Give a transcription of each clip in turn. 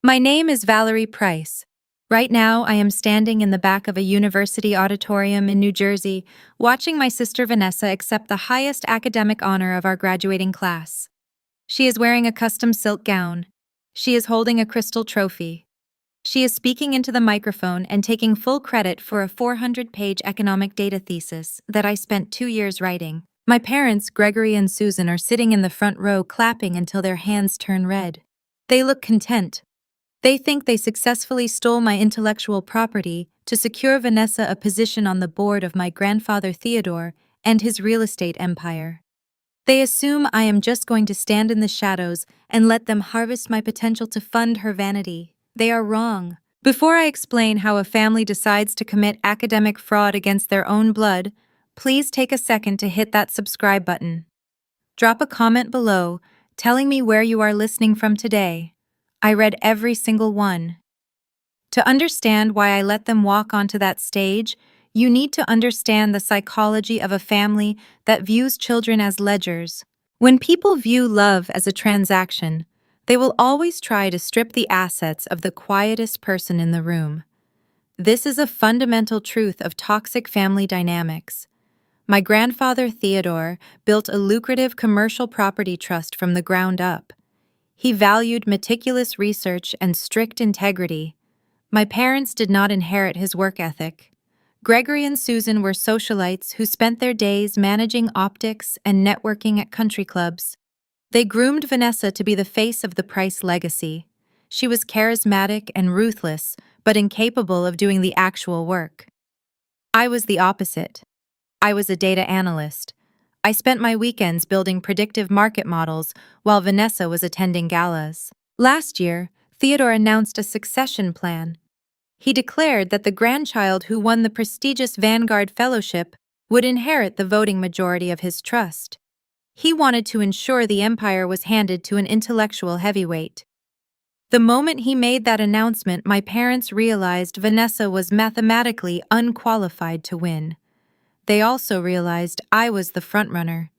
My name is Valerie Price. Right now, I am standing in the back of a university auditorium in New Jersey, watching my sister Vanessa accept the highest academic honor of our graduating class. She is wearing a custom silk gown. She is holding a crystal trophy. She is speaking into the microphone and taking full credit for a 400-page economic data thesis that I spent 2 years writing. My parents, Gregory and Susan, are sitting in the front row clapping until their hands turn red. They look content. They think they successfully stole my intellectual property to secure Vanessa a position on the board of my grandfather Theodore and his real estate empire. They assume I am just going to stand in the shadows and let them harvest my potential to fund her vanity. They are wrong. Before I explain how a family decides to commit academic fraud against their own blood, please take a second to hit that subscribe button. Drop a comment below telling me where you are listening from today. I read every single one. To understand why I let them walk onto that stage, you need to understand the psychology of a family that views children as ledgers. When people view love as a transaction, they will always try to strip the assets of the quietest person in the room. This is a fundamental truth of toxic family dynamics. My grandfather Theodore built a lucrative commercial property trust from the ground up. He valued meticulous research and strict integrity. My parents did not inherit his work ethic. Gregory and Susan were socialites who spent their days managing optics and networking at country clubs. They groomed Vanessa to be the face of the Price legacy. She was charismatic and ruthless, but incapable of doing the actual work. I was the opposite. I was a data analyst. I spent my weekends building predictive market models while Vanessa was attending galas. Last year, Theodore announced a succession plan. He declared that the grandchild who won the prestigious Vanguard Fellowship would inherit the voting majority of his trust. He wanted to ensure the empire was handed to an intellectual heavyweight. The moment he made that announcement, my parents realized Vanessa was mathematically unqualified to win. They also realized I was the frontrunner.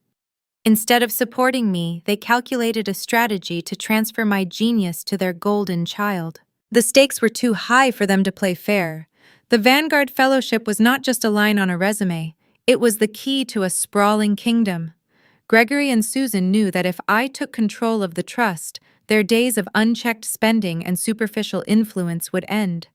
Instead of supporting me, they calculated a strategy to transfer my genius to their golden child. The stakes were too high for them to play fair. The Vanguard Fellowship was not just a line on a resume, it was the key to a sprawling kingdom. Gregory and Susan knew that if I took control of the trust, their days of unchecked spending and superficial influence would end.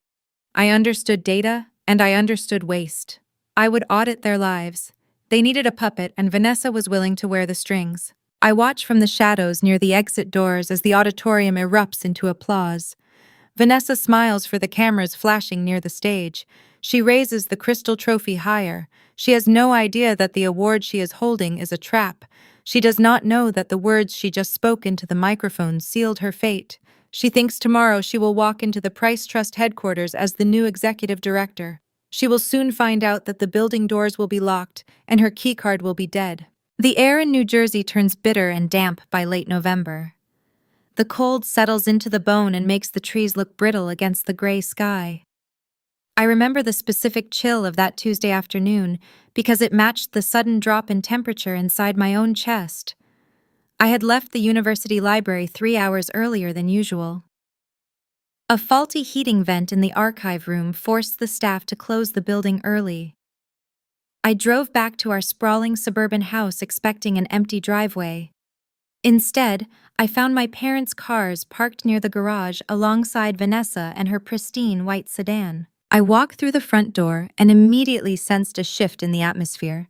I understood data, and I understood waste. I would audit their lives. They needed a puppet, and Vanessa was willing to wear the strings. I watch from the shadows near the exit doors as the auditorium erupts into applause. Vanessa smiles for the cameras flashing near the stage. She raises the crystal trophy higher. She has no idea that the award she is holding is a trap. She does not know that the words she just spoke into the microphone sealed her fate. She thinks tomorrow she will walk into the Price Trust headquarters as the new executive director. She will soon find out that the building doors will be locked and her keycard will be dead. The air in New Jersey turns bitter and damp by late November. The cold settles into the bone and makes the trees look brittle against the gray sky. I remember the specific chill of that Tuesday afternoon because it matched the sudden drop in temperature inside my own chest. I had left the university library 3 hours earlier than usual. A faulty heating vent in the archive room forced the staff to close the building early. I drove back to our sprawling suburban house expecting an empty driveway. Instead, I found my parents' cars parked near the garage alongside Vanessa and her pristine white sedan. I walked through the front door and immediately sensed a shift in the atmosphere.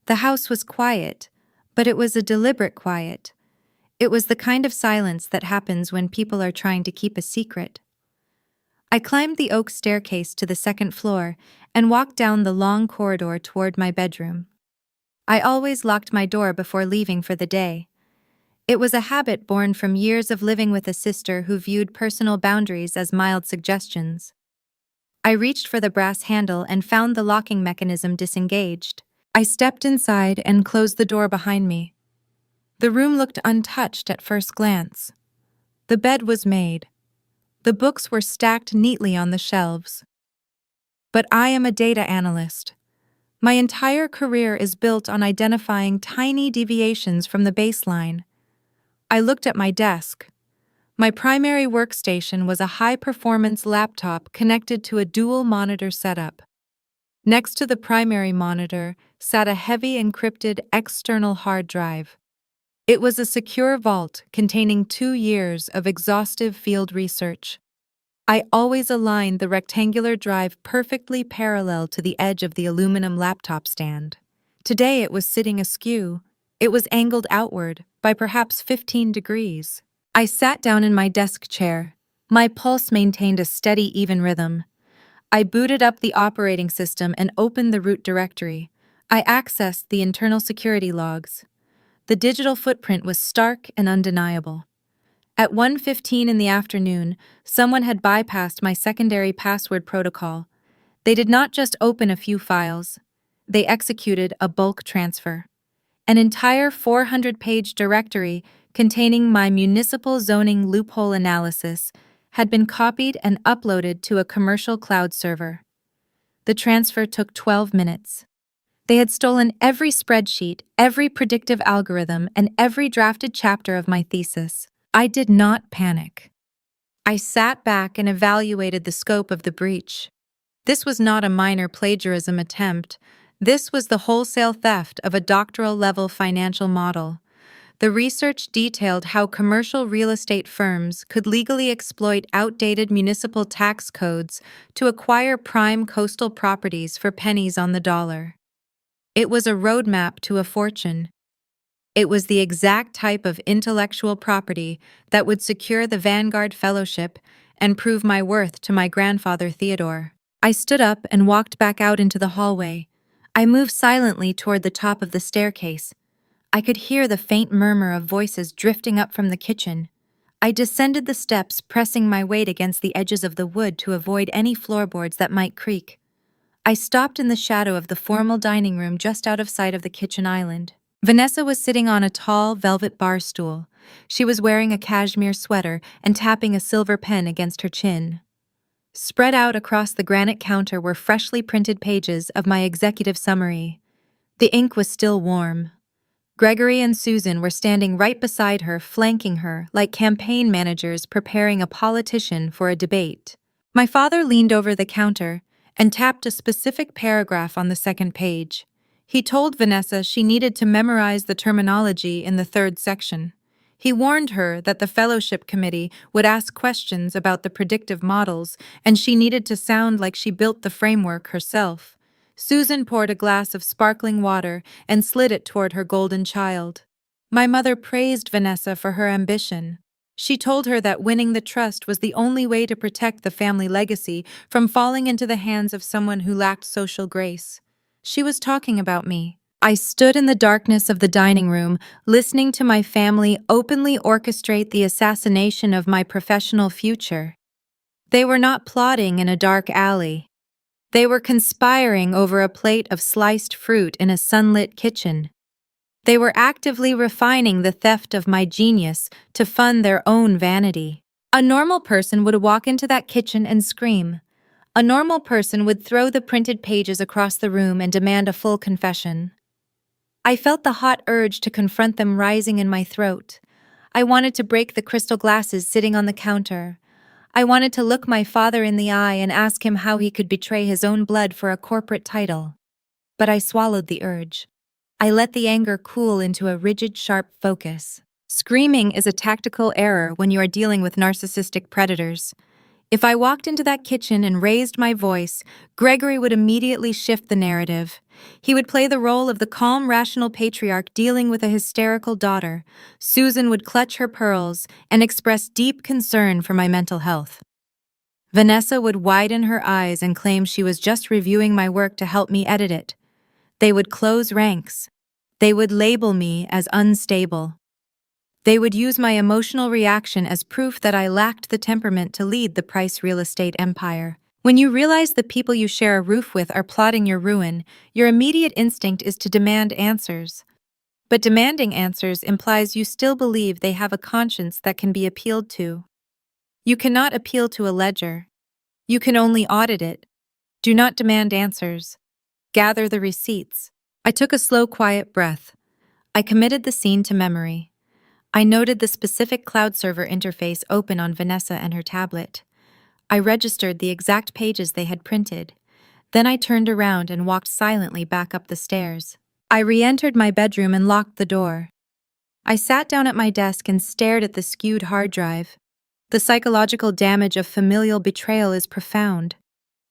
The house was quiet, but it was a deliberate quiet. It was the kind of silence that happens when people are trying to keep a secret. I climbed the oak staircase to the second floor and walked down the long corridor toward my bedroom. I always locked my door before leaving for the day. It was a habit born from years of living with a sister who viewed personal boundaries as mild suggestions. I reached for the brass handle and found the locking mechanism disengaged. I stepped inside and closed the door behind me. The room looked untouched at first glance. The bed was made. The books were stacked neatly on the shelves. But I am a data analyst. My entire career is built on identifying tiny deviations from the baseline. I looked at my desk. My primary workstation was a high-performance laptop connected to a dual-monitor setup. Next to the primary monitor sat a heavy encrypted external hard drive. It was a secure vault containing 2 years of exhaustive field research. I always aligned the rectangular drive perfectly parallel to the edge of the aluminum laptop stand. Today it was sitting askew. It was angled outward by perhaps 15 degrees. I sat down in my desk chair. My pulse maintained a steady, even rhythm. I booted up the operating system and opened the root directory. I accessed the internal security logs. The digital footprint was stark and undeniable. At 1:15 in the afternoon, someone had bypassed my secondary password protocol. They did not just open a few files. They executed a bulk transfer. An entire 400-page directory containing my municipal zoning loophole analysis had been copied and uploaded to a commercial cloud server. The transfer took 12 minutes. They had stolen every spreadsheet, every predictive algorithm, and every drafted chapter of my thesis. I did not panic. I sat back and evaluated the scope of the breach. This was not a minor plagiarism attempt. This was the wholesale theft of a doctoral-level financial model. The research detailed how commercial real estate firms could legally exploit outdated municipal tax codes to acquire prime coastal properties for pennies on the dollar. It was a roadmap to a fortune. It was the exact type of intellectual property that would secure the Vanguard Fellowship and prove my worth to my grandfather Theodore. I stood up and walked back out into the hallway. I moved silently toward the top of the staircase. I could hear the faint murmur of voices drifting up from the kitchen. I descended the steps, pressing my weight against the edges of the wood to avoid any floorboards that might creak. I stopped in the shadow of the formal dining room just out of sight of the kitchen island. Vanessa was sitting on a tall, velvet bar stool. She was wearing a cashmere sweater and tapping a silver pen against her chin. Spread out across the granite counter were freshly printed pages of my executive summary. The ink was still warm. Gregory and Susan were standing right beside her, flanking her, like campaign managers preparing a politician for a debate. My father leaned over the counter and tapped a specific paragraph on the second page. He told Vanessa she needed to memorize the terminology in the third section. He warned her that the fellowship committee would ask questions about the predictive models, and she needed to sound like she built the framework herself. Susan poured a glass of sparkling water and slid it toward her golden child. My mother praised Vanessa for her ambition. She told her that winning the trust was the only way to protect the family legacy from falling into the hands of someone who lacked social grace. She was talking about me. I stood in the darkness of the dining room, listening to my family openly orchestrate the assassination of my professional future. They were not plotting in a dark alley. They were conspiring over a plate of sliced fruit in a sunlit kitchen. They were actively refining the theft of my genius to fund their own vanity. A normal person would walk into that kitchen and scream. A normal person would throw the printed pages across the room and demand a full confession. I felt the hot urge to confront them rising in my throat. I wanted to break the crystal glasses sitting on the counter. I wanted to look my father in the eye and ask him how he could betray his own blood for a corporate title. But I swallowed the urge. I let the anger cool into a rigid, sharp focus. Screaming is a tactical error when you are dealing with narcissistic predators. If I walked into that kitchen and raised my voice, Gregory would immediately shift the narrative. He would play the role of the calm, rational patriarch dealing with a hysterical daughter. Susan would clutch her pearls and express deep concern for my mental health. Vanessa would widen her eyes and claim she was just reviewing my work to help me edit it. They would close ranks. They would label me as unstable. They would use my emotional reaction as proof that I lacked the temperament to lead the Price real estate empire. When you realize the people you share a roof with are plotting your ruin, your immediate instinct is to demand answers. But demanding answers implies you still believe they have a conscience that can be appealed to. You cannot appeal to a ledger. You can only audit it. Do not demand answers. Gather the receipts. I took a slow, quiet breath. I committed the scene to memory. I noted the specific cloud server interface open on Vanessa and her tablet. I registered the exact pages they had printed. Then I turned around and walked silently back up the stairs. I re-entered my bedroom and locked the door. I sat down at my desk and stared at the skewed hard drive. The psychological damage of familial betrayal is profound.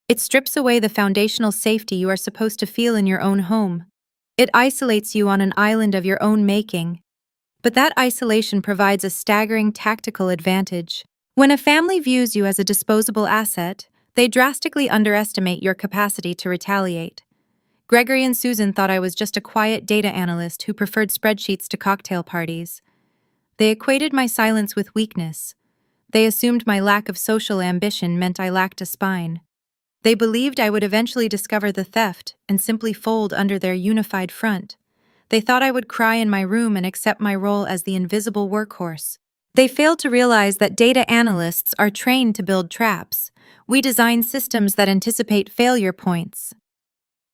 It strips away the foundational safety you are supposed to feel in your own home. It isolates you on an island of your own making. But that isolation provides a staggering tactical advantage. When a family views you as a disposable asset, they drastically underestimate your capacity to retaliate. Gregory and Susan thought I was just a quiet data analyst who preferred spreadsheets to cocktail parties. They equated my silence with weakness. They assumed my lack of social ambition meant I lacked a spine. They believed I would eventually discover the theft and simply fold under their unified front. They thought I would cry in my room and accept my role as the invisible workhorse. They failed to realize that data analysts are trained to build traps. We design systems that anticipate failure points.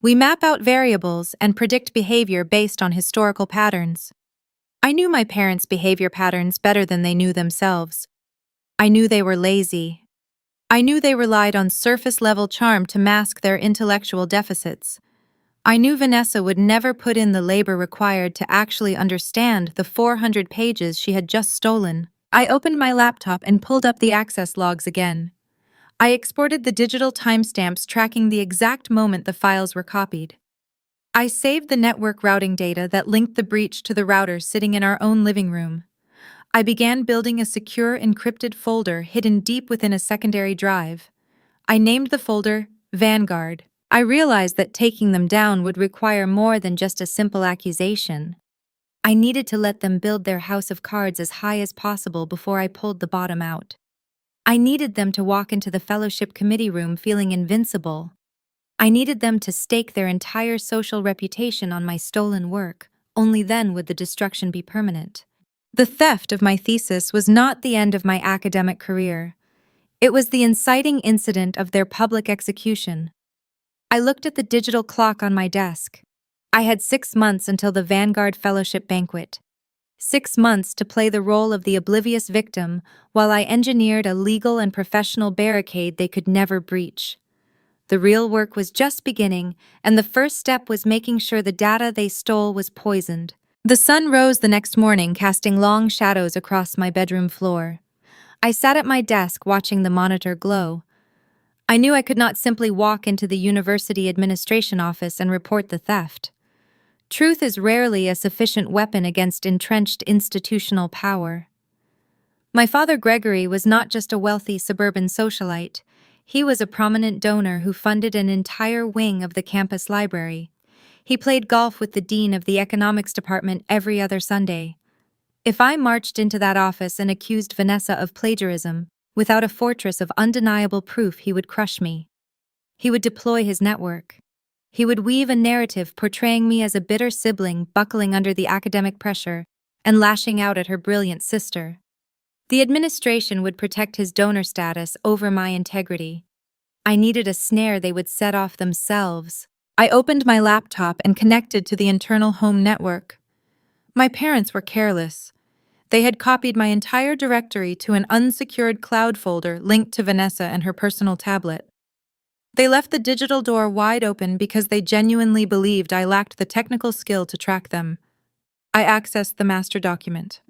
We map out variables and predict behavior based on historical patterns. I knew my parents' behavior patterns better than they knew themselves. I knew they were lazy. I knew they relied on surface-level charm to mask their intellectual deficits. I knew Vanessa would never put in the labor required to actually understand the 400 pages she had just stolen. I opened my laptop and pulled up the access logs again. I exported the digital timestamps tracking the exact moment the files were copied. I saved the network routing data that linked the breach to the router sitting in our own living room. I began building a secure encrypted folder hidden deep within a secondary drive. I named the folder Vanguard. I realized that taking them down would require more than just a simple accusation. I needed to let them build their house of cards as high as possible before I pulled the bottom out. I needed them to walk into the fellowship committee room feeling invincible. I needed them to stake their entire social reputation on my stolen work. Only then would the destruction be permanent. The theft of my thesis was not the end of my academic career. It was the inciting incident of their public execution. I looked at the digital clock on my desk. I had 6 months until the Vanguard Fellowship banquet. 6 months to play the role of the oblivious victim while I engineered a legal and professional barricade they could never breach. The real work was just beginning, and the first step was making sure the data they stole was poisoned. The sun rose the next morning, casting long shadows across my bedroom floor. I sat at my desk watching the monitor glow. I knew I could not simply walk into the university administration office and report the theft. Truth is rarely a sufficient weapon against entrenched institutional power. My father Gregory was not just a wealthy suburban socialite. He was a prominent donor who funded an entire wing of the campus library. He played golf with the dean of the economics department every other Sunday. If I marched into that office and accused Vanessa of plagiarism, without a fortress of undeniable proof, he would crush me. He would deploy his network. He would weave a narrative portraying me as a bitter sibling buckling under the academic pressure and lashing out at her brilliant sister. The administration would protect his donor status over my integrity. I needed a snare they would set off themselves. I opened my laptop and connected to the internal home network. My parents were careless. They had copied my entire directory to an unsecured cloud folder linked to Vanessa and her personal tablet. They left the digital door wide open because they genuinely believed I lacked the technical skill to track them. I accessed the master document.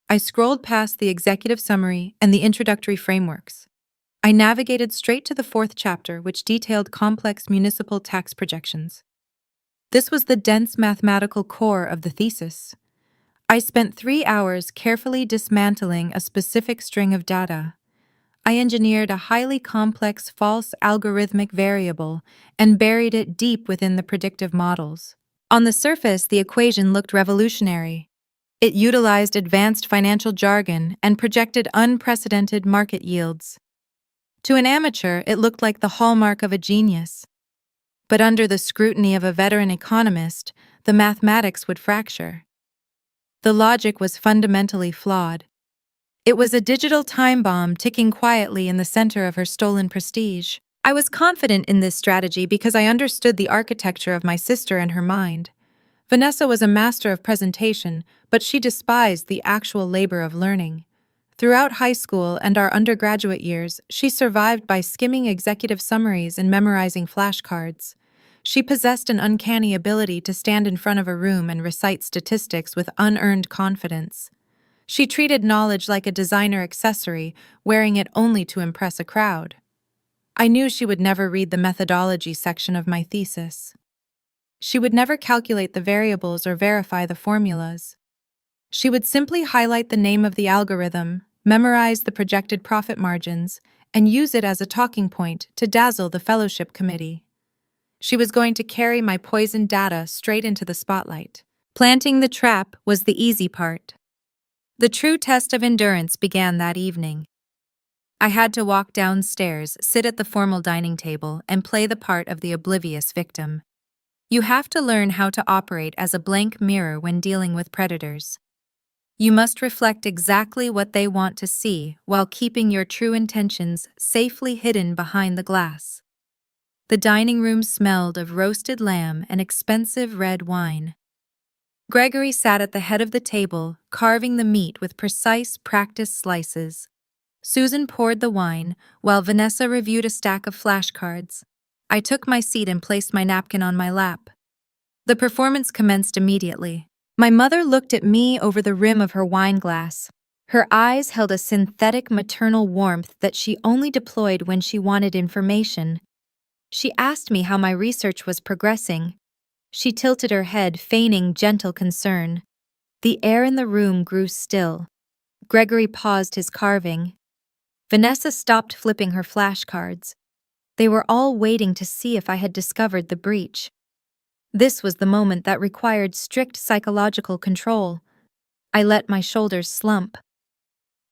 I scrolled past the executive summary and the introductory frameworks. I navigated straight to the 4th chapter, which detailed complex municipal tax projections. This was the dense mathematical core of the thesis. I spent 3 hours carefully dismantling a specific string of data. I engineered a highly complex false algorithmic variable and buried it deep within the predictive models. On the surface, the equation looked revolutionary. It utilized advanced financial jargon and projected unprecedented market yields. To an amateur, it looked like the hallmark of a genius. But under the scrutiny of a veteran economist, the mathematics would fracture. The logic was fundamentally flawed. It was a digital time bomb ticking quietly in the center of her stolen prestige. I was confident in this strategy because I understood the architecture of my sister and her mind. Vanessa was a master of presentation, but she despised the actual labor of learning. Throughout high school and our undergraduate years, she survived by skimming executive summaries and memorizing flashcards. She possessed an uncanny ability to stand in front of a room and recite statistics with unearned confidence. She treated knowledge like a designer accessory, wearing it only to impress a crowd. I knew she would never read the methodology section of my thesis. She would never calculate the variables or verify the formulas. She would simply highlight the name of the algorithm, memorize the projected profit margins, and use it as a talking point to dazzle the fellowship committee. She was going to carry my poisoned data straight into the spotlight. Planting the trap was the easy part. The true test of endurance began that evening. I had to walk downstairs, sit at the formal dining table, and play the part of the oblivious victim. You have to learn how to operate as a blank mirror when dealing with predators. You must reflect exactly what they want to see while keeping your true intentions safely hidden behind the glass. The dining room smelled of roasted lamb and expensive red wine. Gregory sat at the head of the table, carving the meat with precise, practiced slices. Susan poured the wine, while Vanessa reviewed a stack of flashcards. I took my seat and placed my napkin on my lap. The performance commenced immediately. My mother looked at me over the rim of her wine glass. Her eyes held a synthetic maternal warmth that she only deployed when she wanted information. She asked me how my research was progressing. She tilted her head, feigning gentle concern. The air in the room grew still. Gregory paused his carving. Vanessa stopped flipping her flashcards. They were all waiting to see if I had discovered the breach. This was the moment that required strict psychological control. I let my shoulders slump.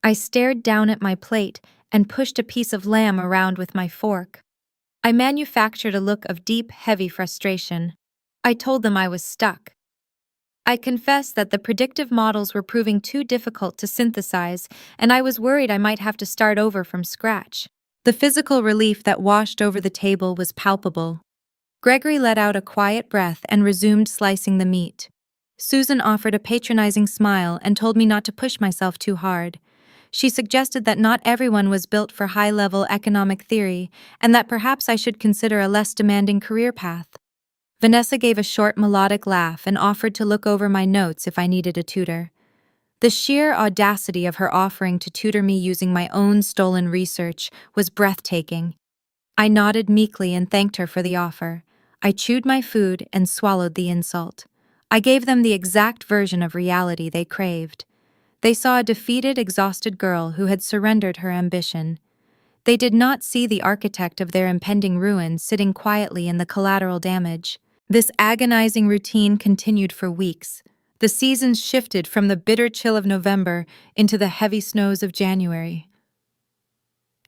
I stared down at my plate and pushed a piece of lamb around with my fork. I manufactured a look of deep, heavy frustration. I told them I was stuck. I confessed that the predictive models were proving too difficult to synthesize, and I was worried I might have to start over from scratch. The physical relief that washed over the table was palpable. Gregory let out a quiet breath and resumed slicing the meat. Susan offered a patronizing smile and told me not to push myself too hard. She suggested that not everyone was built for high-level economic theory, and that perhaps I should consider a less demanding career path. Vanessa gave a short melodic laugh and offered to look over my notes if I needed a tutor. The sheer audacity of her offering to tutor me using my own stolen research was breathtaking. I nodded meekly and thanked her for the offer. I chewed my food and swallowed the insult. I gave them the exact version of reality they craved. They saw a defeated, exhausted girl who had surrendered her ambition. They did not see the architect of their impending ruin sitting quietly in the collateral damage. This agonizing routine continued for weeks. The seasons shifted from the bitter chill of November into the heavy snows of January.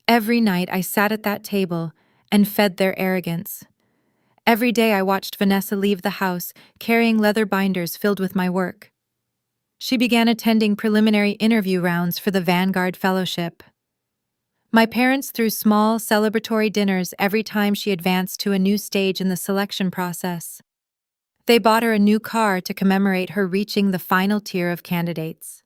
Every night I sat at that table and fed their arrogance. Every day I watched Vanessa leave the house, carrying leather binders filled with my work. She began attending preliminary interview rounds for the Vanguard Fellowship. My parents threw small, celebratory dinners every time she advanced to a new stage in the selection process. They bought her a new car to commemorate her reaching the final tier of candidates.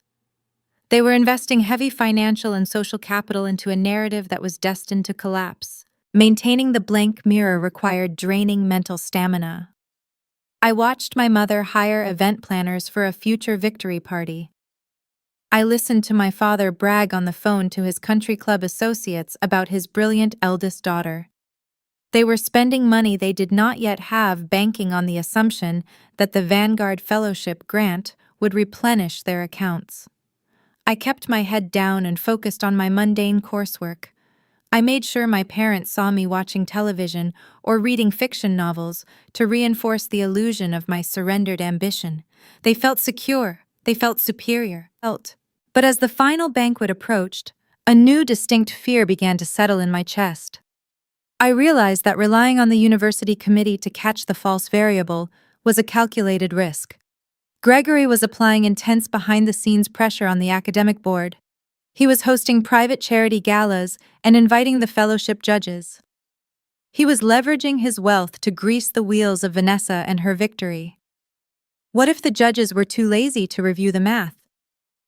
They were investing heavy financial and social capital into a narrative that was destined to collapse. Maintaining the blank mirror required draining mental stamina. I watched my mother hire event planners for a future victory party. I listened to my father brag on the phone to his country club associates about his brilliant eldest daughter. They were spending money they did not yet have, banking on the assumption that the Vanguard Fellowship grant would replenish their accounts. I kept my head down and focused on my mundane coursework. I made sure my parents saw me watching television or reading fiction novels to reinforce the illusion of my surrendered ambition. They felt secure, they felt superior, But as the final banquet approached, a new distinct fear began to settle in my chest. I realized that relying on the university committee to catch the false variable was a calculated risk. Gregory was applying intense behind-the-scenes pressure on the academic board. He was hosting private charity galas and inviting the fellowship judges. He was leveraging his wealth to grease the wheels of Vanessa and her victory. What if the judges were too lazy to review the math?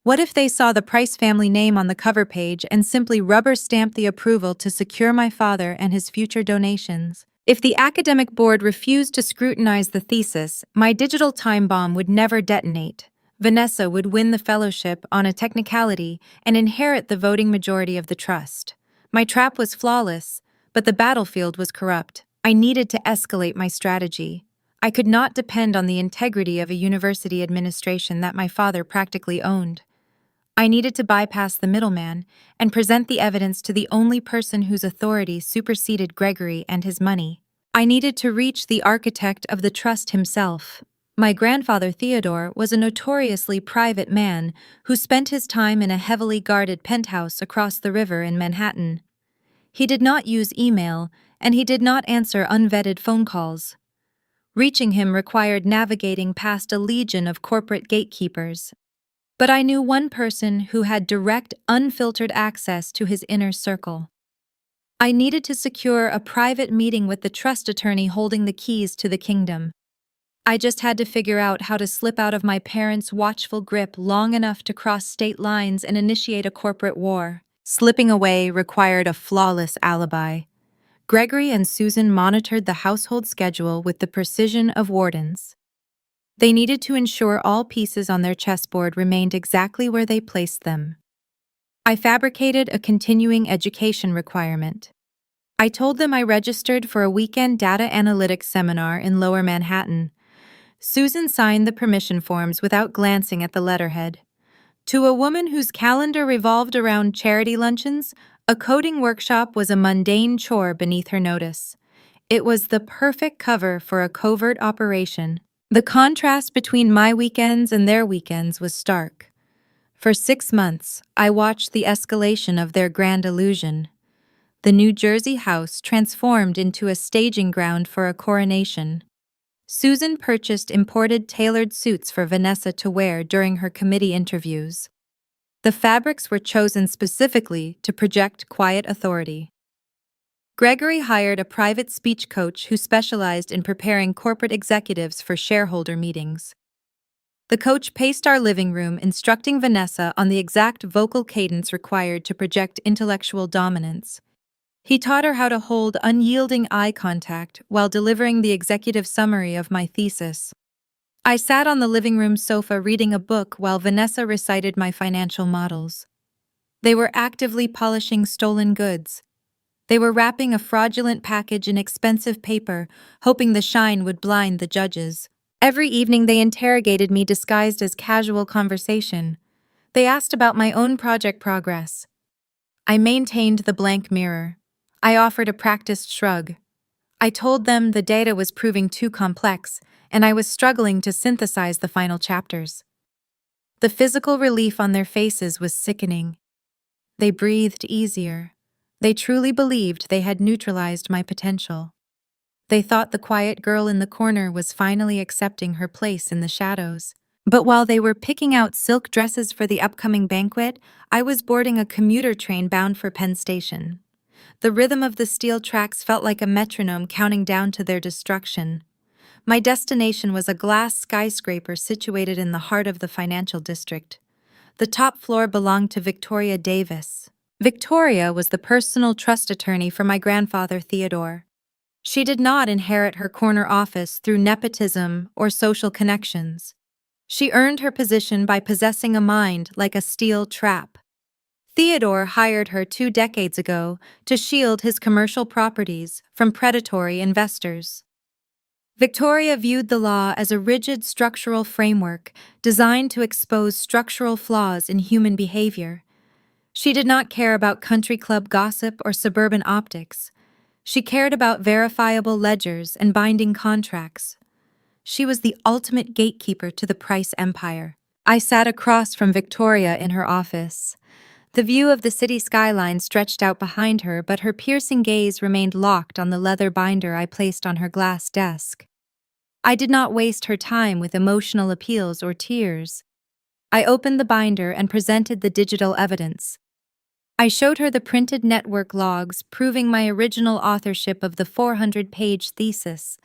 What if they saw the Price family name on the cover page and simply rubber stamped the approval to secure my father and his future donations? If the academic board refused to scrutinize the thesis, my digital time bomb would never detonate. Vanessa would win the fellowship on a technicality and inherit the voting majority of the trust. My trap was flawless, but the battlefield was corrupt. I needed to escalate my strategy. I could not depend on the integrity of a university administration that my father practically owned. I needed to bypass the middleman and present the evidence to the only person whose authority superseded Gregory and his money. I needed to reach the architect of the trust himself. My grandfather Theodore was a notoriously private man who spent his time in a heavily guarded penthouse across the river in Manhattan. He did not use email, and he did not answer unvetted phone calls. Reaching him required navigating past a legion of corporate gatekeepers. But I knew one person who had direct, unfiltered access to his inner circle. I needed to secure a private meeting with the trust attorney holding the keys to the kingdom. I just had to figure out how to slip out of my parents' watchful grip long enough to cross state lines and initiate a corporate war. Slipping away required a flawless alibi. Gregory and Susan monitored the household schedule with the precision of wardens. They needed to ensure all pieces on their chessboard remained exactly where they placed them. I fabricated a continuing education requirement. I told them I registered for a weekend data analytics seminar in Lower Manhattan. Susan signed the permission forms without glancing at the letterhead. To a woman whose calendar revolved around charity luncheons, a coding workshop was a mundane chore beneath her notice. It was the perfect cover for a covert operation. The contrast between my weekends and their weekends was stark. For 6 months, I watched the escalation of their grand illusion. The New Jersey house transformed into a staging ground for a coronation. Susan purchased imported tailored suits for Vanessa to wear during her committee interviews. The fabrics were chosen specifically to project quiet authority. Gregory hired a private speech coach who specialized in preparing corporate executives for shareholder meetings. The coach paced our living room, instructing Vanessa on the exact vocal cadence required to project intellectual dominance. He taught her how to hold unyielding eye contact while delivering the executive summary of my thesis. I sat on the living room sofa reading a book while Vanessa recited my financial models. They were actively polishing stolen goods. They were wrapping a fraudulent package in expensive paper, hoping the shine would blind the judges. Every evening they interrogated me disguised as casual conversation. They asked about my own project progress. I maintained the blank mirror. I offered a practiced shrug. I told them the data was proving too complex, and I was struggling to synthesize the final chapters. The physical relief on their faces was sickening. They breathed easier. They truly believed they had neutralized my potential. They thought the quiet girl in the corner was finally accepting her place in the shadows. But while they were picking out silk dresses for the upcoming banquet, I was boarding a commuter train bound for Penn Station. The rhythm of the steel tracks felt like a metronome counting down to their destruction. My destination was a glass skyscraper situated in the heart of the financial district. The top floor belonged to Victoria Davis. Victoria was the personal trust attorney for my grandfather Theodore. She did not inherit her corner office through nepotism or social connections. She earned her position by possessing a mind like a steel trap. Theodore hired her 2 decades ago to shield his commercial properties from predatory investors. Victoria viewed the law as a rigid structural framework designed to expose structural flaws in human behavior. She did not care about country club gossip or suburban optics. She cared about verifiable ledgers and binding contracts. She was the ultimate gatekeeper to the Price empire. I sat across from Victoria in her office. The view of the city skyline stretched out behind her, but her piercing gaze remained locked on the leather binder I placed on her glass desk. I did not waste her time with emotional appeals or tears. I opened the binder and presented the digital evidence. I showed her the printed network logs proving my original authorship of the 400-page thesis.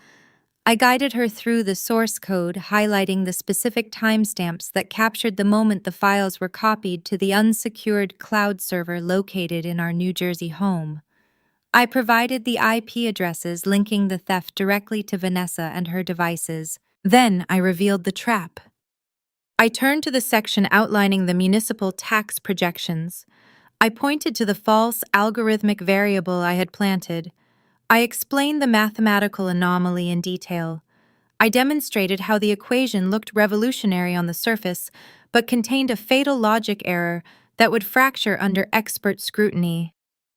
I guided her through the source code, highlighting the specific timestamps that captured the moment the files were copied to the unsecured cloud server located in our New Jersey home. I provided the IP addresses linking the theft directly to Vanessa and her devices. Then I revealed the trap. I turned to the section outlining the municipal tax projections. I pointed to the false algorithmic variable I had planted. I explained the mathematical anomaly in detail. I demonstrated how the equation looked revolutionary on the surface, but contained a fatal logic error that would fracture under expert scrutiny.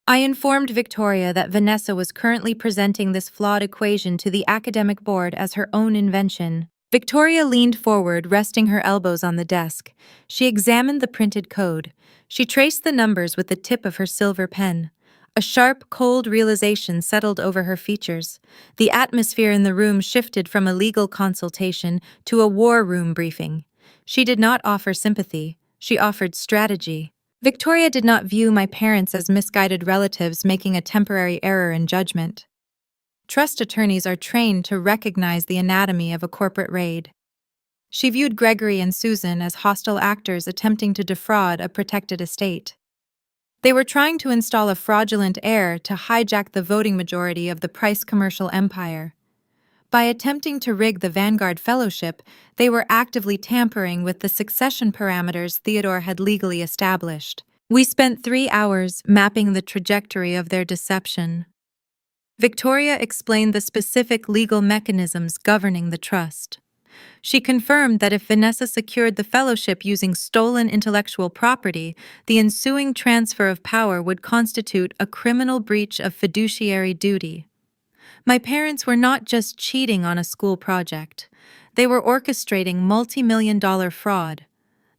I informed Victoria that Vanessa was currently presenting this flawed equation to the academic board as her own invention. Victoria leaned forward, resting her elbows on the desk. She examined the printed code. She traced the numbers with the tip of her silver pen. A sharp, cold realization settled over her features. The atmosphere in the room shifted from a legal consultation to a war room briefing. She did not offer sympathy. She offered strategy. Victoria did not view my parents as misguided relatives making a temporary error in judgment. Trust attorneys are trained to recognize the anatomy of a corporate raid. She viewed Gregory and Susan as hostile actors attempting to defraud a protected estate. They were trying to install a fraudulent heir to hijack the voting majority of the Price commercial empire. By attempting to rig the Vanguard Fellowship, they were actively tampering with the succession parameters Theodore had legally established. We spent 3 hours mapping the trajectory of their deception. Victoria explained the specific legal mechanisms governing the trust. She confirmed that if Vanessa secured the fellowship using stolen intellectual property, the ensuing transfer of power would constitute a criminal breach of fiduciary duty. My parents were not just cheating on a school project. They were orchestrating multi-million-dollar fraud.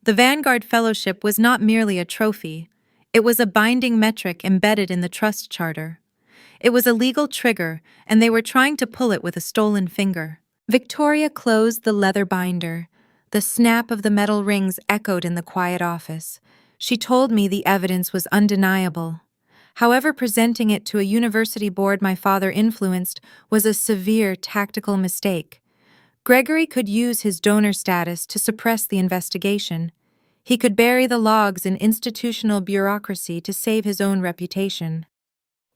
The Vanguard Fellowship was not merely a trophy. It was a binding metric embedded in the trust charter. It was a legal trigger, and they were trying to pull it with a stolen finger. Victoria closed the leather binder. The snap of the metal rings echoed in the quiet office. She told me the evidence was undeniable. However, presenting it to a university board my father influenced was a severe tactical mistake. Gregory could use his donor status to suppress the investigation. He could bury the logs in institutional bureaucracy to save his own reputation.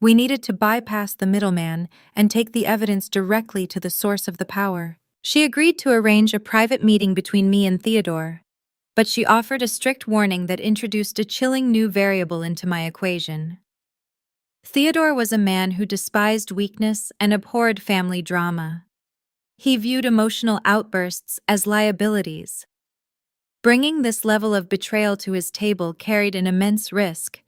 We needed to bypass the middleman and take the evidence directly to the source of the power. She agreed to arrange a private meeting between me and Theodore, but she offered a strict warning that introduced a chilling new variable into my equation. Theodore was a man who despised weakness and abhorred family drama. He viewed emotional outbursts as liabilities. Bringing this level of betrayal to his table carried an immense risk.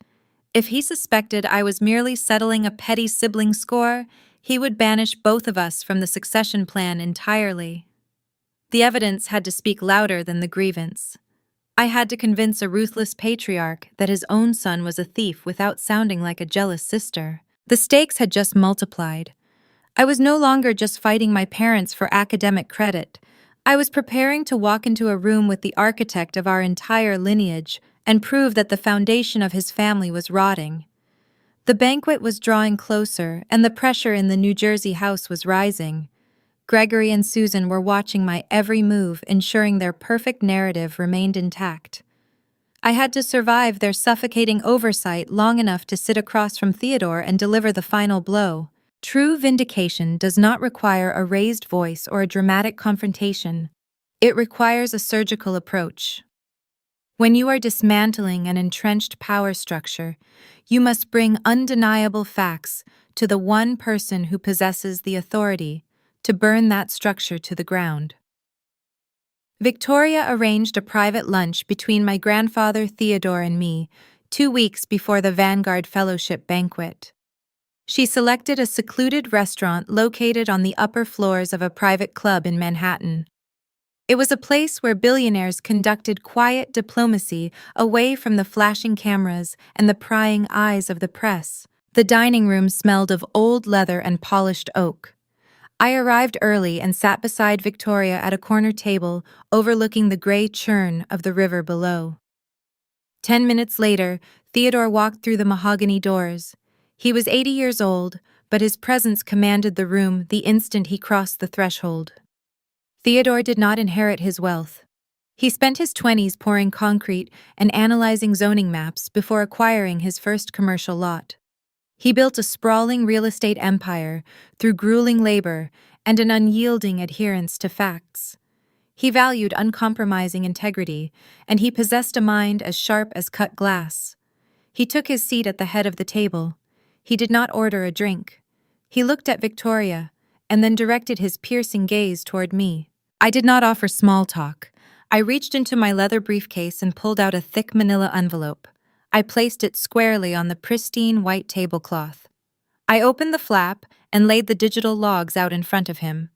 If he suspected I was merely settling a petty sibling score, he would banish both of us from the succession plan entirely. The evidence had to speak louder than the grievance. I had to convince a ruthless patriarch that his own son was a thief without sounding like a jealous sister. The stakes had just multiplied. I was no longer just fighting my parents for academic credit. I was preparing to walk into a room with the architect of our entire lineage and prove that the foundation of his family was rotting. The banquet was drawing closer, and the pressure in the New Jersey house was rising. Gregory and Susan were watching my every move, ensuring their perfect narrative remained intact. I had to survive their suffocating oversight long enough to sit across from Theodore and deliver the final blow. True vindication does not require a raised voice or a dramatic confrontation. It requires a surgical approach. When you are dismantling an entrenched power structure, you must bring undeniable facts to the one person who possesses the authority to burn that structure to the ground. Victoria arranged a private lunch between my grandfather Theodore and me 2 weeks before the Vanguard Fellowship banquet. She selected a secluded restaurant located on the upper floors of a private club in Manhattan. It was a place where billionaires conducted quiet diplomacy away from the flashing cameras and the prying eyes of the press. The dining room smelled of old leather and polished oak. I arrived early and sat beside Victoria at a corner table overlooking the gray churn of the river below. 10 minutes later, Theodore walked through the mahogany doors. He was 80 years old, but his presence commanded the room the instant he crossed the threshold. Theodore did not inherit his wealth. He spent his 20s pouring concrete and analyzing zoning maps before acquiring his first commercial lot. He built a sprawling real estate empire through grueling labor and an unyielding adherence to facts. He valued uncompromising integrity, and he possessed a mind as sharp as cut glass. He took his seat at the head of the table. He did not order a drink. He looked at Victoria, and then directed his piercing gaze toward me. I did not offer small talk. I reached into my leather briefcase and pulled out a thick manila envelope. I placed it squarely on the pristine white tablecloth. I opened the flap and laid the digital logs out in front of him.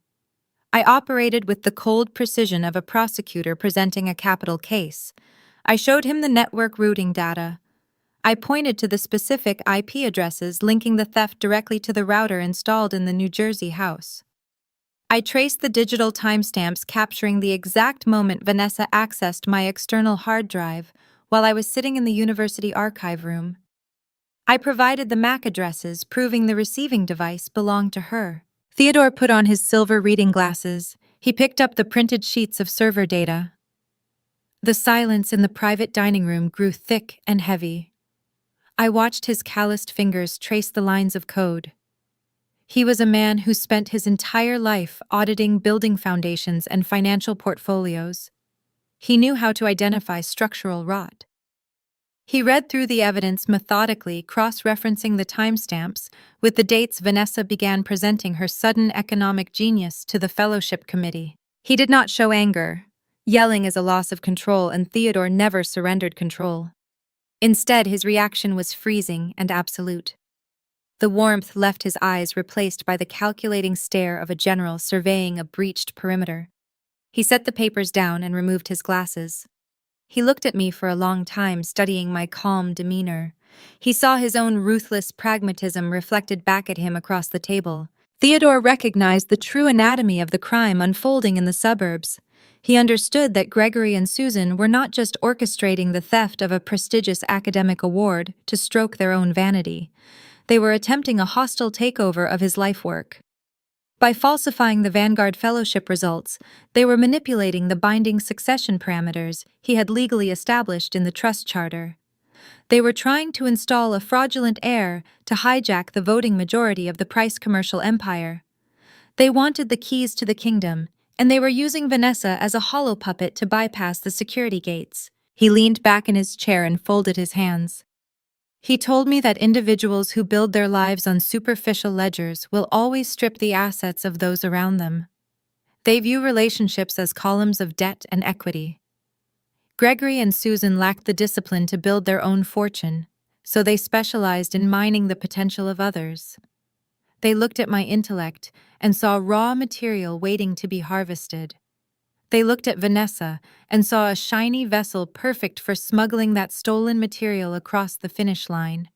I operated with the cold precision of a prosecutor presenting a capital case. I showed him the network routing data. I pointed to the specific IP addresses linking the theft directly to the router installed in the New Jersey house. I traced the digital timestamps capturing the exact moment Vanessa accessed my external hard drive while I was sitting in the university archive room. I provided the MAC addresses proving the receiving device belonged to her. Theodore put on his silver reading glasses. He picked up the printed sheets of server data. The silence in the private dining room grew thick and heavy. I watched his calloused fingers trace the lines of code. He was a man who spent his entire life auditing building foundations and financial portfolios. He knew how to identify structural rot. He read through the evidence methodically, cross-referencing the timestamps with the dates Vanessa began presenting her sudden economic genius to the fellowship committee. He did not show anger. Yelling is a loss of control, and Theodore never surrendered control. Instead, his reaction was freezing and absolute. The warmth left his eyes replaced by the calculating stare of a general surveying a breached perimeter. He set the papers down and removed his glasses. He looked at me for a long time, studying my calm demeanor. He saw his own ruthless pragmatism reflected back at him across the table. Theodore recognized the true anatomy of the crime unfolding in the suburbs. He understood that Gregory and Susan were not just orchestrating the theft of a prestigious academic award to stroke their own vanity. They were attempting a hostile takeover of his life work. By falsifying the Vanguard Fellowship results, they were manipulating the binding succession parameters he had legally established in the trust charter. They were trying to install a fraudulent heir to hijack the voting majority of the Price commercial empire. They wanted the keys to the kingdom, and they were using Vanessa as a hollow puppet to bypass the security gates. He leaned back in his chair and folded his hands. He told me that individuals who build their lives on superficial ledgers will always strip the assets of those around them. They view relationships as columns of debt and equity. Gregory and Susan lacked the discipline to build their own fortune, so they specialized in mining the potential of others. They looked at my intellect and saw raw material waiting to be harvested. They looked at Vanessa and saw a shiny vessel perfect for smuggling that stolen material across the finish line.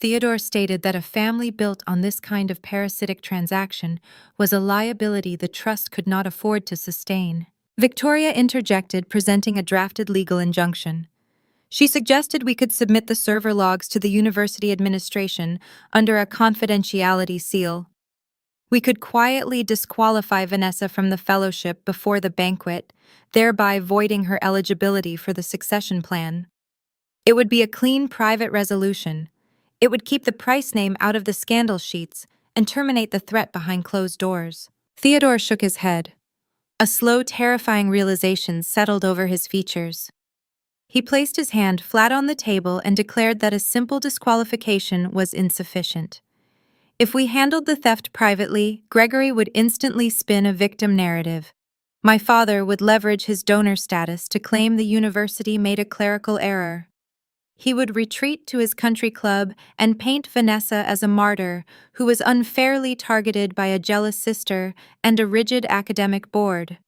Theodore stated that a family built on this kind of parasitic transaction was a liability the trust could not afford to sustain. Victoria interjected, presenting a drafted legal injunction. She suggested we could submit the server logs to the university administration under a confidentiality seal. We could quietly disqualify Vanessa from the fellowship before the banquet, thereby voiding her eligibility for the succession plan. It would be a clean private resolution. It would keep the Price name out of the scandal sheets and terminate the threat behind closed doors. Theodore shook his head. A slow, terrifying realization settled over his features. He placed his hand flat on the table and declared that a simple disqualification was insufficient. If we handled the theft privately, Gregory would instantly spin a victim narrative. My father would leverage his donor status to claim the university made a clerical error. He would retreat to his country club and paint Vanessa as a martyr who was unfairly targeted by a jealous sister and a rigid academic board.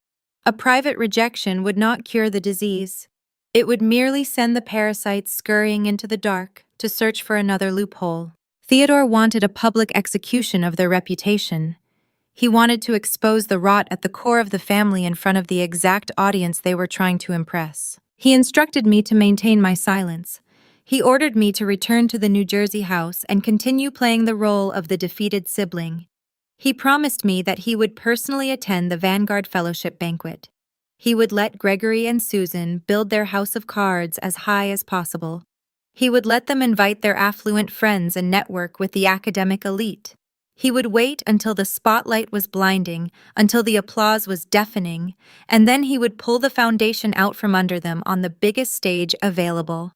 A private rejection would not cure the disease. It would merely send the parasites scurrying into the dark to search for another loophole. Theodore wanted a public execution of their reputation. He wanted to expose the rot at the core of the family in front of the exact audience they were trying to impress. He instructed me to maintain my silence. He ordered me to return to the New Jersey house and continue playing the role of the defeated sibling. He promised me that he would personally attend the Vanguard Fellowship banquet. He would let Gregory and Susan build their house of cards as high as possible. He would let them invite their affluent friends and network with the academic elite. He would wait until the spotlight was blinding, until the applause was deafening, and then he would pull the foundation out from under them on the biggest stage available.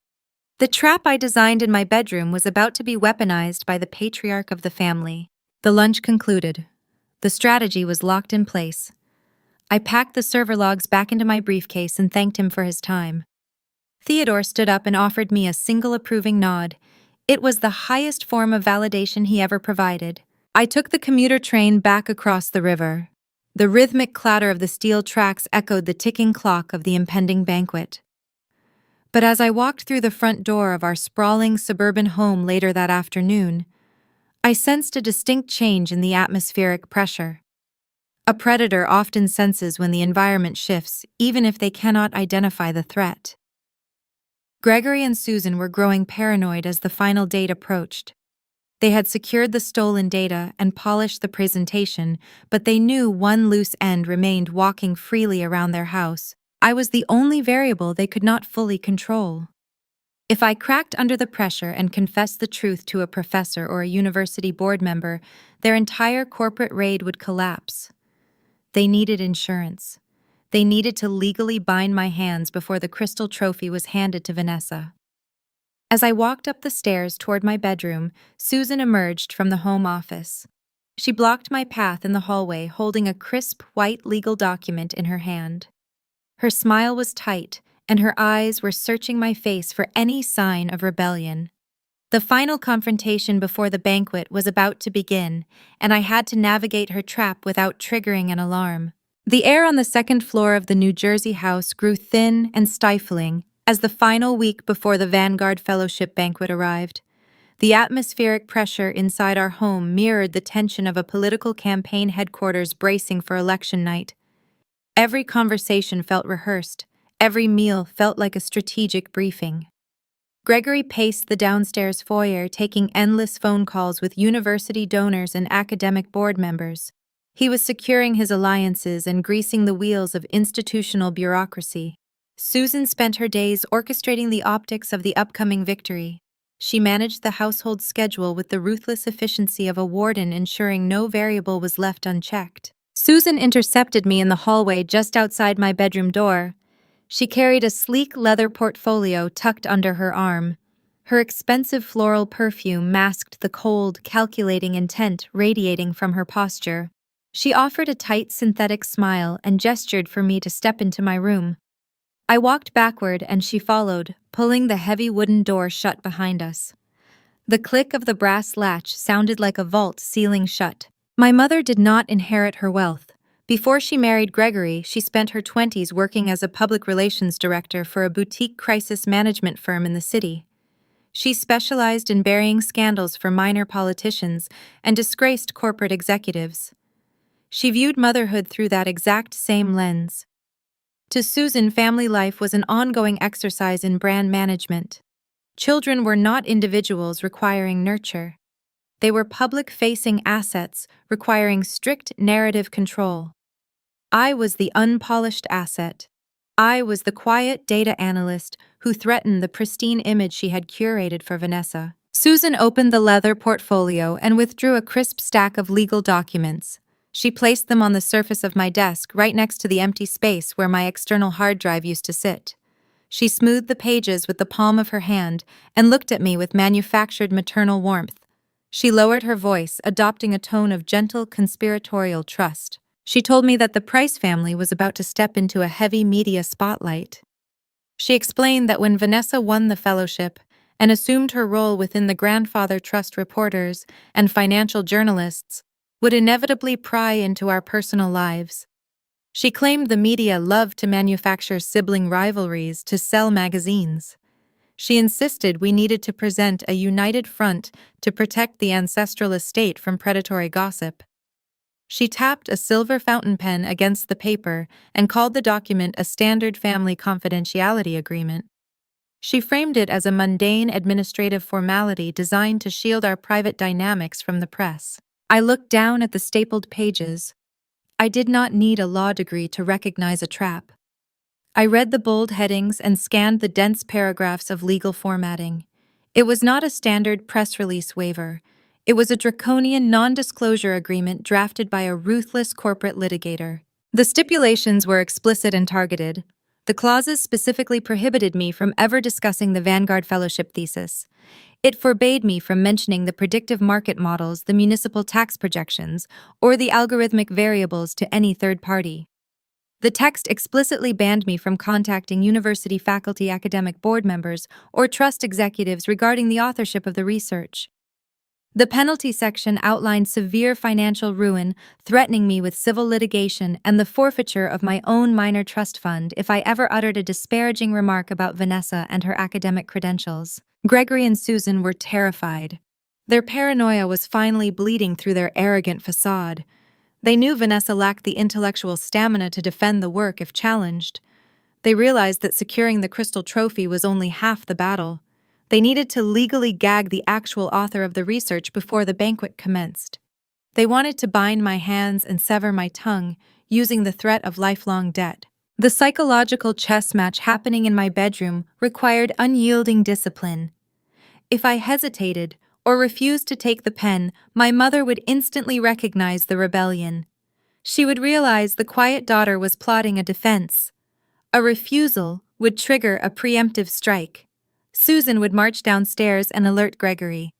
The trap I designed in my bedroom was about to be weaponized by the patriarch of the family. The lunch concluded. The strategy was locked in place. I packed the server logs back into my briefcase and thanked him for his time. Theodore stood up and offered me a single approving nod. It was the highest form of validation he ever provided. I took the commuter train back across the river. The rhythmic clatter of the steel tracks echoed the ticking clock of the impending banquet. But as I walked through the front door of our sprawling suburban home later that afternoon, I sensed a distinct change in the atmospheric pressure. A predator often senses when the environment shifts, even if they cannot identify the threat. Gregory and Susan were growing paranoid as the final date approached. They had secured the stolen data and polished the presentation, but they knew one loose end remained walking freely around their house. I was the only variable they could not fully control. If I cracked under the pressure and confessed the truth to a professor or a university board member, their entire corporate raid would collapse. They needed insurance. They needed to legally bind my hands before the crystal trophy was handed to Vanessa. As I walked up the stairs toward my bedroom, Susan emerged from the home office. She blocked my path in the hallway, holding a crisp, white legal document in her hand. Her smile was tight, and her eyes were searching my face for any sign of rebellion. The final confrontation before the banquet was about to begin, and I had to navigate her trap without triggering an alarm. The air on the second floor of the New Jersey house grew thin and stifling as the final week before the Vanguard Fellowship banquet arrived. The atmospheric pressure inside our home mirrored the tension of a political campaign headquarters bracing for election night. Every conversation felt rehearsed. Every meal felt like a strategic briefing. Gregory paced the downstairs foyer, taking endless phone calls with university donors and academic board members. He was securing his alliances and greasing the wheels of institutional bureaucracy. Susan spent her days orchestrating the optics of the upcoming victory. She managed the household schedule with the ruthless efficiency of a warden, ensuring no variable was left unchecked. Susan intercepted me in the hallway just outside my bedroom door. She carried a sleek leather portfolio tucked under her arm. Her expensive floral perfume masked the cold, calculating intent radiating from her posture. She offered a tight synthetic smile and gestured for me to step into my room. I walked backward and she followed, pulling the heavy wooden door shut behind us. The click of the brass latch sounded like a vault sealing shut. My mother did not inherit her wealth. Before she married Gregory, she spent her 20s working as a public relations director for a boutique crisis management firm in the city. She specialized in burying scandals for minor politicians and disgraced corporate executives. She viewed motherhood through that exact same lens. To Susan, family life was an ongoing exercise in brand management. Children were not individuals requiring nurture. They were public-facing assets requiring strict narrative control. I was the unpolished asset. I was the quiet data analyst who threatened the pristine image she had curated for Vanessa. Susan opened the leather portfolio and withdrew a crisp stack of legal documents. She placed them on the surface of my desk right next to the empty space where my external hard drive used to sit. She smoothed the pages with the palm of her hand and looked at me with manufactured maternal warmth. She lowered her voice, adopting a tone of gentle conspiratorial trust. She told me that the Price family was about to step into a heavy media spotlight. She explained that when Vanessa won the fellowship and assumed her role within the grandfather trust, reporters and financial journalists would inevitably pry into our personal lives. She claimed the media loved to manufacture sibling rivalries to sell magazines. She insisted we needed to present a united front to protect the ancestral estate from predatory gossip. She tapped a silver fountain pen against the paper and called the document a standard family confidentiality agreement. She framed it as a mundane administrative formality designed to shield our private dynamics from the press. I looked down at the stapled pages. I did not need a law degree to recognize a trap. I read the bold headings and scanned the dense paragraphs of legal formatting. It was not a standard press release waiver. It was a draconian non-disclosure agreement drafted by a ruthless corporate litigator. The stipulations were explicit and targeted. The clauses specifically prohibited me from ever discussing the Vanguard Fellowship thesis. It forbade me from mentioning the predictive market models, the municipal tax projections, or the algorithmic variables to any third party. The text explicitly banned me from contacting university faculty, academic board members, or trust executives regarding the authorship of the research. The penalty section outlined severe financial ruin, threatening me with civil litigation and the forfeiture of my own minor trust fund if I ever uttered a disparaging remark about Vanessa and her academic credentials. Gregory and Susan were terrified. Their paranoia was finally bleeding through their arrogant facade. They knew Vanessa lacked the intellectual stamina to defend the work if challenged. They realized that securing the crystal trophy was only half the battle. They needed to legally gag the actual author of the research before the banquet commenced. They wanted to bind my hands and sever my tongue, using the threat of lifelong debt. The psychological chess match happening in my bedroom required unyielding discipline. If I hesitated or refused to take the pen, my mother would instantly recognize the rebellion. She would realize the quiet daughter was plotting a defense. A refusal would trigger a preemptive strike. Susan would march downstairs and alert Gregory.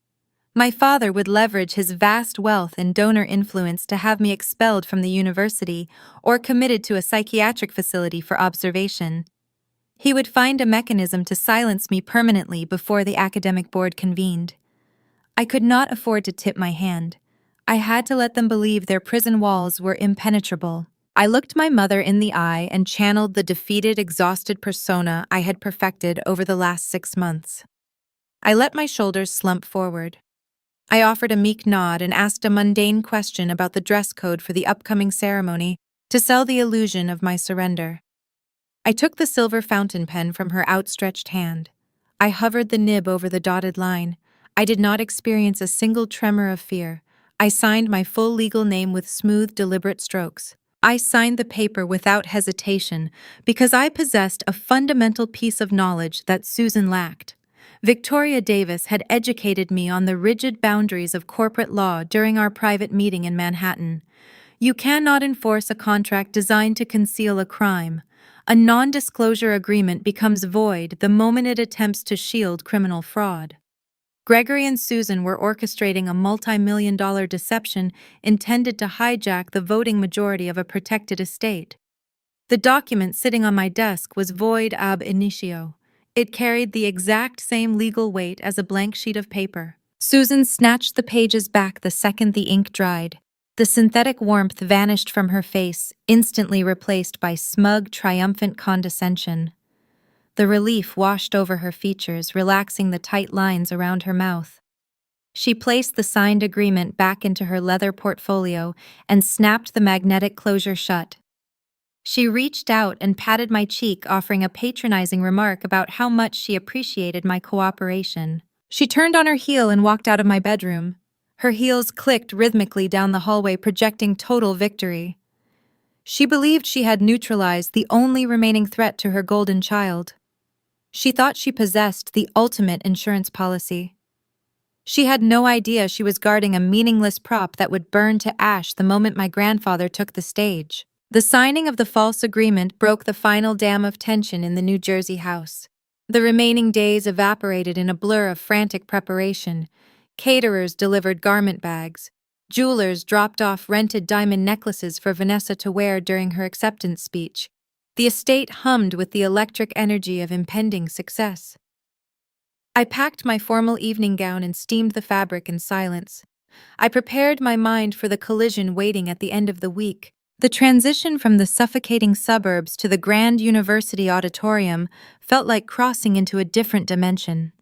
My father would leverage his vast wealth and donor influence to have me expelled from the university or committed to a psychiatric facility for observation. He would find a mechanism to silence me permanently before the academic board convened. I could not afford to tip my hand. I had to let them believe their prison walls were impenetrable. I looked my mother in the eye and channeled the defeated, exhausted persona I had perfected over the last 6 months. I let my shoulders slump forward. I offered a meek nod and asked a mundane question about the dress code for the upcoming ceremony to sell the illusion of my surrender. I took the silver fountain pen from her outstretched hand. I hovered the nib over the dotted line. I did not experience a single tremor of fear. I signed my full legal name with smooth, deliberate strokes. I signed the paper without hesitation because I possessed a fundamental piece of knowledge that Susan lacked. Victoria Davis had educated me on the rigid boundaries of corporate law during our private meeting in Manhattan. You cannot enforce a contract designed to conceal a crime. A non-disclosure agreement becomes void the moment it attempts to shield criminal fraud. Gregory and Susan were orchestrating a multi-million-dollar deception intended to hijack the voting majority of a protected estate. The document sitting on my desk was void ab initio. It carried the exact same legal weight as a blank sheet of paper. Susan snatched the pages back the second the ink dried. The synthetic warmth vanished from her face, instantly replaced by smug, triumphant condescension. The relief washed over her features, relaxing the tight lines around her mouth. She placed the signed agreement back into her leather portfolio and snapped the magnetic closure shut. She reached out and patted my cheek, offering a patronizing remark about how much she appreciated my cooperation. She turned on her heel and walked out of my bedroom. Her heels clicked rhythmically down the hallway, projecting total victory. She believed she had neutralized the only remaining threat to her golden child. She thought she possessed the ultimate insurance policy. She had no idea she was guarding a meaningless prop that would burn to ash the moment my grandfather took the stage. The signing of the false agreement broke the final dam of tension in the New Jersey house. The remaining days evaporated in a blur of frantic preparation. Caterers delivered garment bags. Jewelers dropped off rented diamond necklaces for Vanessa to wear during her acceptance speech. The estate hummed with the electric energy of impending success. I packed my formal evening gown and steamed the fabric in silence. I prepared my mind for the collision waiting at the end of the week. The transition from the suffocating suburbs to the grand university auditorium felt like crossing into a different dimension.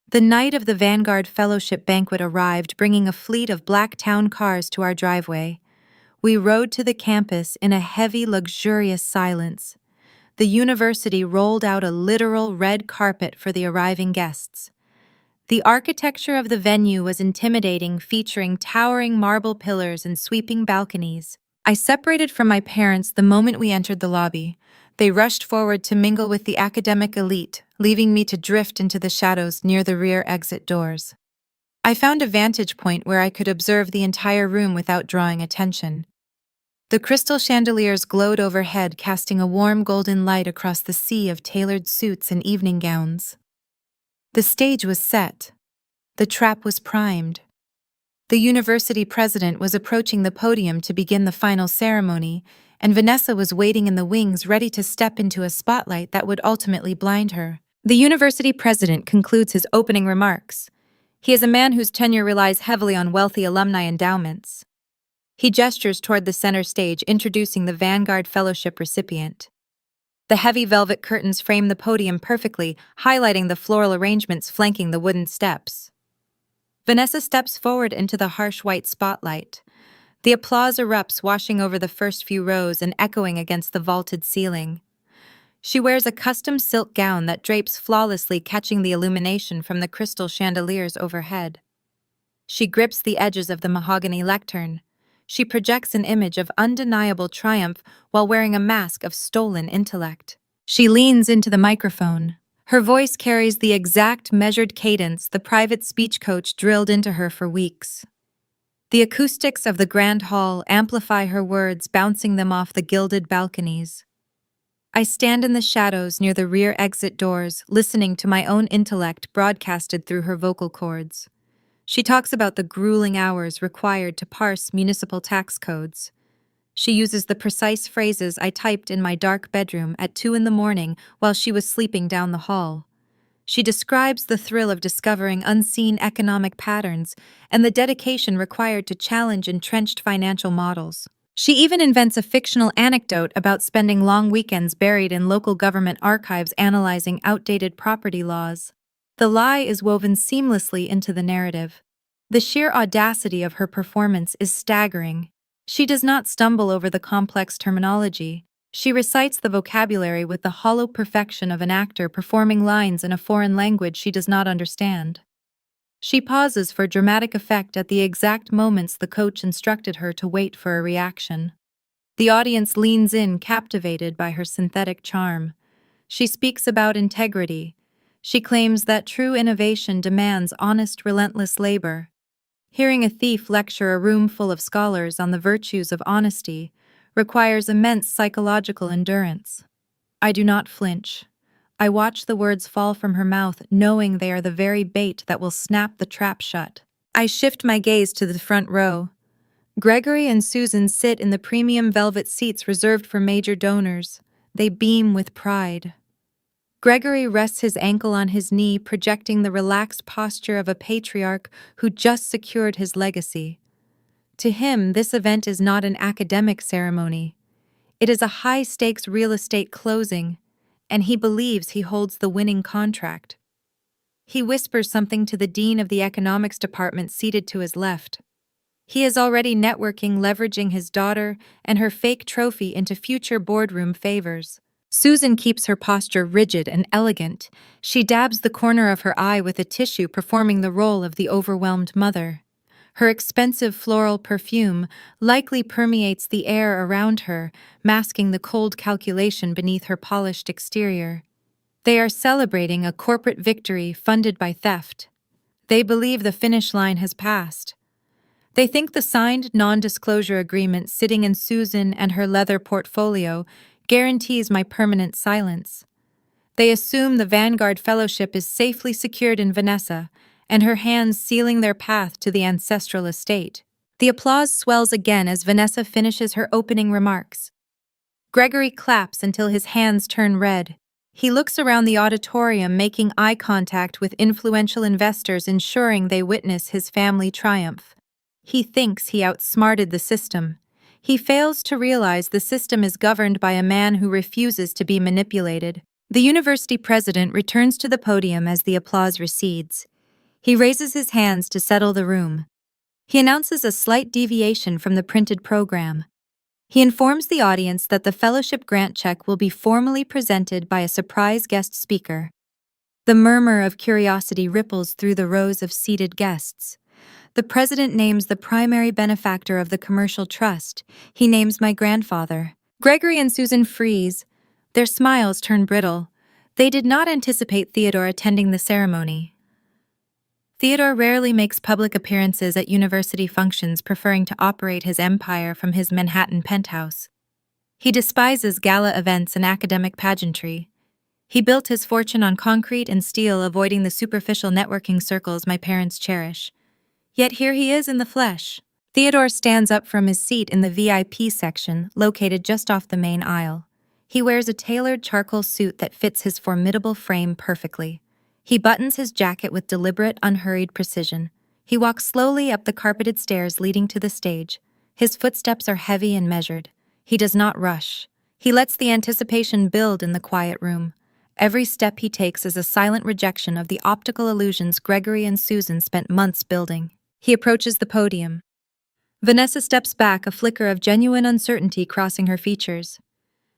The night of the Vanguard Fellowship banquet arrived, bringing a fleet of black town cars to our driveway. We rode to the campus in a heavy, luxurious silence. the university rolled out a literal red carpet for the arriving guests. The architecture of the venue was intimidating, featuring towering marble pillars and sweeping balconies. I separated from my parents the moment we entered the lobby. They rushed forward to mingle with the academic elite, leaving me to drift into the shadows near the rear exit doors. I found a vantage point where I could observe the entire room without drawing attention. The crystal chandeliers glowed overhead, casting a warm golden light across the sea of tailored suits and evening gowns. The stage was set. The trap was primed. The university president was approaching the podium to begin the final ceremony, and Vanessa was waiting in the wings, ready to step into a spotlight that would ultimately blind her. The university president concludes his opening remarks. He is a man whose tenure relies heavily on wealthy alumni endowments. He gestures toward the center stage, introducing the Vanguard Fellowship recipient. The heavy velvet curtains frame the podium perfectly, highlighting the floral arrangements flanking the wooden steps. Vanessa steps forward into the harsh white spotlight. The applause erupts, washing over the first few rows and echoing against the vaulted ceiling. She wears a custom silk gown that drapes flawlessly, catching the illumination from the crystal chandeliers overhead. She grips the edges of the mahogany lectern. She projects an image of undeniable triumph while wearing a mask of stolen intellect. She leans into the microphone. Her voice carries the exact measured cadence the private speech coach drilled into her for weeks. The acoustics of the grand hall amplify her words, bouncing them off the gilded balconies. I stand in the shadows near the rear exit doors, listening to my own intellect broadcasted through her vocal cords. She talks about the grueling hours required to parse municipal tax codes. She uses the precise phrases I typed in my dark bedroom at 2 a.m. while she was sleeping down the hall. She describes the thrill of discovering unseen economic patterns and the dedication required to challenge entrenched financial models. She even invents a fictional anecdote about spending long weekends buried in local government archives analyzing outdated property laws. The lie is woven seamlessly into the narrative. The sheer audacity of her performance is staggering. She does not stumble over the complex terminology. She recites the vocabulary with the hollow perfection of an actor performing lines in a foreign language she does not understand. She pauses for dramatic effect at the exact moments the coach instructed her to wait for a reaction. The audience leans in, captivated by her synthetic charm. She speaks about integrity. She claims that true innovation demands honest, relentless labor. Hearing a thief lecture a room full of scholars on the virtues of honesty requires immense psychological endurance. I do not flinch. I watch the words fall from her mouth, knowing they are the very bait that will snap the trap shut. I shift my gaze to the front row. Gregory and Susan sit in the premium velvet seats reserved for major donors. They beam with pride. Gregory rests his ankle on his knee, projecting the relaxed posture of a patriarch who just secured his legacy. To him, this event is not an academic ceremony. It is a high-stakes real estate closing, and he believes he holds the winning contract. He whispers something to the dean of the economics department seated to his left. He is already networking, leveraging his daughter and her fake trophy into future boardroom favors. Susan keeps her posture rigid and elegant. She dabs the corner of her eye with a tissue, performing the role of the overwhelmed mother. Her expensive floral perfume likely permeates the air around her, masking the cold calculation beneath her polished exterior. They are celebrating a corporate victory funded by theft. They believe the finish line has passed. They think the signed non-disclosure agreement sitting in Susan and her leather portfolio guarantees my permanent silence. They assume the Vanguard Fellowship is safely secured in Vanessa, and her hands sealing their path to the ancestral estate. The applause swells again as Vanessa finishes her opening remarks. Gregory claps until his hands turn red. He looks around the auditorium, making eye contact with influential investors, ensuring they witness his family triumph. He thinks he outsmarted the system. He fails to realize the system is governed by a man who refuses to be manipulated. The university president returns to the podium as the applause recedes. He raises his hands to settle the room. He announces a slight deviation from the printed program. He informs the audience that the fellowship grant check will be formally presented by a surprise guest speaker. The murmur of curiosity ripples through the rows of seated guests. The president names the primary benefactor of the commercial trust. He names my grandfather. Gregory and Susan freeze. Their smiles turn brittle. They did not anticipate Theodore attending the ceremony. Theodore rarely makes public appearances at university functions, preferring to operate his empire from his Manhattan penthouse. He despises gala events and academic pageantry. He built his fortune on concrete and steel, avoiding the superficial networking circles my parents cherish. Yet here he is in the flesh. Theodore stands up from his seat in the VIP section, located just off the main aisle. He wears a tailored charcoal suit that fits his formidable frame perfectly. He buttons his jacket with deliberate, unhurried precision. He walks slowly up the carpeted stairs leading to the stage. His footsteps are heavy and measured. He does not rush. He lets the anticipation build in the quiet room. Every step he takes is a silent rejection of the optical illusions Gregory and Susan spent months building. He approaches the podium. Vanessa steps back, a flicker of genuine uncertainty crossing her features.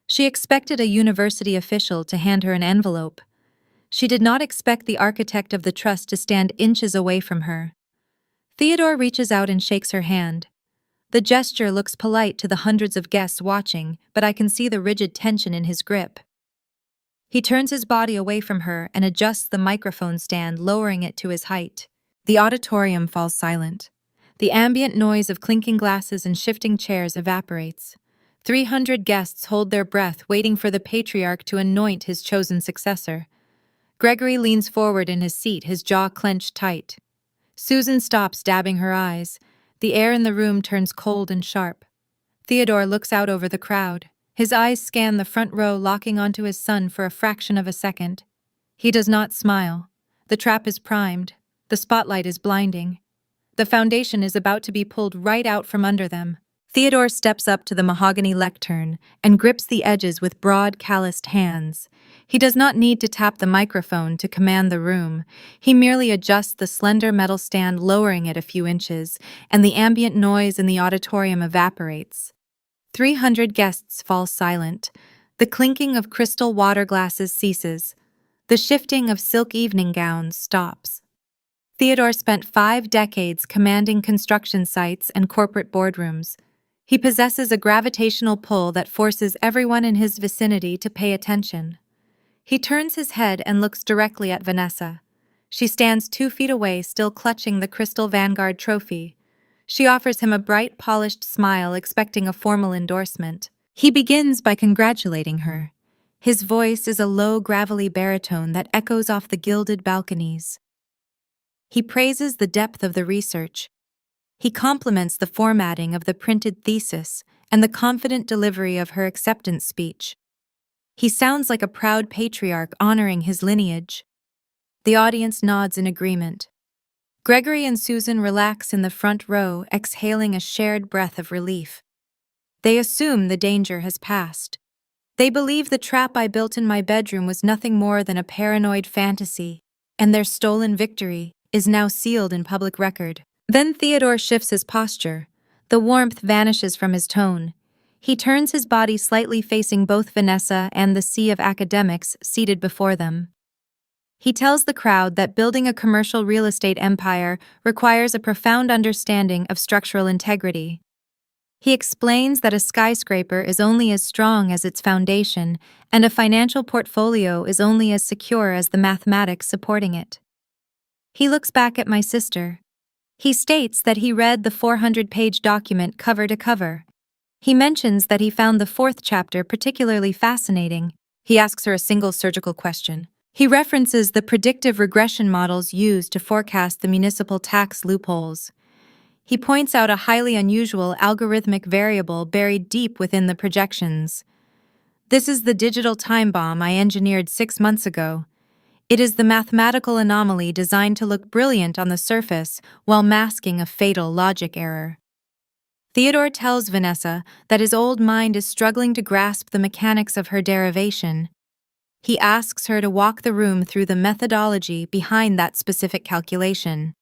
She expected a university official to hand her an envelope. She did not expect the architect of the trust to stand inches away from her. Theodore reaches out and shakes her hand. The gesture looks polite to the hundreds of guests watching, but I can see the rigid tension in his grip. He turns his body away from her and adjusts the microphone stand, lowering it to his height. The auditorium falls silent. The ambient noise of clinking glasses and shifting chairs evaporates. 300 guests hold their breath, waiting for the patriarch to anoint his chosen successor. Gregory leans forward in his seat, his jaw clenched tight. Susan stops, dabbing her eyes. The air in the room turns cold and sharp. Theodore looks out over the crowd. His eyes scan the front row, locking onto his son for a fraction of a second. He does not smile. The trap is primed. The spotlight is blinding. The foundation is about to be pulled right out from under them. Theodore steps up to the mahogany lectern and grips the edges with broad, calloused hands. He does not need to tap the microphone to command the room. He merely adjusts the slender metal stand, lowering it a few inches, and the ambient noise in the auditorium evaporates. 300 guests fall silent. The clinking of crystal water glasses ceases. The shifting of silk evening gowns stops. Theodore spent 5 decades commanding construction sites and corporate boardrooms. He possesses a gravitational pull that forces everyone in his vicinity to pay attention. He turns his head and looks directly at Vanessa. She stands 2 feet away, still clutching the Crystal Vanguard trophy. She offers him a bright, polished smile, expecting a formal endorsement. He begins by congratulating her. His voice is a low, gravelly baritone that echoes off the gilded balconies. He praises the depth of the research. He compliments the formatting of the printed thesis and the confident delivery of her acceptance speech. He sounds like a proud patriarch honoring his lineage. The audience nods in agreement. Gregory and Susan relax in the front row, exhaling a shared breath of relief. They assume the danger has passed. They believe the trap I built in my bedroom was nothing more than a paranoid fantasy, and their stolen victory is now sealed in public record. Then Theodore shifts his posture. The warmth vanishes from his tone. He turns his body slightly, facing both Vanessa and the sea of academics seated before them. He tells the crowd that building a commercial real estate empire requires a profound understanding of structural integrity. He explains that a skyscraper is only as strong as its foundation, and a financial portfolio is only as secure as the mathematics supporting it. He looks back at my sister. He states that he read the 400-page document cover to cover. He mentions that he found the 4th chapter particularly fascinating. He asks her a single surgical question. He references the predictive regression models used to forecast the municipal tax loopholes. He points out a highly unusual algorithmic variable buried deep within the projections. This is the digital time bomb I engineered 6 months ago. It is the mathematical anomaly designed to look brilliant on the surface while masking a fatal logic error. Theodore tells Vanessa that his old mind is struggling to grasp the mechanics of her derivation. He asks her to walk the room through the methodology behind that specific calculation.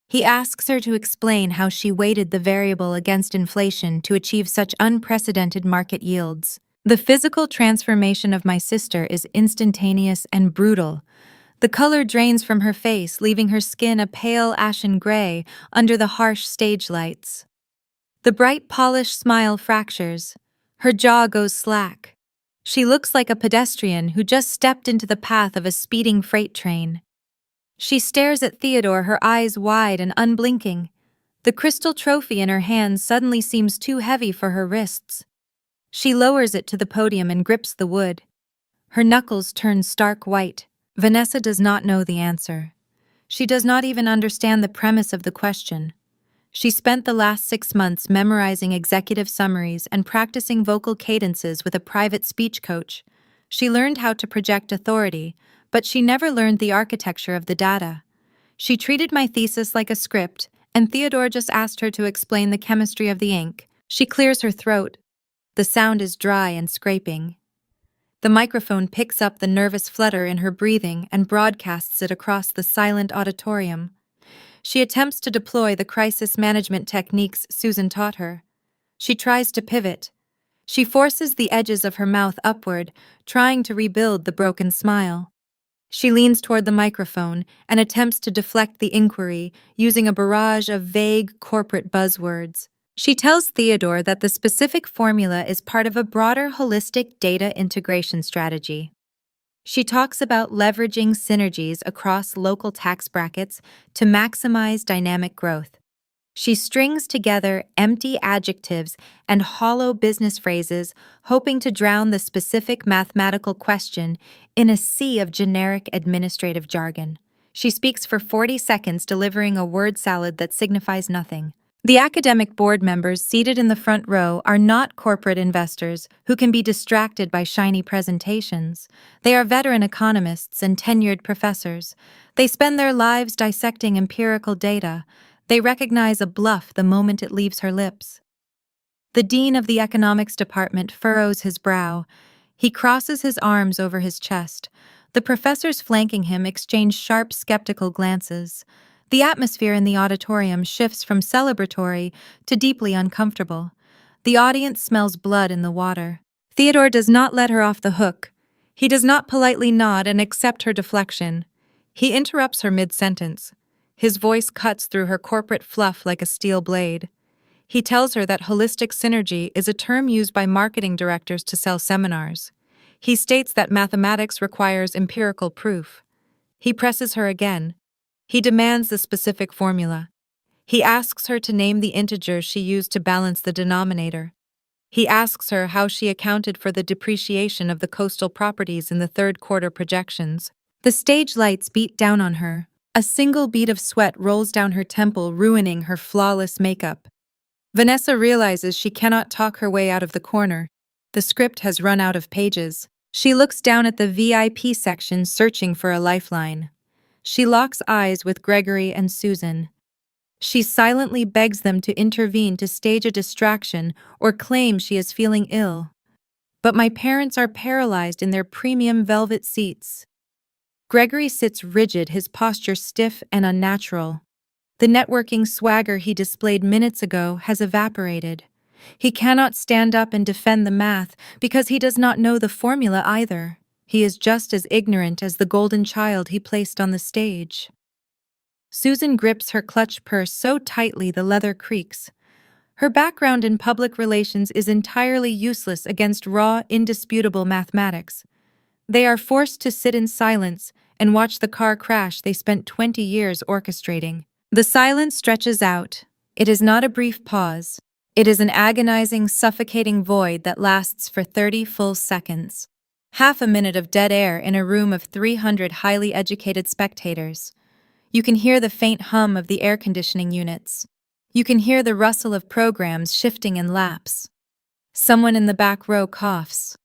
He asks her to explain how she weighted the variable against inflation to achieve such unprecedented market yields. The physical transformation of my sister is instantaneous and brutal. The color drains from her face, leaving her skin a pale ashen gray under the harsh stage lights. The bright, polished smile fractures. Her jaw goes slack. She looks like a pedestrian who just stepped into the path of a speeding freight train. She stares at Theodore, her eyes wide and unblinking. The crystal trophy in her hand suddenly seems too heavy for her wrists. She lowers it to the podium and grips the wood. Her knuckles turn stark white. Vanessa does not know the answer. She does not even understand the premise of the question. She spent the last 6 months memorizing executive summaries and practicing vocal cadences with a private speech coach. She learned how to project authority, but she never learned the architecture of the data. She treated my thesis like a script, and Theodore just asked her to explain the chemistry of the ink. She clears her throat. The sound is dry and scraping. The microphone picks up the nervous flutter in her breathing and broadcasts it across the silent auditorium. She attempts to deploy the crisis management techniques Susan taught her. She tries to pivot. She forces the edges of her mouth upward, trying to rebuild the broken smile. She leans toward the microphone and attempts to deflect the inquiry using a barrage of vague corporate buzzwords. She tells Theodore that the specific formula is part of a broader holistic data integration strategy. She talks about leveraging synergies across local tax brackets to maximize dynamic growth. She strings together empty adjectives and hollow business phrases, hoping to drown the specific mathematical question in a sea of generic administrative jargon. She speaks for 40 seconds, delivering a word salad that signifies nothing. The academic board members seated in the front row are not corporate investors who can be distracted by shiny presentations. They are veteran economists and tenured professors. They spend their lives dissecting empirical data. They recognize a bluff the moment it leaves her lips. The dean of the economics department furrows his brow. He crosses his arms over his chest. The professors flanking him exchange sharp, skeptical glances. The atmosphere in the auditorium shifts from celebratory to deeply uncomfortable. The audience smells blood in the water. Theodore does not let her off the hook. He does not politely nod and accept her deflection. He interrupts her mid-sentence. His voice cuts through her corporate fluff like a steel blade. He tells her that holistic synergy is a term used by marketing directors to sell seminars. He states that mathematics requires empirical proof. He presses her again. He demands the specific formula. He asks her to name the integers she used to balance the denominator. He asks her how she accounted for the depreciation of the coastal properties in the third quarter projections. The stage lights beat down on her. A single bead of sweat rolls down her temple, ruining her flawless makeup. Vanessa realizes she cannot talk her way out of the corner. The script has run out of pages. She looks down at the VIP section, searching for a lifeline. She locks eyes with Gregory and Susan. She silently begs them to intervene to stage a distraction or claim she is feeling ill. But my parents are paralyzed in their premium velvet seats. Gregory sits rigid, his posture stiff and unnatural. The networking swagger he displayed minutes ago has evaporated. He cannot stand up and defend the math because he does not know the formula either. He is just as ignorant as the golden child he placed on the stage. Susan grips her clutch purse so tightly the leather creaks. Her background in public relations is entirely useless against raw, indisputable mathematics. They are forced to sit in silence and watch the car crash they spent 20 years orchestrating. The silence stretches out. It is not a brief pause. It is an agonizing, suffocating void that lasts for 30 full seconds. Half a minute of dead air in a room of 300 highly educated spectators. You can hear the faint hum of the air conditioning units. You can hear the rustle of programs shifting in laps. Someone in the back row coughs.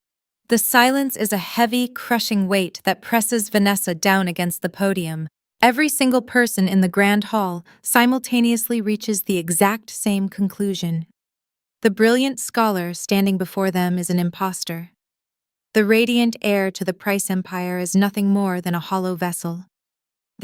The silence is a heavy, crushing weight that presses Vanessa down against the podium. Every single person in the grand hall simultaneously reaches the exact same conclusion. The brilliant scholar standing before them is an imposter. The radiant heir to the Price Empire is nothing more than a hollow vessel.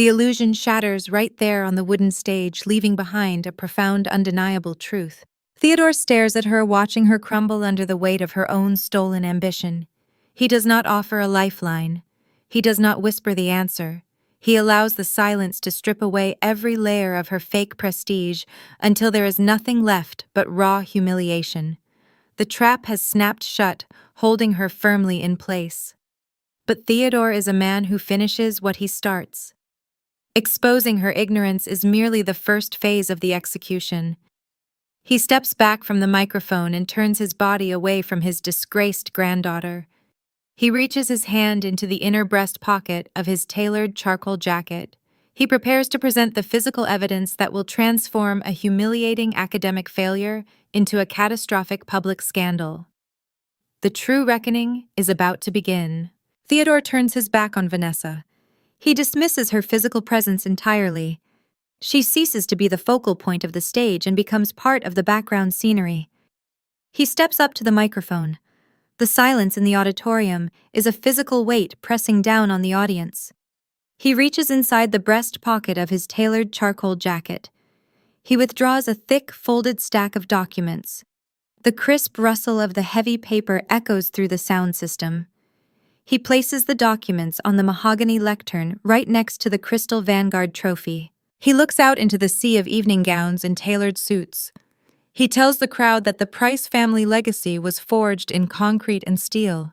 The illusion shatters right there on the wooden stage, leaving behind a profound, undeniable truth. Theodore stares at her, watching her crumble under the weight of her own stolen ambition. He does not offer a lifeline. He does not whisper the answer. He allows the silence to strip away every layer of her fake prestige until there is nothing left but raw humiliation. The trap has snapped shut, holding her firmly in place. But Theodore is a man who finishes what he starts. Exposing her ignorance is merely the first phase of the execution. He steps back from the microphone and turns his body away from his disgraced granddaughter. He reaches his hand into the inner breast pocket of his tailored charcoal jacket. He prepares to present the physical evidence that will transform a humiliating academic failure into a catastrophic public scandal. The true reckoning is about to begin. Theodore turns his back on Vanessa. He dismisses her physical presence entirely. She ceases to be the focal point of the stage and becomes part of the background scenery. He steps up to the microphone. The silence in the auditorium is a physical weight pressing down on the audience. He reaches inside the breast pocket of his tailored charcoal jacket. He withdraws a thick, folded stack of documents. The crisp rustle of the heavy paper echoes through the sound system. He places the documents on the mahogany lectern right next to the crystal Vanguard trophy. He looks out into the sea of evening gowns and tailored suits. He tells the crowd that the Price family legacy was forged in concrete and steel.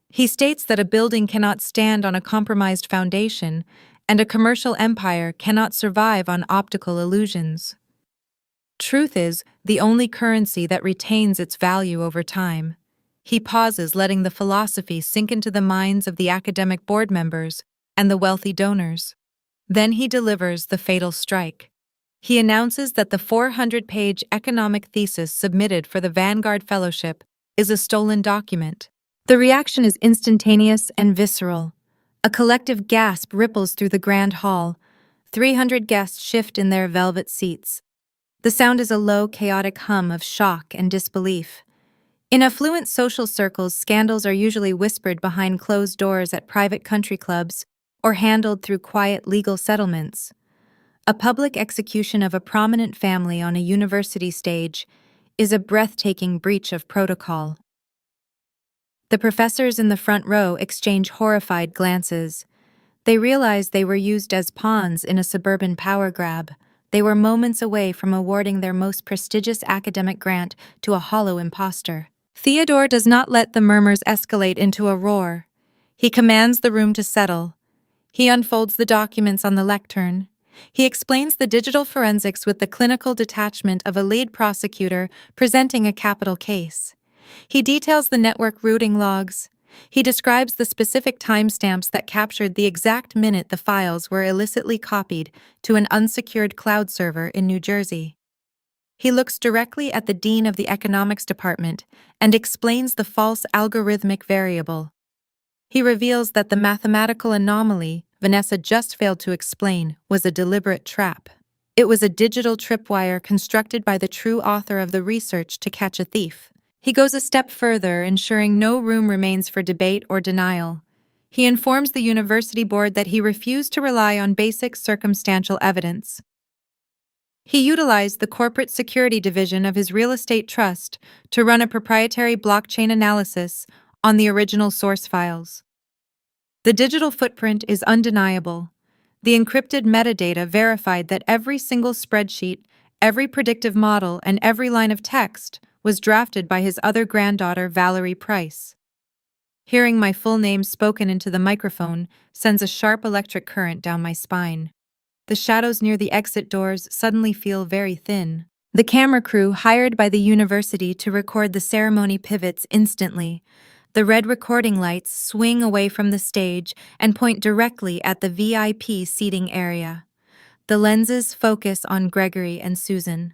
He states that a building cannot stand on a compromised foundation, and a commercial empire cannot survive on optical illusions. Truth is the only currency that retains its value over time. He pauses, letting the philosophy sink into the minds of the academic board members and the wealthy donors. Then he delivers the fatal strike. He announces that the 400-page economic thesis submitted for the Vanguard Fellowship is a stolen document. The reaction is instantaneous and visceral. A collective gasp ripples through the grand hall. 300 guests shift in their velvet seats. The sound is a low, chaotic hum of shock and disbelief. In affluent social circles, scandals are usually whispered behind closed doors at private country clubs or handled through quiet legal settlements. A public execution of a prominent family on a university stage is a breathtaking breach of protocol. The professors in the front row exchange horrified glances. They realize they were used as pawns in a suburban power grab. They were moments away from awarding their most prestigious academic grant to a hollow imposter. Theodore does not let the murmurs escalate into a roar. He commands the room to settle. He unfolds the documents on the lectern. He explains the digital forensics with the clinical detachment of a lead prosecutor presenting a capital case. He details the network routing logs. He describes the specific timestamps that captured the exact minute the files were illicitly copied to an unsecured cloud server in New Jersey. He looks directly at the dean of the economics department and explains the false algorithmic variable. He reveals that the mathematical anomaly Vanessa just failed to explain was a deliberate trap. It was a digital tripwire constructed by the true author of the research to catch a thief. He goes a step further, ensuring no room remains for debate or denial. He informs the university board that he refused to rely on basic circumstantial evidence. He utilized the corporate security division of his real estate trust to run a proprietary blockchain analysis on the original source files. The digital footprint is undeniable. The encrypted metadata verified that every single spreadsheet, every predictive model, and every line of text was drafted by his other granddaughter, Valerie Price. Hearing my full name spoken into the microphone sends a sharp electric current down my spine. The shadows near the exit doors suddenly feel very thin. The camera crew hired by the university to record the ceremony pivots instantly. The red recording lights swing away from the stage and point directly at the VIP seating area. The lenses focus on Gregory and Susan.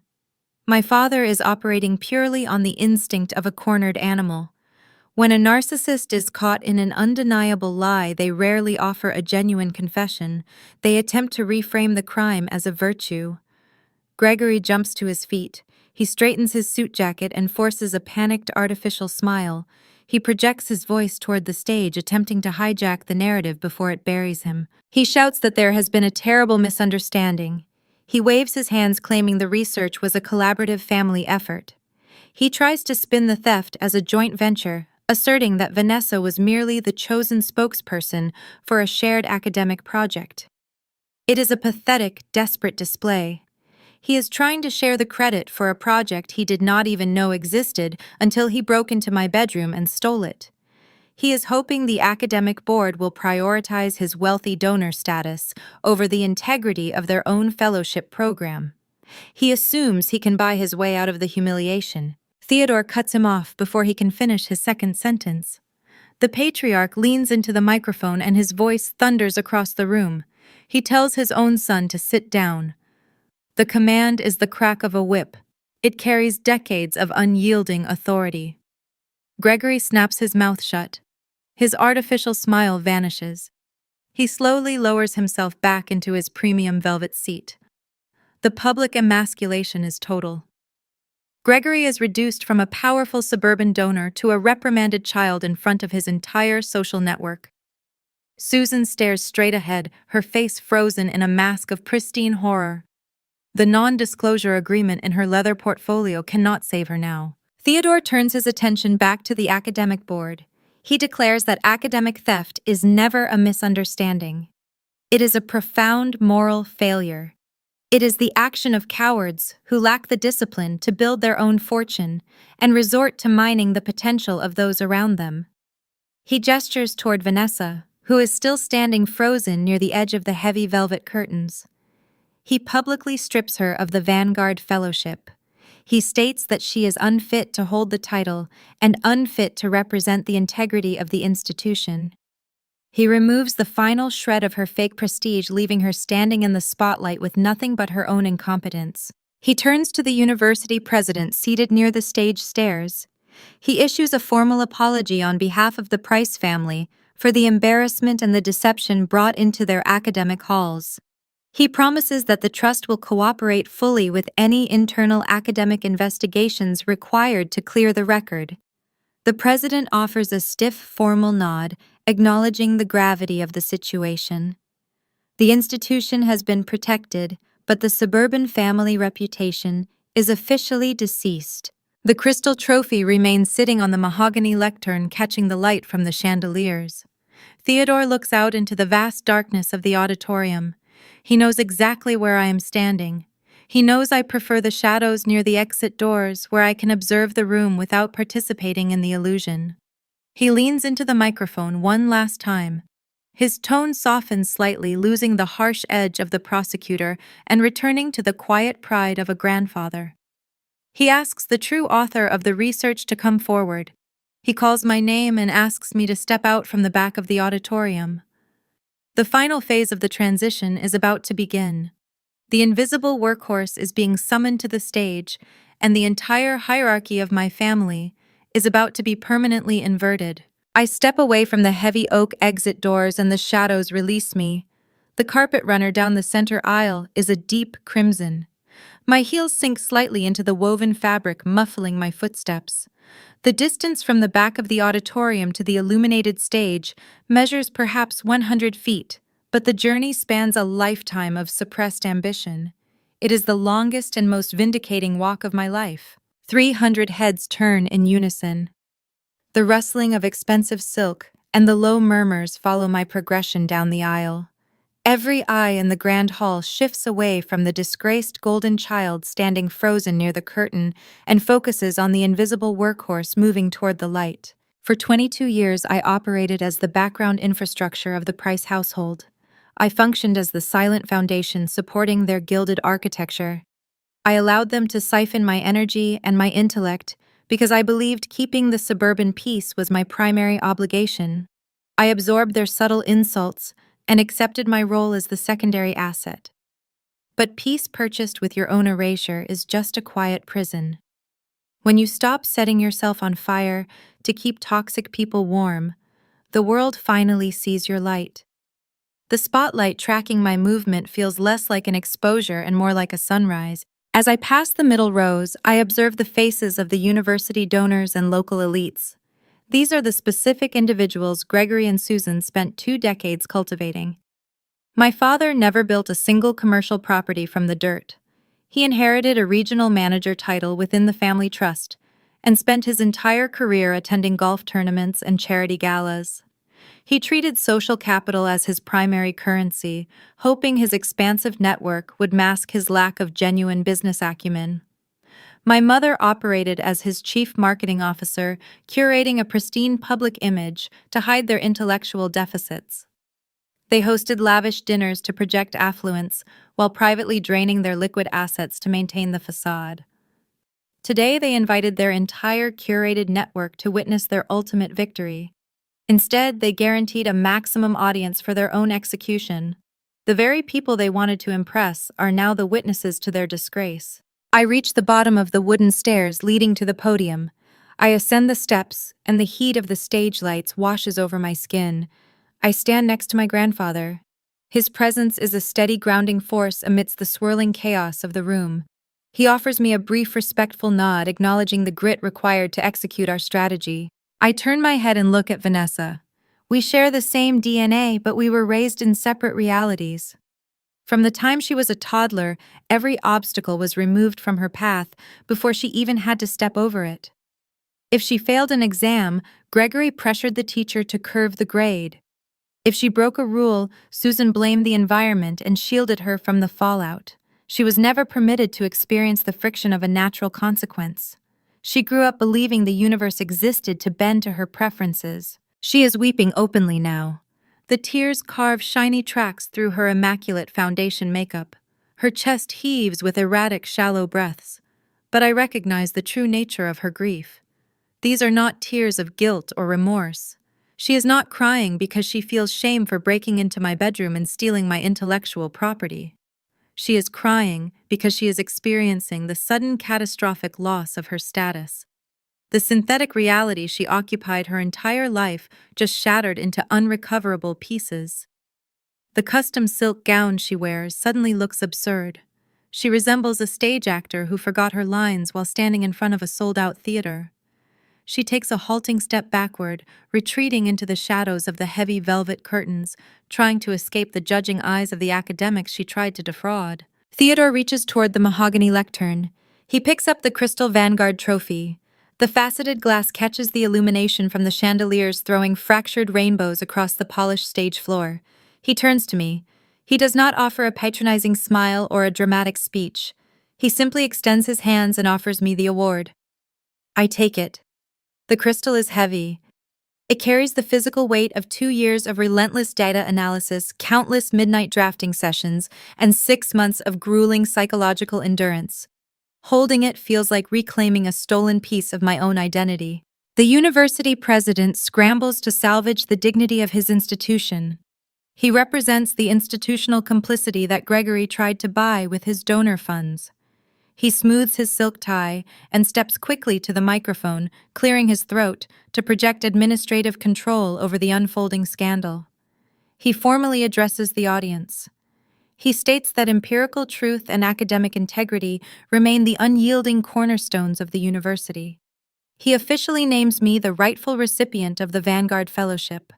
My father is operating purely on the instinct of a cornered animal. When a narcissist is caught in an undeniable lie, they rarely offer a genuine confession. They attempt to reframe the crime as a virtue. Gregory jumps to his feet. He straightens his suit jacket and forces a panicked artificial smile. He projects his voice toward the stage, attempting to hijack the narrative before it buries him. He shouts that there has been a terrible misunderstanding. He waves his hands, claiming the research was a collaborative family effort. He tries to spin the theft as a joint venture, asserting that Vanessa was merely the chosen spokesperson for a shared academic project. It is a pathetic, desperate display. He is trying to share the credit for a project he did not even know existed until he broke into my bedroom and stole it. He is hoping the academic board will prioritize his wealthy donor status over the integrity of their own fellowship program. He assumes he can buy his way out of the humiliation. Theodore cuts him off before he can finish his second sentence. The patriarch leans into the microphone and his voice thunders across the room. He tells his own son to sit down. The command is the crack of a whip. It carries decades of unyielding authority. Gregory snaps his mouth shut. His artificial smile vanishes. He slowly lowers himself back into his premium velvet seat. The public emasculation is total. Gregory is reduced from a powerful suburban donor to a reprimanded child in front of his entire social network. Susan stares straight ahead, her face frozen in a mask of pristine horror. The non-disclosure agreement in her leather portfolio cannot save her now. Theodore turns his attention back to the academic board. He declares that academic theft is never a misunderstanding. It is a profound moral failure. It is the action of cowards who lack the discipline to build their own fortune and resort to mining the potential of those around them. He gestures toward Vanessa, who is still standing frozen near the edge of the heavy velvet curtains. He publicly strips her of the Vanguard Fellowship. He states that she is unfit to hold the title and unfit to represent the integrity of the institution. He removes the final shred of her fake prestige, leaving her standing in the spotlight with nothing but her own incompetence. He turns to the university president seated near the stage stairs. He issues a formal apology on behalf of the Price family for the embarrassment and the deception brought into their academic halls. He promises that the trust will cooperate fully with any internal academic investigations required to clear the record. The president offers a stiff, formal nod, acknowledging the gravity of the situation. The institution has been protected, but the suburban family reputation is officially deceased. The crystal trophy remains sitting on the mahogany lectern, catching the light from the chandeliers. Theodore looks out into the vast darkness of the auditorium. He knows exactly where I am standing. He knows I prefer the shadows near the exit doors, where I can observe the room without participating in the illusion. He leans into the microphone one last time. His tone softens slightly, losing the harsh edge of the prosecutor and returning to the quiet pride of a grandfather. He asks the true author of the research to come forward. He calls my name and asks me to step out from the back of the auditorium. The final phase of the transition is about to begin. The invisible workhorse is being summoned to the stage, and the entire hierarchy of my family is about to be permanently inverted. I step away from the heavy oak exit doors and the shadows release me. The carpet runner down the center aisle is a deep crimson. My heels sink slightly into the woven fabric, muffling my footsteps. The distance from the back of the auditorium to the illuminated stage measures perhaps 100 feet, but the journey spans a lifetime of suppressed ambition. It is the longest and most vindicating walk of my life. 300 heads turn in unison. The rustling of expensive silk and the low murmurs follow my progression down the aisle. Every eye in the grand hall shifts away from the disgraced golden child standing frozen near the curtain and focuses on the invisible workhorse moving toward the light. For 22 years, I operated as the background infrastructure of the Price household. I functioned as the silent foundation supporting their gilded architecture. I allowed them to siphon my energy and my intellect because I believed keeping the suburban peace was my primary obligation. I absorbed their subtle insults and accepted my role as the secondary asset. But peace purchased with your own erasure is just a quiet prison. When you stop setting yourself on fire to keep toxic people warm, the world finally sees your light. The spotlight tracking my movement feels less like an exposure and more like a sunrise. As I pass the middle rows, I observe the faces of the university donors and local elites. These are the specific individuals Gregory and Susan spent 2 decades cultivating. My father never built a single commercial property from the dirt. He inherited a regional manager title within the family trust and spent his entire career attending golf tournaments and charity galas. He treated social capital as his primary currency, hoping his expansive network would mask his lack of genuine business acumen. My mother operated as his chief marketing officer, curating a pristine public image to hide their intellectual deficits. They hosted lavish dinners to project affluence, while privately draining their liquid assets to maintain the facade. Today, they invited their entire curated network to witness their ultimate victory. Instead, they guaranteed a maximum audience for their own execution. The very people they wanted to impress are now the witnesses to their disgrace. I reach the bottom of the wooden stairs leading to the podium. I ascend the steps, and the heat of the stage lights washes over my skin. I stand next to my grandfather. His presence is a steady grounding force amidst the swirling chaos of the room. He offers me a brief, respectful nod, acknowledging the grit required to execute our strategy. I turn my head and look at Vanessa. We share the same DNA, but we were raised in separate realities. From the time she was a toddler, every obstacle was removed from her path before she even had to step over it. If she failed an exam, Gregory pressured the teacher to curve the grade. If she broke a rule, Susan blamed the environment and shielded her from the fallout. She was never permitted to experience the friction of a natural consequence. She grew up believing the universe existed to bend to her preferences. She is weeping openly now. The tears carve shiny tracks through her immaculate foundation makeup. Her chest heaves with erratic, shallow breaths. But I recognize the true nature of her grief. These are not tears of guilt or remorse. She is not crying because she feels shame for breaking into my bedroom and stealing my intellectual property. She is crying because she is experiencing the sudden catastrophic loss of her status. The synthetic reality she occupied her entire life just shattered into unrecoverable pieces. The custom silk gown she wears suddenly looks absurd. She resembles a stage actor who forgot her lines while standing in front of a sold-out theater. She takes a halting step backward, retreating into the shadows of the heavy velvet curtains, trying to escape the judging eyes of the academics she tried to defraud. Theodore reaches toward the mahogany lectern. He picks up the crystal Vanguard trophy. The faceted glass catches the illumination from the chandeliers, throwing fractured rainbows across the polished stage floor. He turns to me. He does not offer a patronizing smile or a dramatic speech. He simply extends his hands and offers me the award. I take it. The crystal is heavy. It carries the physical weight of 2 years of relentless data analysis, countless midnight drafting sessions, and 6 months of grueling psychological endurance. Holding it feels like reclaiming a stolen piece of my own identity. The university president scrambles to salvage the dignity of his institution. He represents the institutional complicity that Gregory tried to buy with his donor funds. He smooths his silk tie and steps quickly to the microphone, clearing his throat to project administrative control over the unfolding scandal. He formally addresses the audience. He states that empirical truth and academic integrity remain the unyielding cornerstones of the university. He officially names me the rightful recipient of the Vanguard Fellowship.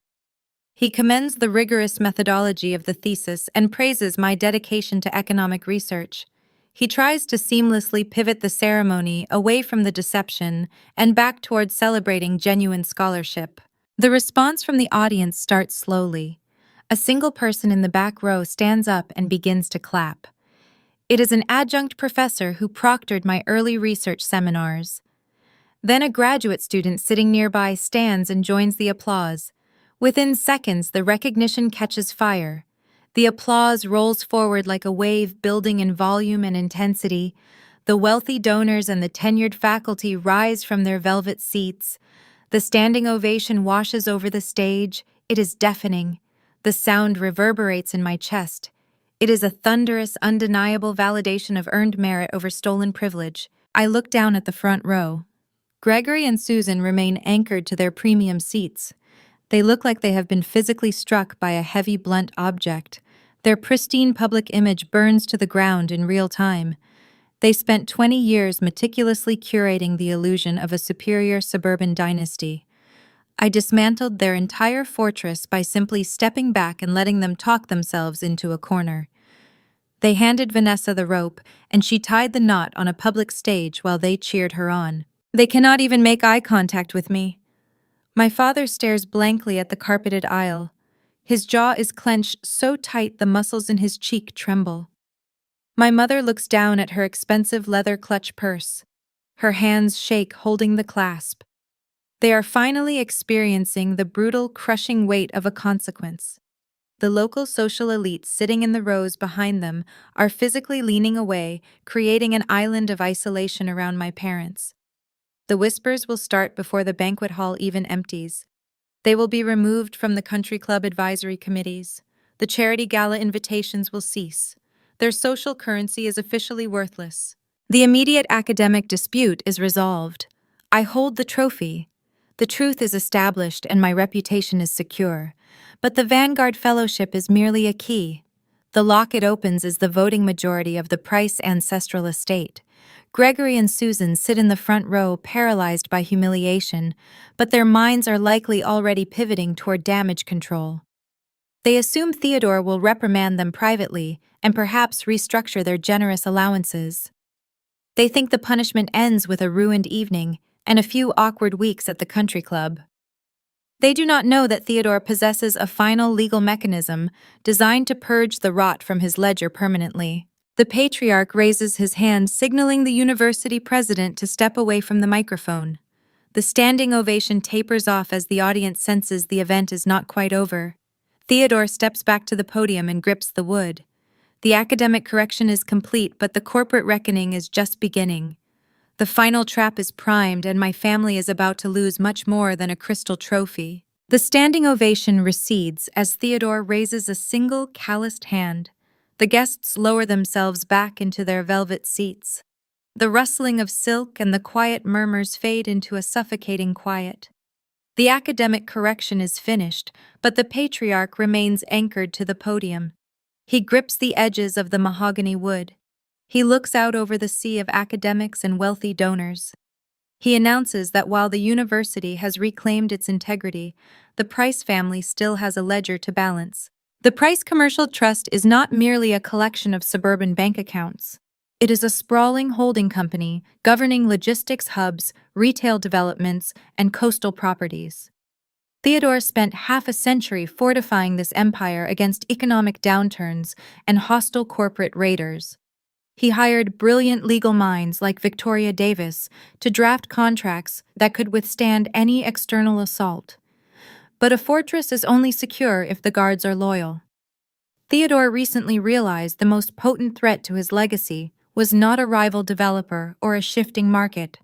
He commends the rigorous methodology of the thesis and praises my dedication to economic research. He tries to seamlessly pivot the ceremony away from the deception and back toward celebrating genuine scholarship. The response from the audience starts slowly. A single person in the back row stands up and begins to clap. It is an adjunct professor who proctored my early research seminars. Then a graduate student sitting nearby stands and joins the applause. Within seconds, the recognition catches fire. The applause rolls forward like a wave, building in volume and intensity. The wealthy donors and the tenured faculty rise from their velvet seats. The standing ovation washes over the stage. It is deafening. The sound reverberates in my chest. It is a thunderous, undeniable validation of earned merit over stolen privilege. I look down at the front row. Gregory and Susan remain anchored to their premium seats. They look like they have been physically struck by a heavy, blunt object. Their pristine public image burns to the ground in real time. They spent 20 years meticulously curating the illusion of a superior suburban dynasty. I dismantled their entire fortress by simply stepping back and letting them talk themselves into a corner. They handed Vanessa the rope, and she tied the knot on a public stage while they cheered her on. They cannot even make eye contact with me. My father stares blankly at the carpeted aisle. His jaw is clenched so tight the muscles in his cheek tremble. My mother looks down at her expensive leather clutch purse. Her hands shake, holding the clasp. They are finally experiencing the brutal, crushing weight of a consequence. The local social elite sitting in the rows behind them are physically leaning away, creating an island of isolation around my parents. The whispers will start before the banquet hall even empties. They will be removed from the country club advisory committees. The charity gala invitations will cease. Their social currency is officially worthless. The immediate academic dispute is resolved. I hold the trophy. The truth is established and my reputation is secure. But the Vanguard Fellowship is merely a key. The lock it opens is the voting majority of the Price ancestral estate. Gregory and Susan sit in the front row, paralyzed by humiliation, but their minds are likely already pivoting toward damage control. They assume Theodore will reprimand them privately and perhaps restructure their generous allowances. They think the punishment ends with a ruined evening and a few awkward weeks at the country club. They do not know that Theodore possesses a final legal mechanism designed to purge the rot from his ledger permanently. The patriarch raises his hand, signaling the university president to step away from the microphone. The standing ovation tapers off as the audience senses the event is not quite over. Theodore steps back to the podium and grips the wood. The academic correction is complete, but the corporate reckoning is just beginning. The final trap is primed, and my family is about to lose much more than a crystal trophy. The standing ovation recedes as Theodore raises a single calloused hand. The guests lower themselves back into their velvet seats. The rustling of silk and the quiet murmurs fade into a suffocating quiet. The academic correction is finished, but the patriarch remains anchored to the podium. He grips the edges of the mahogany wood. He looks out over the sea of academics and wealthy donors. He announces that while the university has reclaimed its integrity, the Price family still has a ledger to balance. The Price Commercial Trust is not merely a collection of suburban bank accounts. It is a sprawling holding company governing logistics hubs, retail developments, and coastal properties. Theodore spent half a century fortifying this empire against economic downturns and hostile corporate raiders. He hired brilliant legal minds like Victoria Davis to draft contracts that could withstand any external assault. But a fortress is only secure if the guards are loyal. Theodore recently realized the most potent threat to his legacy was not a rival developer or a shifting market.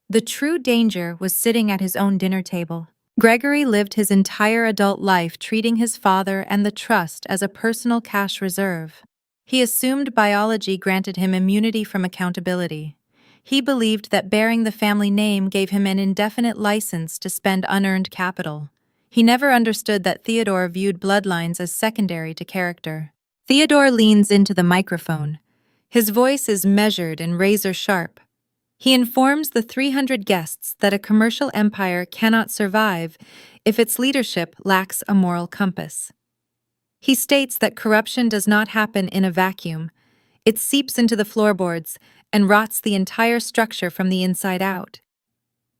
The true danger was sitting at his own dinner table. Gregory lived his entire adult life treating his father and the trust as a personal cash reserve. He assumed biology granted him immunity from accountability. He believed that bearing the family name gave him an indefinite license to spend unearned capital. He never understood that Theodore viewed bloodlines as secondary to character. Theodore leans into the microphone. His voice is measured and razor-sharp. He informs the 300 guests that a commercial empire cannot survive if its leadership lacks a moral compass. He states that corruption does not happen in a vacuum. It seeps into the floorboards and rots the entire structure from the inside out.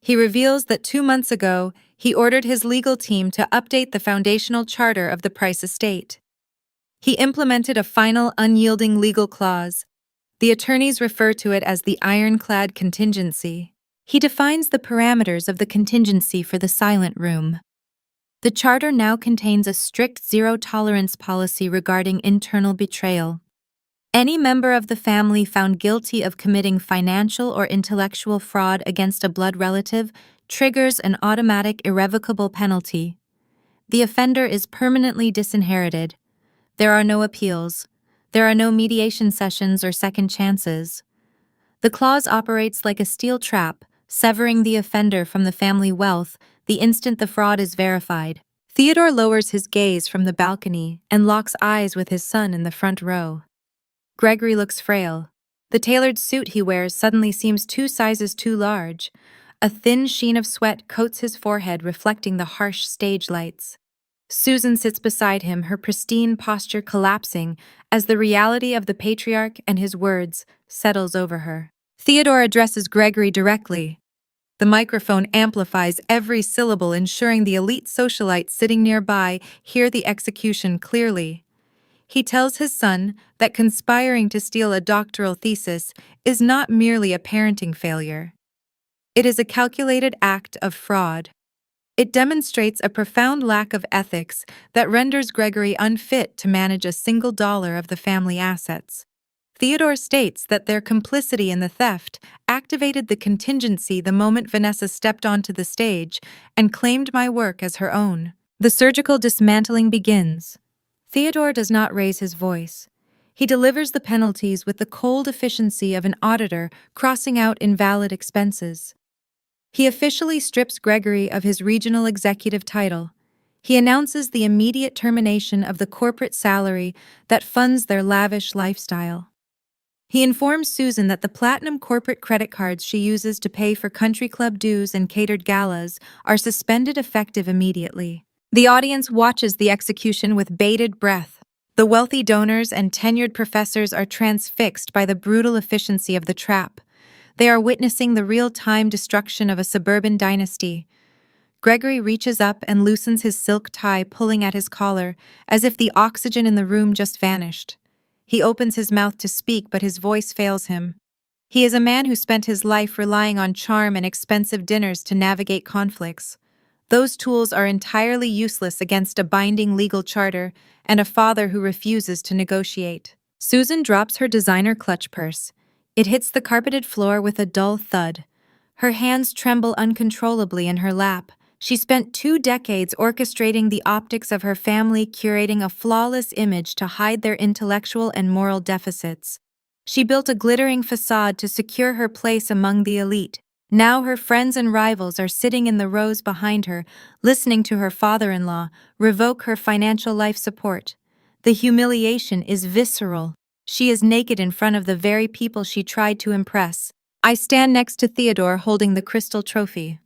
He reveals that 2 months ago, he ordered his legal team to update the foundational charter of the Price estate. He implemented a final unyielding legal clause. The attorneys refer to it as the ironclad contingency. He defines the parameters of the contingency for the silent room. The charter now contains a strict zero-tolerance policy regarding internal betrayal. Any member of the family found guilty of committing financial or intellectual fraud against a blood relative triggers an automatic irrevocable penalty. The offender is permanently disinherited. There are no appeals. There are no mediation sessions or second chances. The clause operates like a steel trap, severing the offender from the family wealth the instant the fraud is verified. Theodore lowers his gaze from the balcony and locks eyes with his son in the front row. Gregory looks frail. The tailored suit he wears suddenly seems 2 sizes too large. A thin sheen of sweat coats his forehead, reflecting the harsh stage lights. Susan sits beside him, her pristine posture collapsing as the reality of the patriarch and his words settles over her. Theodore addresses Gregory directly. The microphone amplifies every syllable, ensuring the elite socialites sitting nearby hear the execution clearly. He tells his son that conspiring to steal a doctoral thesis is not merely a parenting failure. It is a calculated act of fraud. It demonstrates a profound lack of ethics that renders Gregory unfit to manage a single dollar of the family assets. Theodore states that their complicity in the theft activated the contingency the moment Vanessa stepped onto the stage and claimed my work as her own. The surgical dismantling begins. Theodore does not raise his voice. He delivers the penalties with the cold efficiency of an auditor crossing out invalid expenses. He officially strips Gregory of his regional executive title. He announces the immediate termination of the corporate salary that funds their lavish lifestyle. He informs Susan that the platinum corporate credit cards she uses to pay for country club dues and catered galas are suspended effective immediately. The audience watches the execution with bated breath. The wealthy donors and tenured professors are transfixed by the brutal efficiency of the trap. They are witnessing the real-time destruction of a suburban dynasty. Gregory reaches up and loosens his silk tie, pulling at his collar, as if the oxygen in the room just vanished. He opens his mouth to speak, but his voice fails him. He is a man who spent his life relying on charm and expensive dinners to navigate conflicts. Those tools are entirely useless against a binding legal charter and a father who refuses to negotiate. Susan drops her designer clutch purse. It hits the carpeted floor with a dull thud. Her hands tremble uncontrollably in her lap. She spent 2 decades orchestrating the optics of her family, curating a flawless image to hide their intellectual and moral deficits. She built a glittering facade to secure her place among the elite. Now her friends and rivals are sitting in the rows behind her, listening to her father-in-law revoke her financial life support. The humiliation is visceral. She is naked in front of the very people she tried to impress. I stand next to Theodore holding the crystal trophy.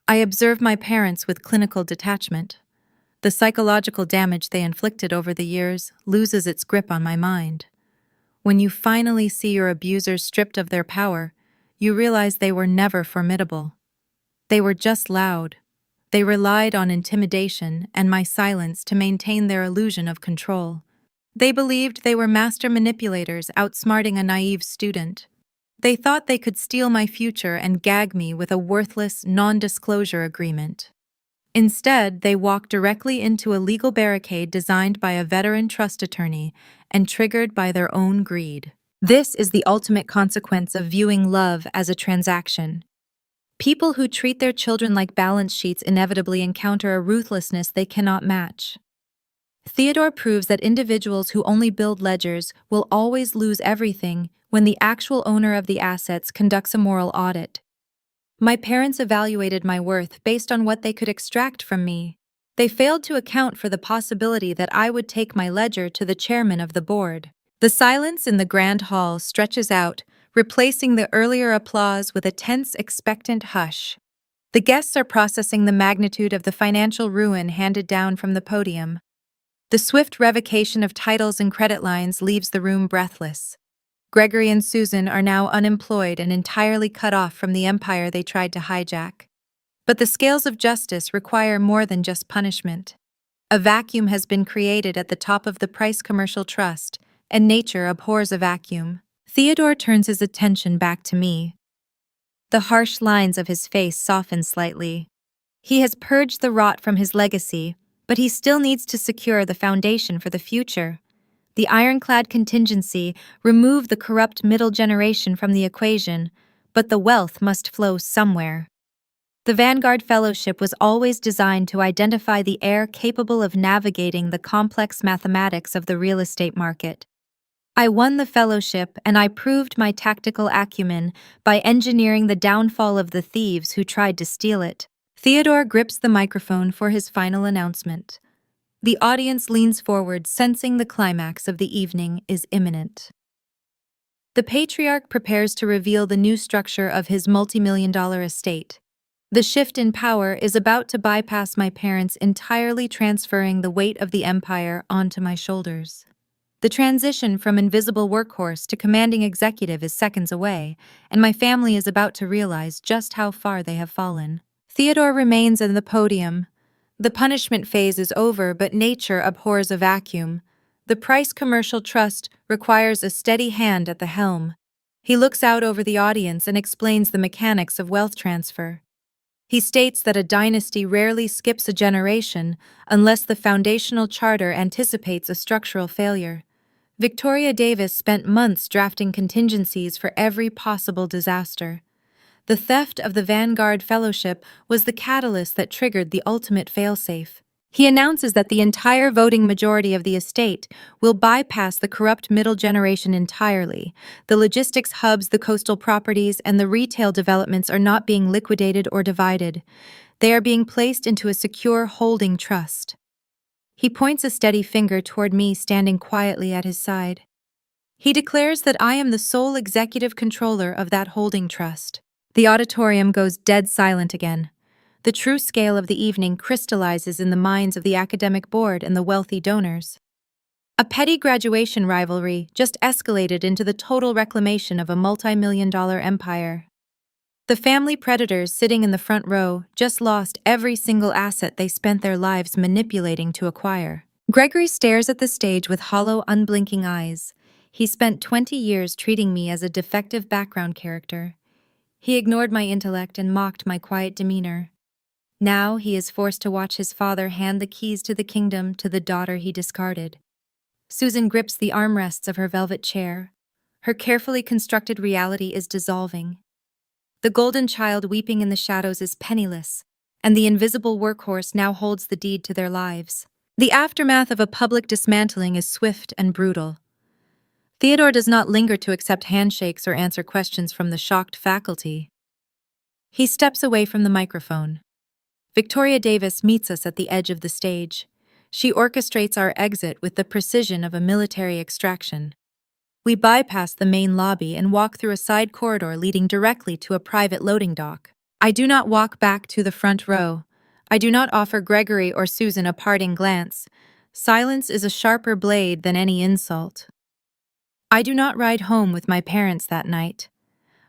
I observe my parents with clinical detachment. The psychological damage they inflicted over the years loses its grip on my mind. When you finally see your abusers stripped of their power, you realize they were never formidable. They were just loud. They relied on intimidation and my silence to maintain their illusion of control. They believed they were master manipulators outsmarting a naive student. They thought they could steal my future and gag me with a worthless non-disclosure agreement. Instead, they walked directly into a legal barricade designed by a veteran trust attorney and triggered by their own greed. This is the ultimate consequence of viewing love as a transaction. People who treat their children like balance sheets inevitably encounter a ruthlessness they cannot match. Theodore proves that individuals who only build ledgers will always lose everything when the actual owner of the assets conducts a moral audit. My parents evaluated my worth based on what they could extract from me. They failed to account for the possibility that I would take my ledger to the chairman of the board. The silence in the grand hall stretches out, replacing the earlier applause with a tense, expectant hush. The guests are processing the magnitude of the financial ruin handed down from the podium. The swift revocation of titles and credit lines leaves the room breathless. Gregory and Susan are now unemployed and entirely cut off from the empire they tried to hijack. But the scales of justice require more than just punishment. A vacuum has been created at the top of the Price Commercial Trust, and nature abhors a vacuum. Theodore turns his attention back to me. The harsh lines of his face soften slightly. He has purged the rot from his legacy, but he still needs to secure the foundation for the future. The ironclad contingency removed the corrupt middle generation from the equation, but the wealth must flow somewhere. The Vanguard Fellowship was always designed to identify the heir capable of navigating the complex mathematics of the real estate market. I won the fellowship, and I proved my tactical acumen by engineering the downfall of the thieves who tried to steal it. Theodore grips the microphone for his final announcement. The audience leans forward, sensing the climax of the evening is imminent. The patriarch prepares to reveal the new structure of his multi-million-dollar estate. The shift in power is about to bypass my parents, entirely transferring the weight of the empire onto my shoulders. The transition from invisible workhorse to commanding executive is seconds away, and my family is about to realize just how far they have fallen. Theodore remains in the podium. The punishment phase is over, but nature abhors a vacuum. The Price Commercial Trust requires a steady hand at the helm. He looks out over the audience and explains the mechanics of wealth transfer. He states that a dynasty rarely skips a generation unless the foundational charter anticipates a structural failure. Victoria Davis spent months drafting contingencies for every possible disaster. The theft of the Vanguard Fellowship was the catalyst that triggered the ultimate failsafe. He announces that the entire voting majority of the estate will bypass the corrupt middle generation entirely. The logistics hubs, the coastal properties, and the retail developments are not being liquidated or divided. They are being placed into a secure holding trust. He points a steady finger toward me standing quietly at his side. He declares that I am the sole executive controller of that holding trust. The auditorium goes dead silent again. The true scale of the evening crystallizes in the minds of the academic board and the wealthy donors. A petty graduation rivalry just escalated into the total reclamation of a multi-million-dollar empire. The family predators sitting in the front row just lost every single asset they spent their lives manipulating to acquire. Gregory stares at the stage with hollow, unblinking eyes. He spent 20 years treating me as a defective background character. He ignored my intellect and mocked my quiet demeanor. Now he is forced to watch his father hand the keys to the kingdom to the daughter he discarded. Susan grips the armrests of her velvet chair. Her carefully constructed reality is dissolving. The golden child weeping in the shadows is penniless, and the invisible workhorse now holds the deed to their lives. The aftermath of a public dismantling is swift and brutal. Theodore does not linger to accept handshakes or answer questions from the shocked faculty. He steps away from the microphone. Victoria Davis meets us at the edge of the stage. She orchestrates our exit with the precision of a military extraction. We bypass the main lobby and walk through a side corridor leading directly to a private loading dock. I do not walk back to the front row. I do not offer Gregory or Susan a parting glance. Silence is a sharper blade than any insult. I do not ride home with my parents that night.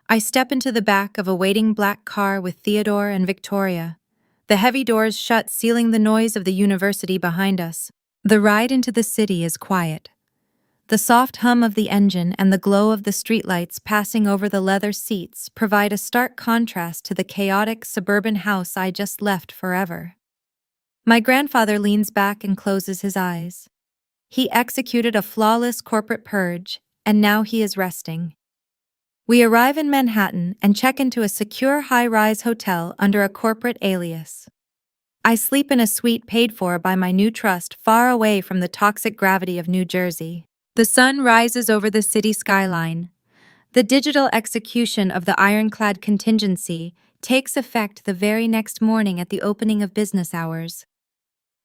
I step into the back of a waiting black car with Theodore and Victoria. The heavy doors shut, sealing the noise of the university behind us. The ride into the city is quiet. The soft hum of the engine and the glow of the streetlights passing over the leather seats provide a stark contrast to the chaotic suburban house I just left forever. My grandfather leans back and closes his eyes. He executed a flawless corporate purge, and now he is resting. We arrive in Manhattan and check into a secure high-rise hotel under a corporate alias. I sleep in a suite paid for by my new trust, far away from the toxic gravity of New Jersey. The sun rises over the city skyline. The digital execution of the ironclad contingency takes effect the very next morning at the opening of business hours.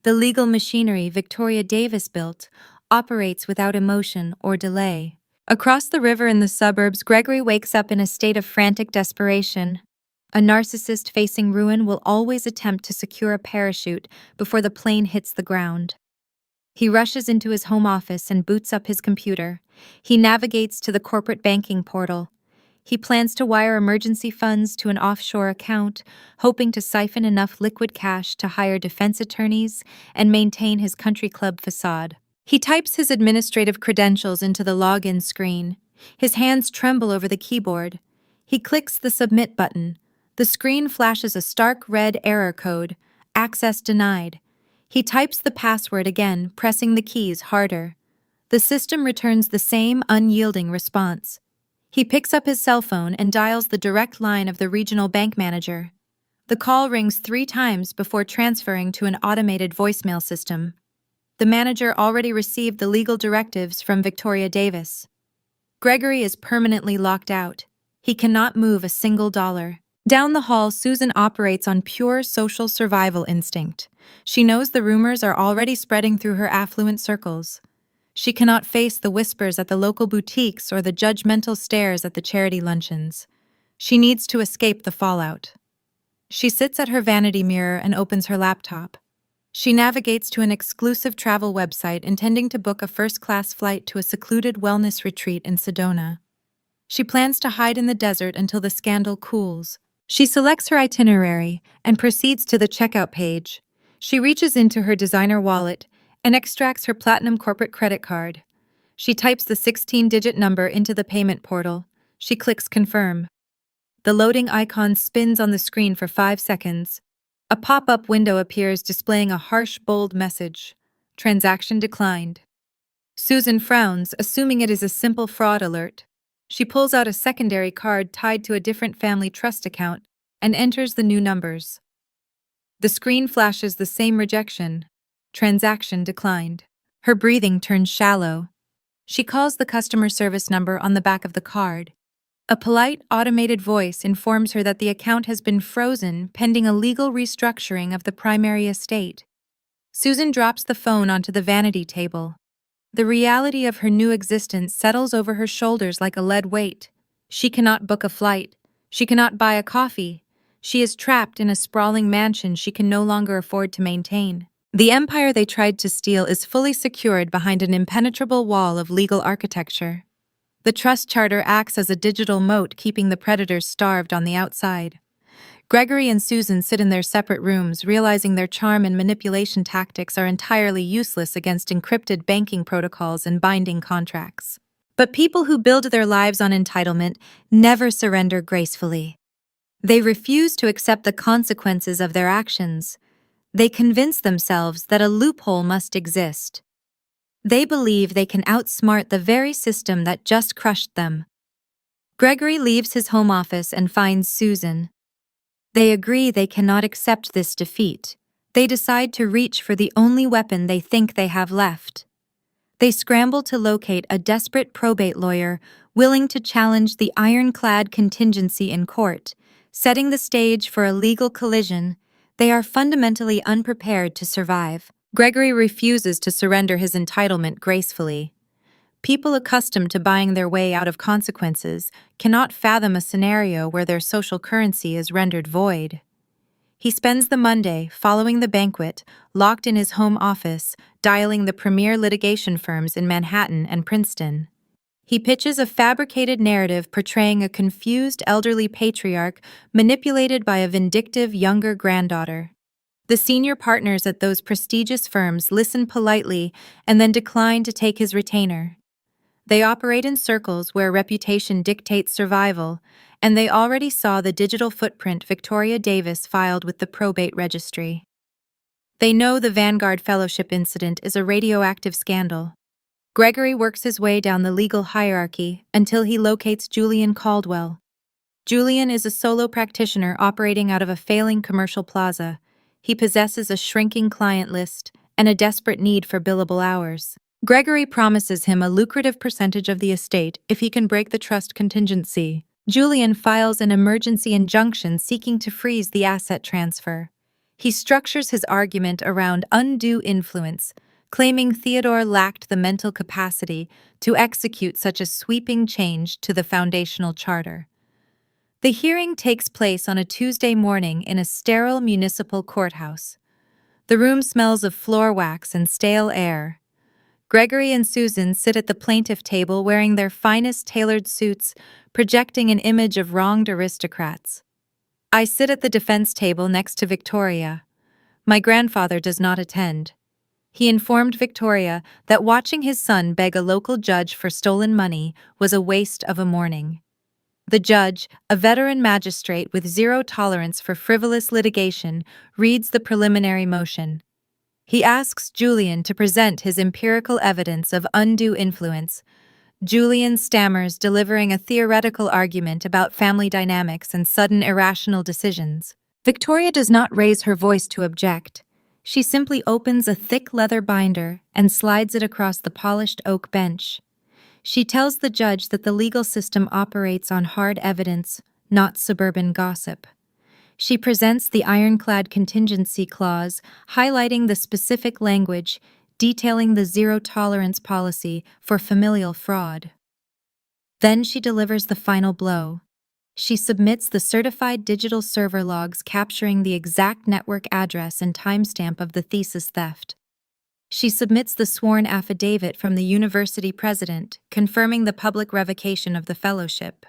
The legal machinery Victoria Davis built operates without emotion or delay. Across the river in the suburbs, Gregory wakes up in a state of frantic desperation. A narcissist facing ruin will always attempt to secure a parachute before the plane hits the ground. He rushes into his home office and boots up his computer. He navigates to the corporate banking portal. He plans to wire emergency funds to an offshore account, hoping to siphon enough liquid cash to hire defense attorneys and maintain his country club facade. He types his administrative credentials into the login screen. His hands tremble over the keyboard. He clicks the submit button. The screen flashes a stark red error code, access denied. He types the password again, pressing the keys harder. The system returns the same unyielding response. He picks up his cell phone and dials the direct line of the regional bank manager. The call rings 3 times before transferring to an automated voicemail system. The manager already received the legal directives from Victoria Davis. Gregory is permanently locked out. He cannot move a single dollar. Down the hall, Susan operates on pure social survival instinct. She knows the rumors are already spreading through her affluent circles. She cannot face the whispers at the local boutiques or the judgmental stares at the charity luncheons. She needs to escape the fallout. She sits at her vanity mirror and opens her laptop. She navigates to an exclusive travel website intending to book a first-class flight to a secluded wellness retreat in Sedona. She plans to hide in the desert until the scandal cools. She selects her itinerary and proceeds to the checkout page. She reaches into her designer wallet and extracts her platinum corporate credit card. She types the 16-digit number into the payment portal. She clicks confirm. The loading icon spins on the screen for 5 seconds. A pop-up window appears displaying a harsh, bold message. Transaction declined. Susan frowns, assuming it is a simple fraud alert. She pulls out a secondary card tied to a different family trust account and enters the new numbers. The screen flashes the same rejection. Transaction declined. Her breathing turns shallow. She calls the customer service number on the back of the card. A polite, automated voice informs her that the account has been frozen pending a legal restructuring of the primary estate. Susan drops the phone onto the vanity table. The reality of her new existence settles over her shoulders like a lead weight. She cannot book a flight. She cannot buy a coffee. She is trapped in a sprawling mansion she can no longer afford to maintain. The empire they tried to steal is fully secured behind an impenetrable wall of legal architecture. The trust charter acts as a digital moat, keeping the predators starved on the outside. Gregory and Susan sit in their separate rooms, realizing their charm and manipulation tactics are entirely useless against encrypted banking protocols and binding contracts. But people who build their lives on entitlement never surrender gracefully. They refuse to accept the consequences of their actions. They convince themselves that a loophole must exist. They believe they can outsmart the very system that just crushed them. Gregory leaves his home office and finds Susan. They agree they cannot accept this defeat. They decide to reach for the only weapon they think they have left. They scramble to locate a desperate probate lawyer willing to challenge the ironclad contingency in court, setting the stage for a legal collision. They are fundamentally unprepared to survive. Gregory refuses to surrender his entitlement gracefully. People accustomed to buying their way out of consequences cannot fathom a scenario where their social currency is rendered void. He spends the Monday, following the banquet, locked in his home office, dialing the premier litigation firms in Manhattan and Princeton. He pitches a fabricated narrative portraying a confused elderly patriarch manipulated by a vindictive younger granddaughter. The senior partners at those prestigious firms listen politely and then decline to take his retainer. They operate in circles where reputation dictates survival, and they already saw the digital footprint Victoria Davis filed with the probate registry. They know the Vanguard Fellowship incident is a radioactive scandal. Gregory works his way down the legal hierarchy until he locates Julian Caldwell. Julian is a solo practitioner operating out of a failing commercial plaza. He possesses a shrinking client list and a desperate need for billable hours. Gregory promises him a lucrative percentage of the estate if he can break the trust contingency. Julian files an emergency injunction seeking to freeze the asset transfer. He structures his argument around undue influence, claiming Theodore lacked the mental capacity to execute such a sweeping change to the foundational charter. The hearing takes place on a Tuesday morning in a sterile municipal courthouse. The room smells of floor wax and stale air. Gregory and Susan sit at the plaintiff table wearing their finest tailored suits, projecting an image of wronged aristocrats. I sit at the defense table next to Victoria. My grandfather does not attend. He informed Victoria that watching his son beg a local judge for stolen money was a waste of a morning. The judge, a veteran magistrate with zero tolerance for frivolous litigation, reads the preliminary motion. He asks Julian to present his empirical evidence of undue influence. Julian stammers, delivering a theoretical argument about family dynamics and sudden irrational decisions. Victoria does not raise her voice to object. She simply opens a thick leather binder and slides it across the polished oak bench. She tells the judge that the legal system operates on hard evidence, not suburban gossip. She presents the ironclad contingency clause, highlighting the specific language, detailing the zero-tolerance policy for familial fraud. Then she delivers the final blow. She submits the certified digital server logs capturing the exact network address and timestamp of the thesis theft. She submits the sworn affidavit from the university president confirming the public revocation of the fellowship.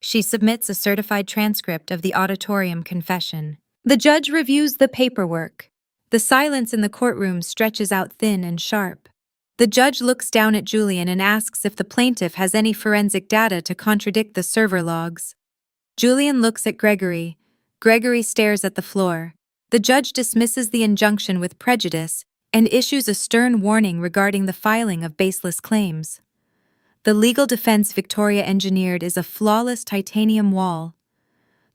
She submits a certified transcript of the auditorium confession. The judge reviews the paperwork. The silence in the courtroom stretches out thin and sharp. The judge looks down at Julian and asks if the plaintiff has any forensic data to contradict the server logs. Julian looks at Gregory. Gregory stares at the floor. The judge dismisses the injunction with prejudice and issues a stern warning regarding the filing of baseless claims. The legal defense Victoria engineered is a flawless titanium wall.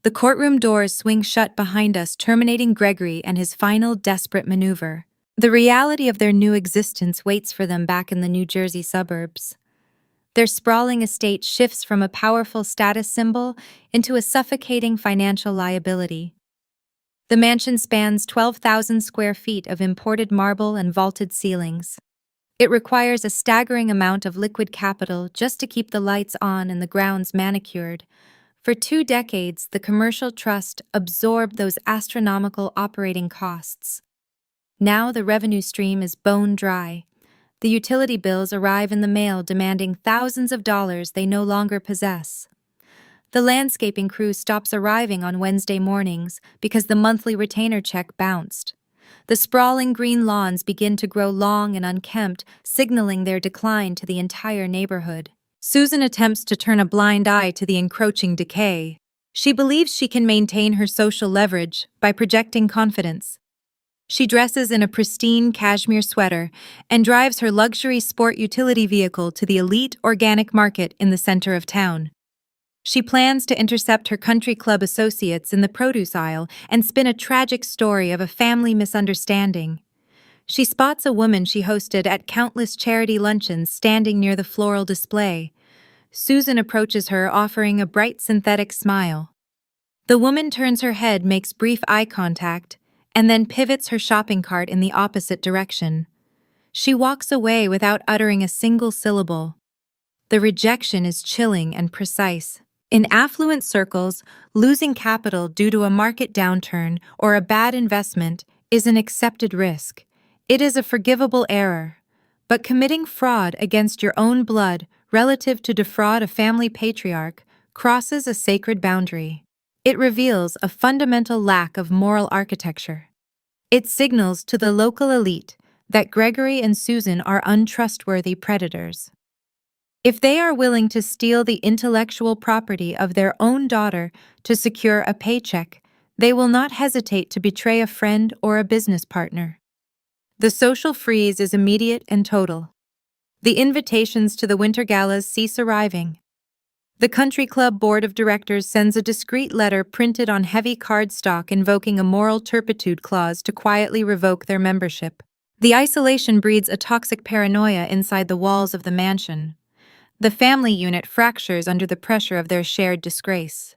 The courtroom doors swing shut behind us, terminating Gregory and his final desperate maneuver. The reality of their new existence waits for them back in the New Jersey suburbs. Their sprawling estate shifts from a powerful status symbol into a suffocating financial liability. The mansion spans 12,000 square feet of imported marble and vaulted ceilings. It requires a staggering amount of liquid capital just to keep the lights on and the grounds manicured. For 2 decades, the commercial trust absorbed those astronomical operating costs. Now the revenue stream is bone dry. The utility bills arrive in the mail demanding thousands of dollars they no longer possess. The landscaping crew stops arriving on Wednesday mornings because the monthly retainer check bounced. The sprawling green lawns begin to grow long and unkempt, signaling their decline to the entire neighborhood. Susan attempts to turn a blind eye to the encroaching decay. She believes she can maintain her social leverage by projecting confidence. She dresses in a pristine cashmere sweater and drives her luxury sport utility vehicle to the elite organic market in the center of town. She plans to intercept her country club associates in the produce aisle and spin a tragic story of a family misunderstanding. She spots a woman she hosted at countless charity luncheons standing near the floral display. Susan approaches her, offering a bright synthetic smile. The woman turns her head, makes brief eye contact, and then pivots her shopping cart in the opposite direction. She walks away without uttering a single syllable. The rejection is chilling and precise. In affluent circles, losing capital due to a market downturn or a bad investment is an accepted risk. It is a forgivable error. But committing fraud against your own blood relative to defraud a family patriarch crosses a sacred boundary. It reveals a fundamental lack of moral architecture. It signals to the local elite that Gregory and Susan are untrustworthy predators. If they are willing to steal the intellectual property of their own daughter to secure a paycheck, they will not hesitate to betray a friend or a business partner. The social freeze is immediate and total. The invitations to the winter galas cease arriving. The country club board of directors sends a discreet letter printed on heavy cardstock invoking a moral turpitude clause to quietly revoke their membership. The isolation breeds a toxic paranoia inside the walls of the mansion. The family unit fractures under the pressure of their shared disgrace.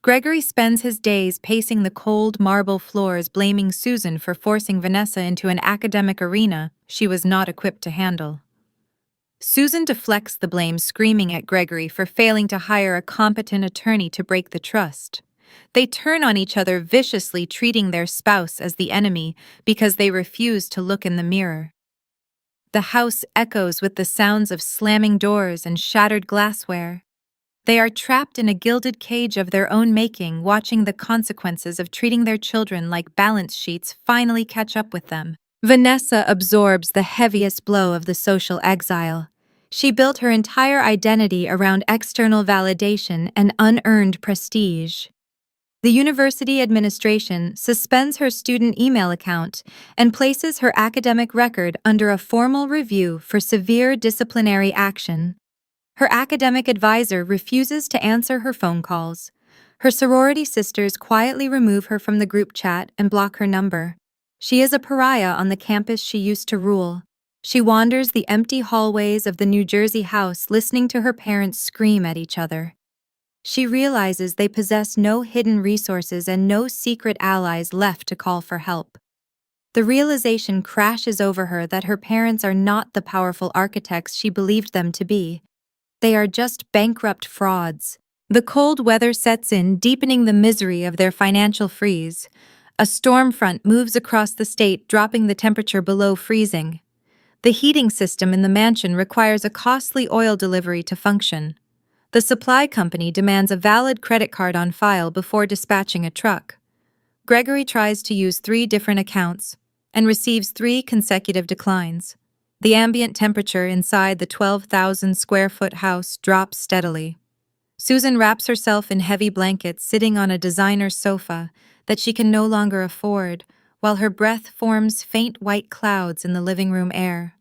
Gregory spends his days pacing the cold marble floors, blaming Susan for forcing Vanessa into an academic arena she was not equipped to handle. Susan deflects the blame, screaming at Gregory for failing to hire a competent attorney to break the trust. They turn on each other viciously, treating their spouse as the enemy because they refuse to look in the mirror. The house echoes with the sounds of slamming doors and shattered glassware. They are trapped in a gilded cage of their own making, watching the consequences of treating their children like balance sheets finally catch up with them. Vanessa absorbs the heaviest blow of the social exile. She built her entire identity around external validation and unearned prestige. The university administration suspends her student email account and places her academic record under a formal review for severe disciplinary action. Her academic advisor refuses to answer her phone calls. Her sorority sisters quietly remove her from the group chat and block her number. She is a pariah on the campus she used to rule. She wanders the empty hallways of the New Jersey house, listening to her parents scream at each other. She realizes they possess no hidden resources and no secret allies left to call for help. The realization crashes over her that her parents are not the powerful architects she believed them to be. They are just bankrupt frauds, The cold weather sets in, deepening the misery of their financial freeze. A storm front moves across the state, dropping the temperature below freezing. The heating system in the mansion requires a costly oil delivery to function. The supply company demands a valid credit card on file before dispatching a truck. Gregory tries to use 3 different accounts and receives 3 consecutive declines. The ambient temperature inside the 12,000 square foot house drops steadily. Susan wraps herself in heavy blankets, sitting on a designer sofa that she can no longer afford, while her breath forms faint white clouds in the living room air.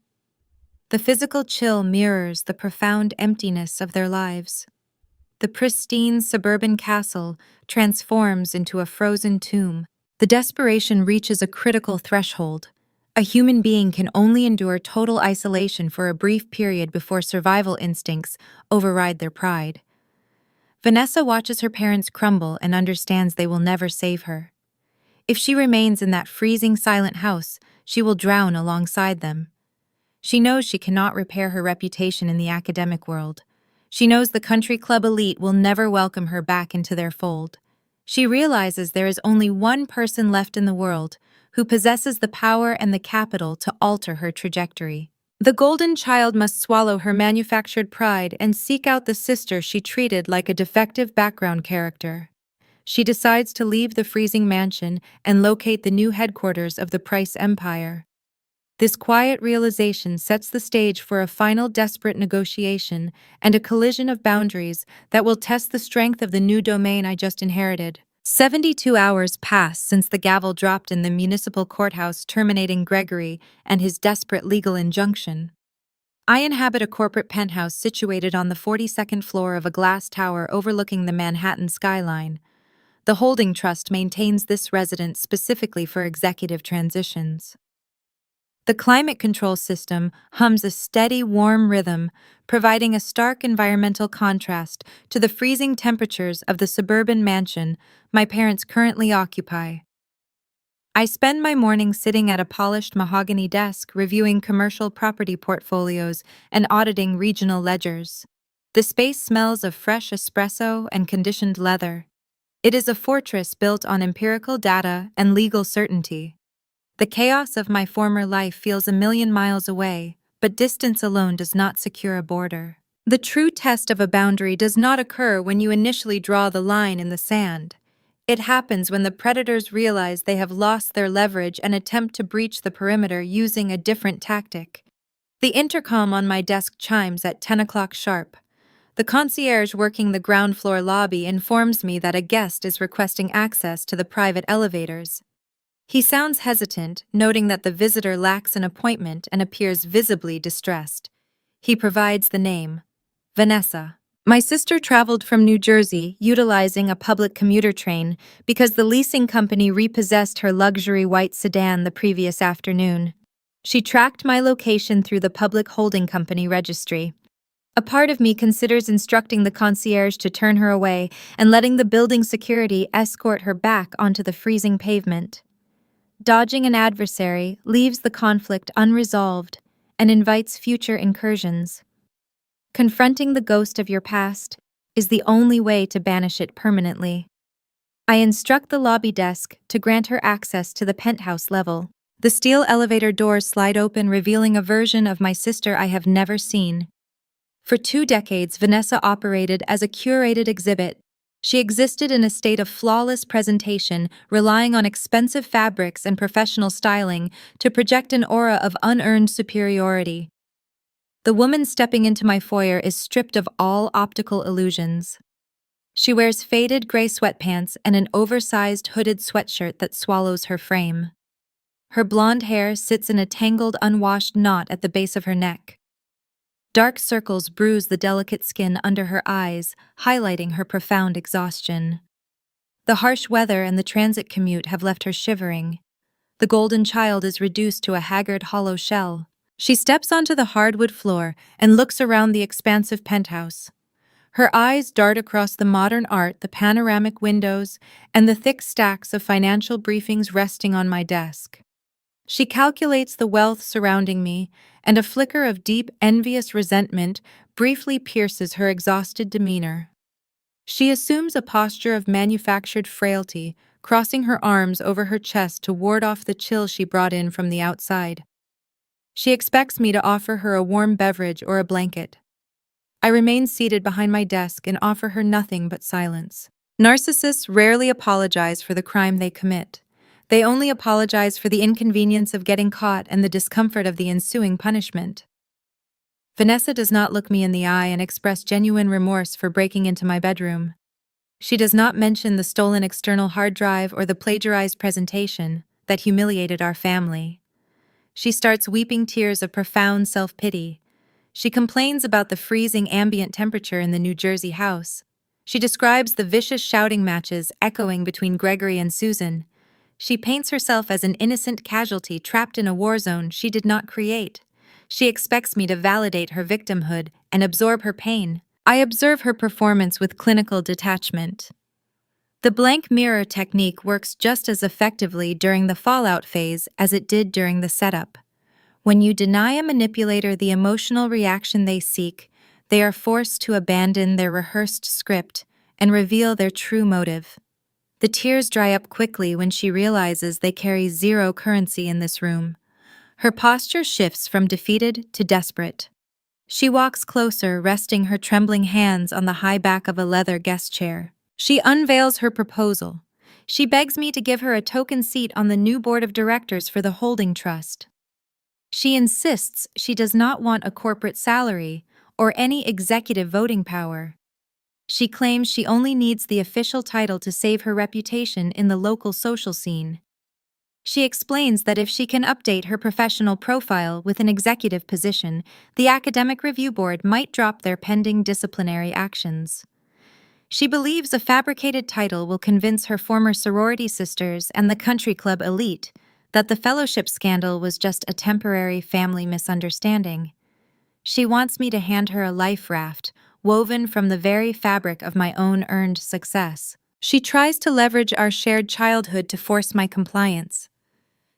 The physical chill mirrors the profound emptiness of their lives. The pristine suburban castle transforms into a frozen tomb. The desperation reaches a critical threshold. A human being can only endure total isolation for a brief period before survival instincts override their pride. Vanessa watches her parents crumble and understands they will never save her. If she remains in that freezing, silent house, she will drown alongside them. She knows she cannot repair her reputation in the academic world. She knows the country club elite will never welcome her back into their fold. She realizes there is only one person left in the world who possesses the power and the capital to alter her trajectory. The golden child must swallow her manufactured pride and seek out the sister she treated like a defective background character. She decides to leave the freezing mansion and locate the new headquarters of the Price Empire. This quiet realization sets the stage for a final desperate negotiation and a collision of boundaries that will test the strength of the new domain I just inherited. 72 hours pass since the gavel dropped in the municipal courthouse terminating Gregory and his desperate legal injunction. I inhabit a corporate penthouse situated on the 42nd floor of a glass tower overlooking the Manhattan skyline. The holding trust maintains this residence specifically for executive transitions. The climate control system hums a steady, warm rhythm, providing a stark environmental contrast to the freezing temperatures of the suburban mansion my parents currently occupy. I spend my mornings sitting at a polished mahogany desk reviewing commercial property portfolios and auditing regional ledgers. The space smells of fresh espresso and conditioned leather. It is a fortress built on empirical data and legal certainty. The chaos of my former life feels a million miles away, but distance alone does not secure a border. The true test of a boundary does not occur when you initially draw the line in the sand. It happens when the predators realize they have lost their leverage and attempt to breach the perimeter using a different tactic. The intercom on my desk chimes at 10 o'clock sharp. The concierge working the ground floor lobby informs me that a guest is requesting access to the private elevators. He sounds hesitant, noting that the visitor lacks an appointment and appears visibly distressed. He provides the name, Vanessa. My sister traveled from New Jersey utilizing a public commuter train because the leasing company repossessed her luxury white sedan the previous afternoon. She tracked my location through the public holding company registry. A part of me considers instructing the concierge to turn her away and letting the building security escort her back onto the freezing pavement. Dodging an adversary leaves the conflict unresolved and invites future incursions. Confronting the ghost of your past is the only way to banish it permanently. I instruct the lobby desk to grant her access to the penthouse level. The steel elevator doors slide open, revealing a version of my sister I have never seen. For 2 decades, Vanessa operated as a curated exhibit. She existed in a state of flawless presentation, relying on expensive fabrics and professional styling to project an aura of unearned superiority. The woman stepping into my foyer is stripped of all optical illusions. She wears faded gray sweatpants and an oversized hooded sweatshirt that swallows her frame. Her blonde hair sits in a tangled, unwashed knot at the base of her neck. Dark circles bruise the delicate skin under her eyes, highlighting her profound exhaustion. The harsh weather and the transit commute have left her shivering. The golden child is reduced to a haggard, hollow shell. She steps onto the hardwood floor and looks around the expansive penthouse. Her eyes dart across the modern art, the panoramic windows, and the thick stacks of financial briefings resting on my desk. She calculates the wealth surrounding me, and a flicker of deep, envious resentment briefly pierces her exhausted demeanor. She assumes a posture of manufactured frailty, crossing her arms over her chest to ward off the chill she brought in from the outside. She expects me to offer her a warm beverage or a blanket. I remain seated behind my desk and offer her nothing but silence. Narcissists rarely apologize for the crime they commit. They only apologize for the inconvenience of getting caught and the discomfort of the ensuing punishment. Vanessa does not look me in the eye and express genuine remorse for breaking into my bedroom. She does not mention the stolen external hard drive or the plagiarized presentation that humiliated our family. She starts weeping tears of profound self-pity. She complains about the freezing ambient temperature in the New Jersey house. She describes the vicious shouting matches echoing between Gregory and Susan. She paints herself as an innocent casualty trapped in a war zone she did not create. She expects me to validate her victimhood and absorb her pain. I observe her performance with clinical detachment. The blank mirror technique works just as effectively during the fallout phase as it did during the setup. When you deny a manipulator the emotional reaction they seek, they are forced to abandon their rehearsed script and reveal their true motive. The tears dry up quickly when she realizes they carry zero currency in this room. Her posture shifts from defeated to desperate. She walks closer, resting her trembling hands on the high back of a leather guest chair. She unveils her proposal. She begs me to give her a token seat on the new board of directors for the holding trust. She insists she does not want a corporate salary or any executive voting power. She claims she only needs the official title to save her reputation in the local social scene. She explains that if she can update her professional profile with an executive position, the Academic Review Board might drop their pending disciplinary actions. She believes a fabricated title will convince her former sorority sisters and the country club elite that the fellowship scandal was just a temporary family misunderstanding. She wants me to hand her a life raft, woven from the very fabric of my own earned success. She tries to leverage our shared childhood to force my compliance.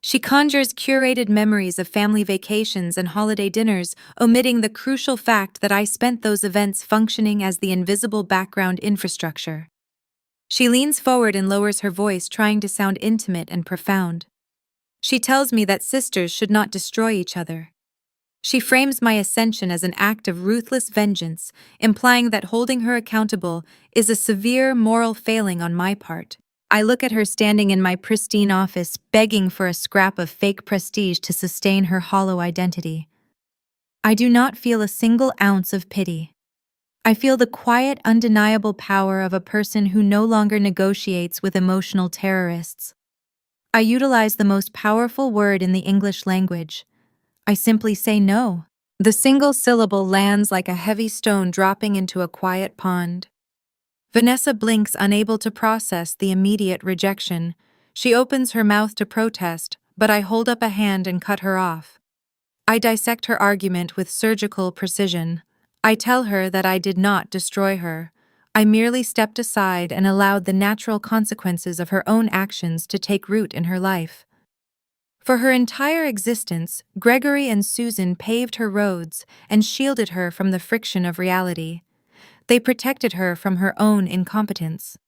She conjures curated memories of family vacations and holiday dinners, omitting the crucial fact that I spent those events functioning as the invisible background infrastructure. She leans forward and lowers her voice, trying to sound intimate and profound. She tells me that sisters should not destroy each other. She frames my ascension as an act of ruthless vengeance, implying that holding her accountable is a severe moral failing on my part. I look at her standing in my pristine office, begging for a scrap of fake prestige to sustain her hollow identity. I do not feel a single ounce of pity. I feel the quiet, undeniable power of a person who no longer negotiates with emotional terrorists. I utilize the most powerful word in the English language. I simply say no. The single syllable lands like a heavy stone dropping into a quiet pond. Vanessa blinks, unable to process the immediate rejection. She opens her mouth to protest, but I hold up a hand and cut her off. I dissect her argument with surgical precision. I tell her that I did not destroy her. I merely stepped aside and allowed the natural consequences of her own actions to take root in her life. For her entire existence, Gregory and Susan paved her roads and shielded her from the friction of reality. They protected her from her own incompetence.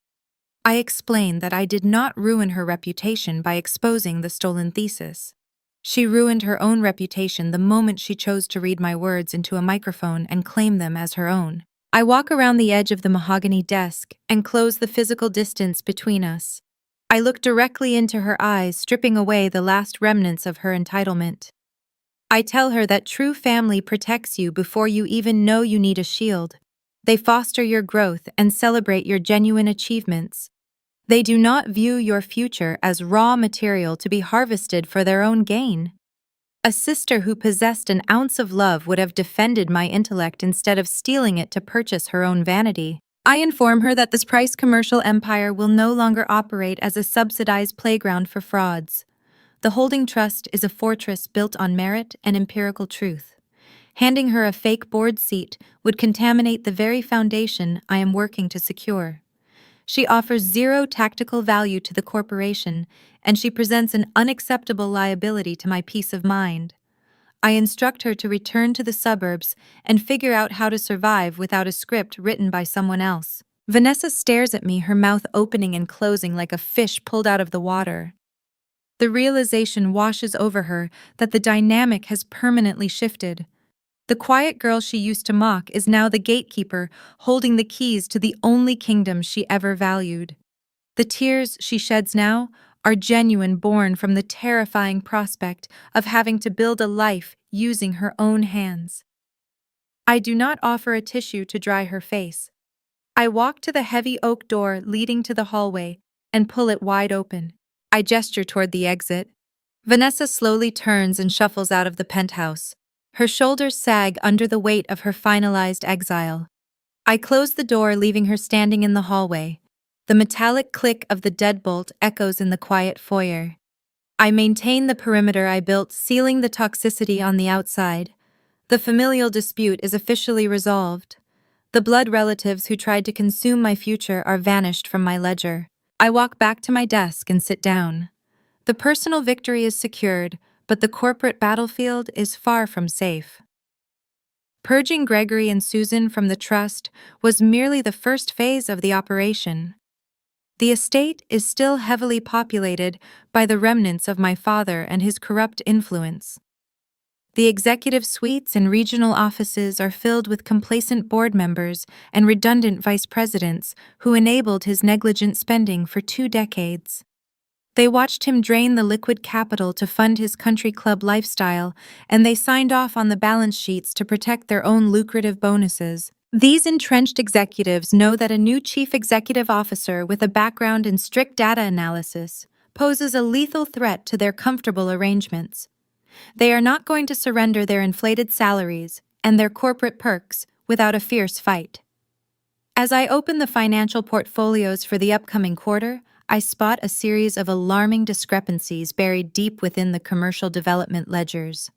I explained that I did not ruin her reputation by exposing the stolen thesis. She ruined her own reputation the moment she chose to read my words into a microphone and claim them as her own. I walk around the edge of the mahogany desk and close the physical distance between us. I look directly into her eyes, stripping away the last remnants of her entitlement. I tell her that true family protects you before you even know you need a shield. They foster your growth and celebrate your genuine achievements. They do not view your future as raw material to be harvested for their own gain. A sister who possessed an ounce of love would have defended my intellect instead of stealing it to purchase her own vanity. I inform her that this price commercial empire will no longer operate as a subsidized playground for frauds. The holding trust is a fortress built on merit and empirical truth. Handing her a fake board seat would contaminate the very foundation I am working to secure. She offers zero tactical value to the corporation, and she presents an unacceptable liability to my peace of mind. I instruct her to return to the suburbs and figure out how to survive without a script written by someone else. Vanessa stares at me, her mouth opening and closing like a fish pulled out of the water. The realization washes over her that the dynamic has permanently shifted. The quiet girl she used to mock is now the gatekeeper, holding the keys to the only kingdom she ever valued. The tears she sheds now are genuine, born from the terrifying prospect of having to build a life using her own hands. I do not offer a tissue to dry her face. I walk to the heavy oak door leading to the hallway and pull it wide open. I gesture toward the exit. Vanessa slowly turns and shuffles out of the penthouse. Her shoulders sag under the weight of her finalized exile. I close the door, leaving her standing in the hallway. The metallic click of the deadbolt echoes in the quiet foyer. I maintain the perimeter I built, sealing the toxicity on the outside. The familial dispute is officially resolved. The blood relatives who tried to consume my future are vanished from my ledger. I walk back to my desk and sit down. The personal victory is secured, but the corporate battlefield is far from safe. Purging Gregory and Susan from the trust was merely the first phase of the operation. The estate is still heavily populated by the remnants of my father and his corrupt influence. The executive suites and regional offices are filled with complacent board members and redundant vice presidents who enabled his negligent spending for 2 decades. They watched him drain the liquid capital to fund his country club lifestyle, and they signed off on the balance sheets to protect their own lucrative bonuses. These entrenched executives know that a new chief executive officer with a background in strict data analysis poses a lethal threat to their comfortable arrangements. They are not going to surrender their inflated salaries and their corporate perks without a fierce fight. As I open the financial portfolios for the upcoming quarter, I spot a series of alarming discrepancies buried deep within the commercial development ledgers.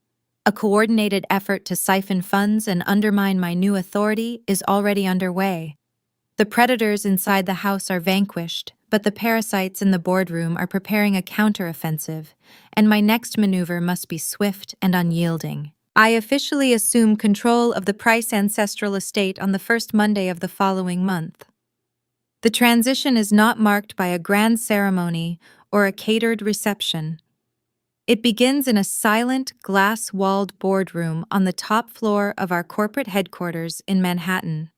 A coordinated effort to siphon funds and undermine my new authority is already underway. The predators inside the house are vanquished, but the parasites in the boardroom are preparing a counteroffensive, and my next maneuver must be swift and unyielding. I officially assume control of the Price ancestral estate on the first Monday of the following month. The transition is not marked by a grand ceremony or a catered reception. It begins in a silent, glass-walled boardroom on the top floor of our corporate headquarters in Manhattan.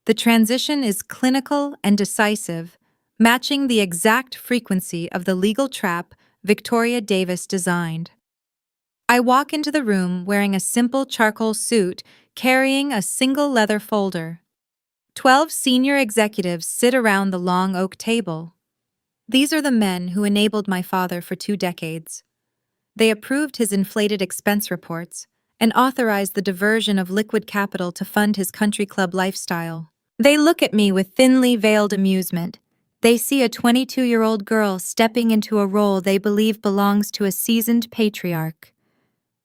The transition is clinical and decisive, matching the exact frequency of the legal trap Victoria Davis designed. I walk into the room wearing a simple charcoal suit, carrying a single leather folder. 12 senior executives sit around the long oak table. These are the men who enabled my father for 2 decades. They approved his inflated expense reports and authorized the diversion of liquid capital to fund his country club lifestyle. They look at me with thinly veiled amusement. They see a 22-year-old girl stepping into a role they believe belongs to a seasoned patriarch.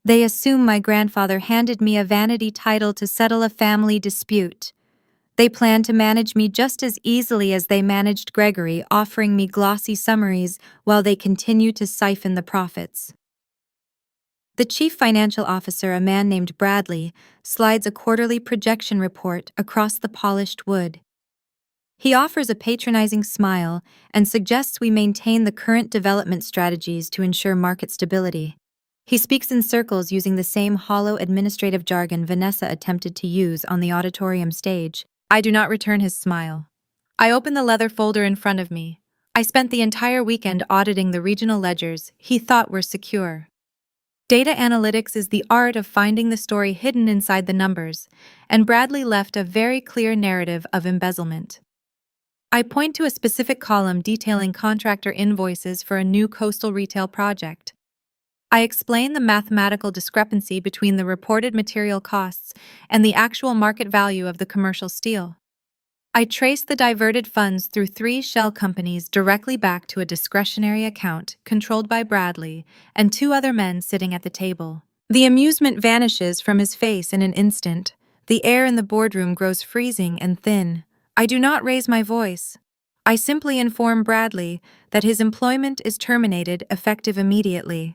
They assume my grandfather handed me a vanity title to settle a family dispute. They plan to manage me just as easily as they managed Gregory, offering me glossy summaries while they continue to siphon the profits. The chief financial officer, a man named Bradley, slides a quarterly projection report across the polished wood. He offers a patronizing smile and suggests we maintain the current development strategies to ensure market stability. He speaks in circles using the same hollow administrative jargon Vanessa attempted to use on the auditorium stage. I do not return his smile. I open the leather folder in front of me. I spent the entire weekend auditing the regional ledgers he thought were secure. Data analytics is the art of finding the story hidden inside the numbers, and Bradley left a very clear narrative of embezzlement. I point to a specific column detailing contractor invoices for a new coastal retail project. I explain the mathematical discrepancy between the reported material costs and the actual market value of the commercial steel. I trace the diverted funds through 3 shell companies directly back to a discretionary account controlled by Bradley and 2 other men sitting at the table. The amusement vanishes from his face in an instant. The air in the boardroom grows freezing and thin. I do not raise my voice. I simply inform Bradley that his employment is terminated effective immediately.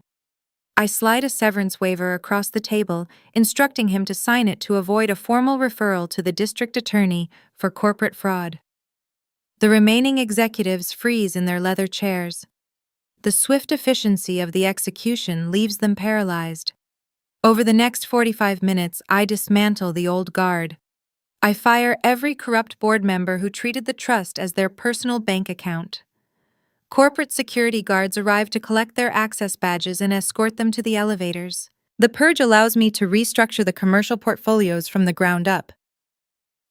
I slide a severance waiver across the table, instructing him to sign it to avoid a formal referral to the district attorney for corporate fraud. The remaining executives freeze in their leather chairs. The swift efficiency of the execution leaves them paralyzed. Over the next 45 minutes, I dismantle the old guard. I fire every corrupt board member who treated the trust as their personal bank account. Corporate security guards arrive to collect their access badges and escort them to the elevators. The purge allows me to restructure the commercial portfolios from the ground up.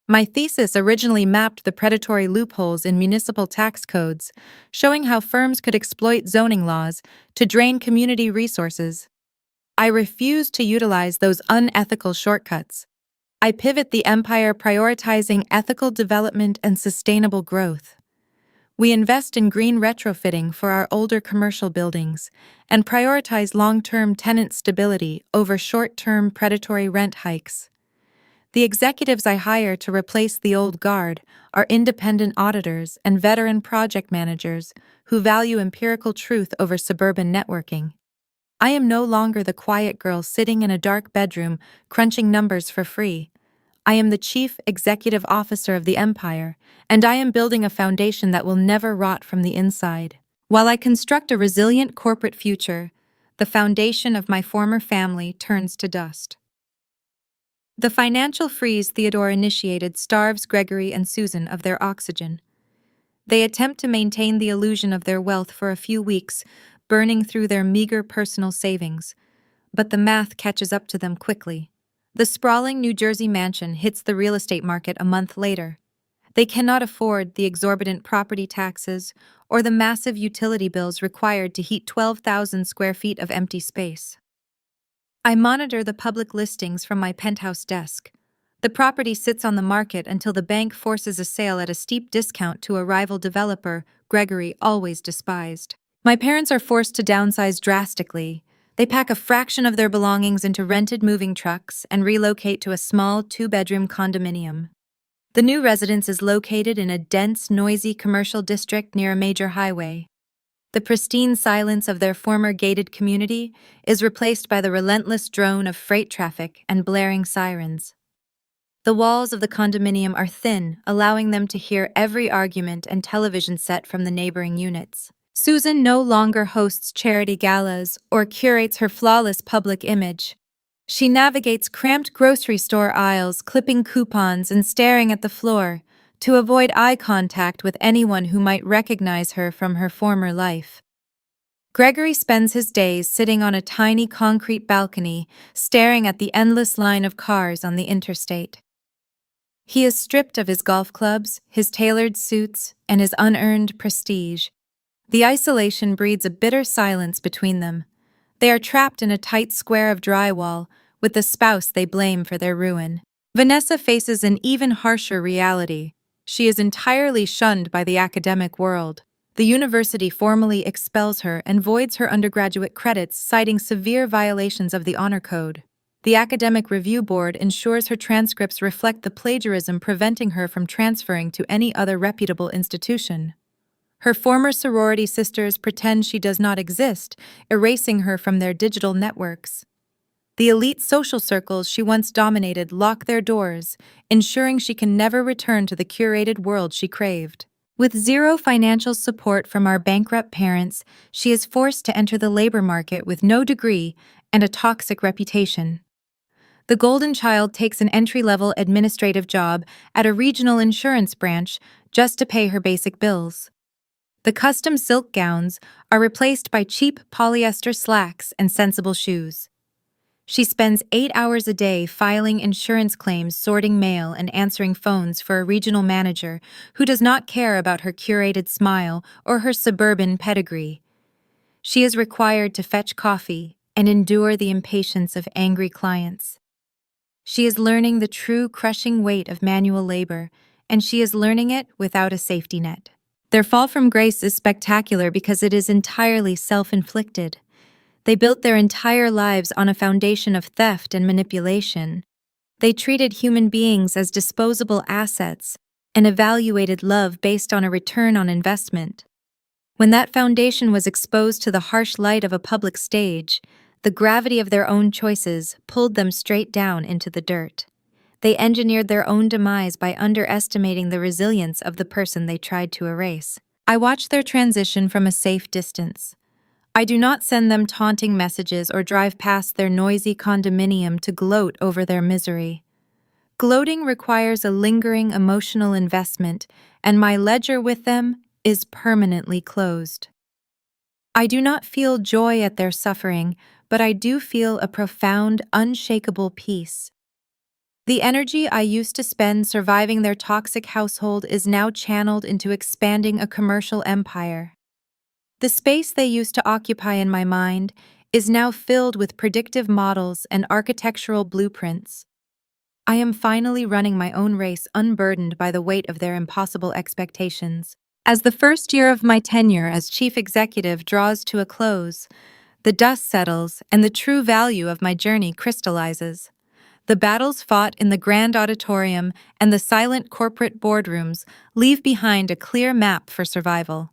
My thesis originally mapped the predatory loopholes in municipal tax codes, showing how firms could exploit zoning laws to drain community resources. I refuse to utilize those unethical shortcuts. I pivot the empire prioritizing ethical development and sustainable growth. We invest in green retrofitting for our older commercial buildings and prioritize long-term tenant stability over short-term predatory rent hikes. The executives I hire to replace the old guard are independent auditors and veteran project managers who value empirical truth over suburban networking. I am no longer the quiet girl sitting in a dark bedroom crunching numbers for free. I am the chief executive officer of the empire, and I am building a foundation that will never rot from the inside. While I construct a resilient corporate future, the foundation of my former family turns to dust. The financial freeze Theodore initiated starves Gregory and Susan of their oxygen. They attempt to maintain the illusion of their wealth for a few weeks, burning through their meager personal savings, but the math catches up to them quickly. The sprawling New Jersey mansion hits the real estate market a month later. They cannot afford the exorbitant property taxes or the massive utility bills required to heat 12,000 square feet of empty space. I monitor the public listings from my penthouse desk. The property sits on the market until the bank forces a sale at a steep discount to a rival developer Gregory always despised. My parents are forced to downsize drastically. They pack a fraction of their belongings into rented moving trucks and relocate to a small 2-bedroom condominium. The new residence is located in a dense, noisy commercial district near a major highway. The pristine silence of their former gated community is replaced by the relentless drone of freight traffic and blaring sirens. The walls of the condominium are thin, allowing them to hear every argument and television set from the neighboring units. Susan no longer hosts charity galas or curates her flawless public image. She navigates cramped grocery store aisles, clipping coupons and staring at the floor, to avoid eye contact with anyone who might recognize her from her former life. Gregory spends his days sitting on a tiny concrete balcony, staring at the endless line of cars on the interstate. He is stripped of his golf clubs, his tailored suits, and his unearned prestige. The isolation breeds a bitter silence between them. They are trapped in a tight square of drywall, with the spouse they blame for their ruin. Vanessa faces an even harsher reality. She is entirely shunned by the academic world. The university formally expels her and voids her undergraduate credits, citing severe violations of the honor code. The Academic Review Board ensures her transcripts reflect the plagiarism preventing her from transferring to any other reputable institution. Her former sorority sisters pretend she does not exist, erasing her from their digital networks. The elite social circles she once dominated lock their doors, ensuring she can never return to the curated world she craved. With zero financial support from our bankrupt parents, she is forced to enter the labor market with no degree and a toxic reputation. The golden child takes an entry-level administrative job at a regional insurance branch just to pay her basic bills. The custom silk gowns are replaced by cheap polyester slacks and sensible shoes. She spends 8 hours a day filing insurance claims, sorting mail, and answering phones for a regional manager who does not care about her curated smile or her suburban pedigree. She is required to fetch coffee and endure the impatience of angry clients. She is learning the true crushing weight of manual labor, and she is learning it without a safety net. Their fall from grace is spectacular because it is entirely self-inflicted. They built their entire lives on a foundation of theft and manipulation. They treated human beings as disposable assets and evaluated love based on a return on investment. When that foundation was exposed to the harsh light of a public stage, the gravity of their own choices pulled them straight down into the dirt. They engineered their own demise by underestimating the resilience of the person they tried to erase. I watch their transition from a safe distance. I do not send them taunting messages or drive past their noisy condominium to gloat over their misery. Gloating requires a lingering emotional investment, and my ledger with them is permanently closed. I do not feel joy at their suffering, but I do feel a profound, unshakable peace. The energy I used to spend surviving their toxic household is now channeled into expanding a commercial empire. The space they used to occupy in my mind is now filled with predictive models and architectural blueprints. I am finally running my own race unburdened by the weight of their impossible expectations. As the first year of my tenure as chief executive draws to a close, the dust settles and the true value of my journey crystallizes. The battles fought in the grand auditorium and the silent corporate boardrooms leave behind a clear map for survival.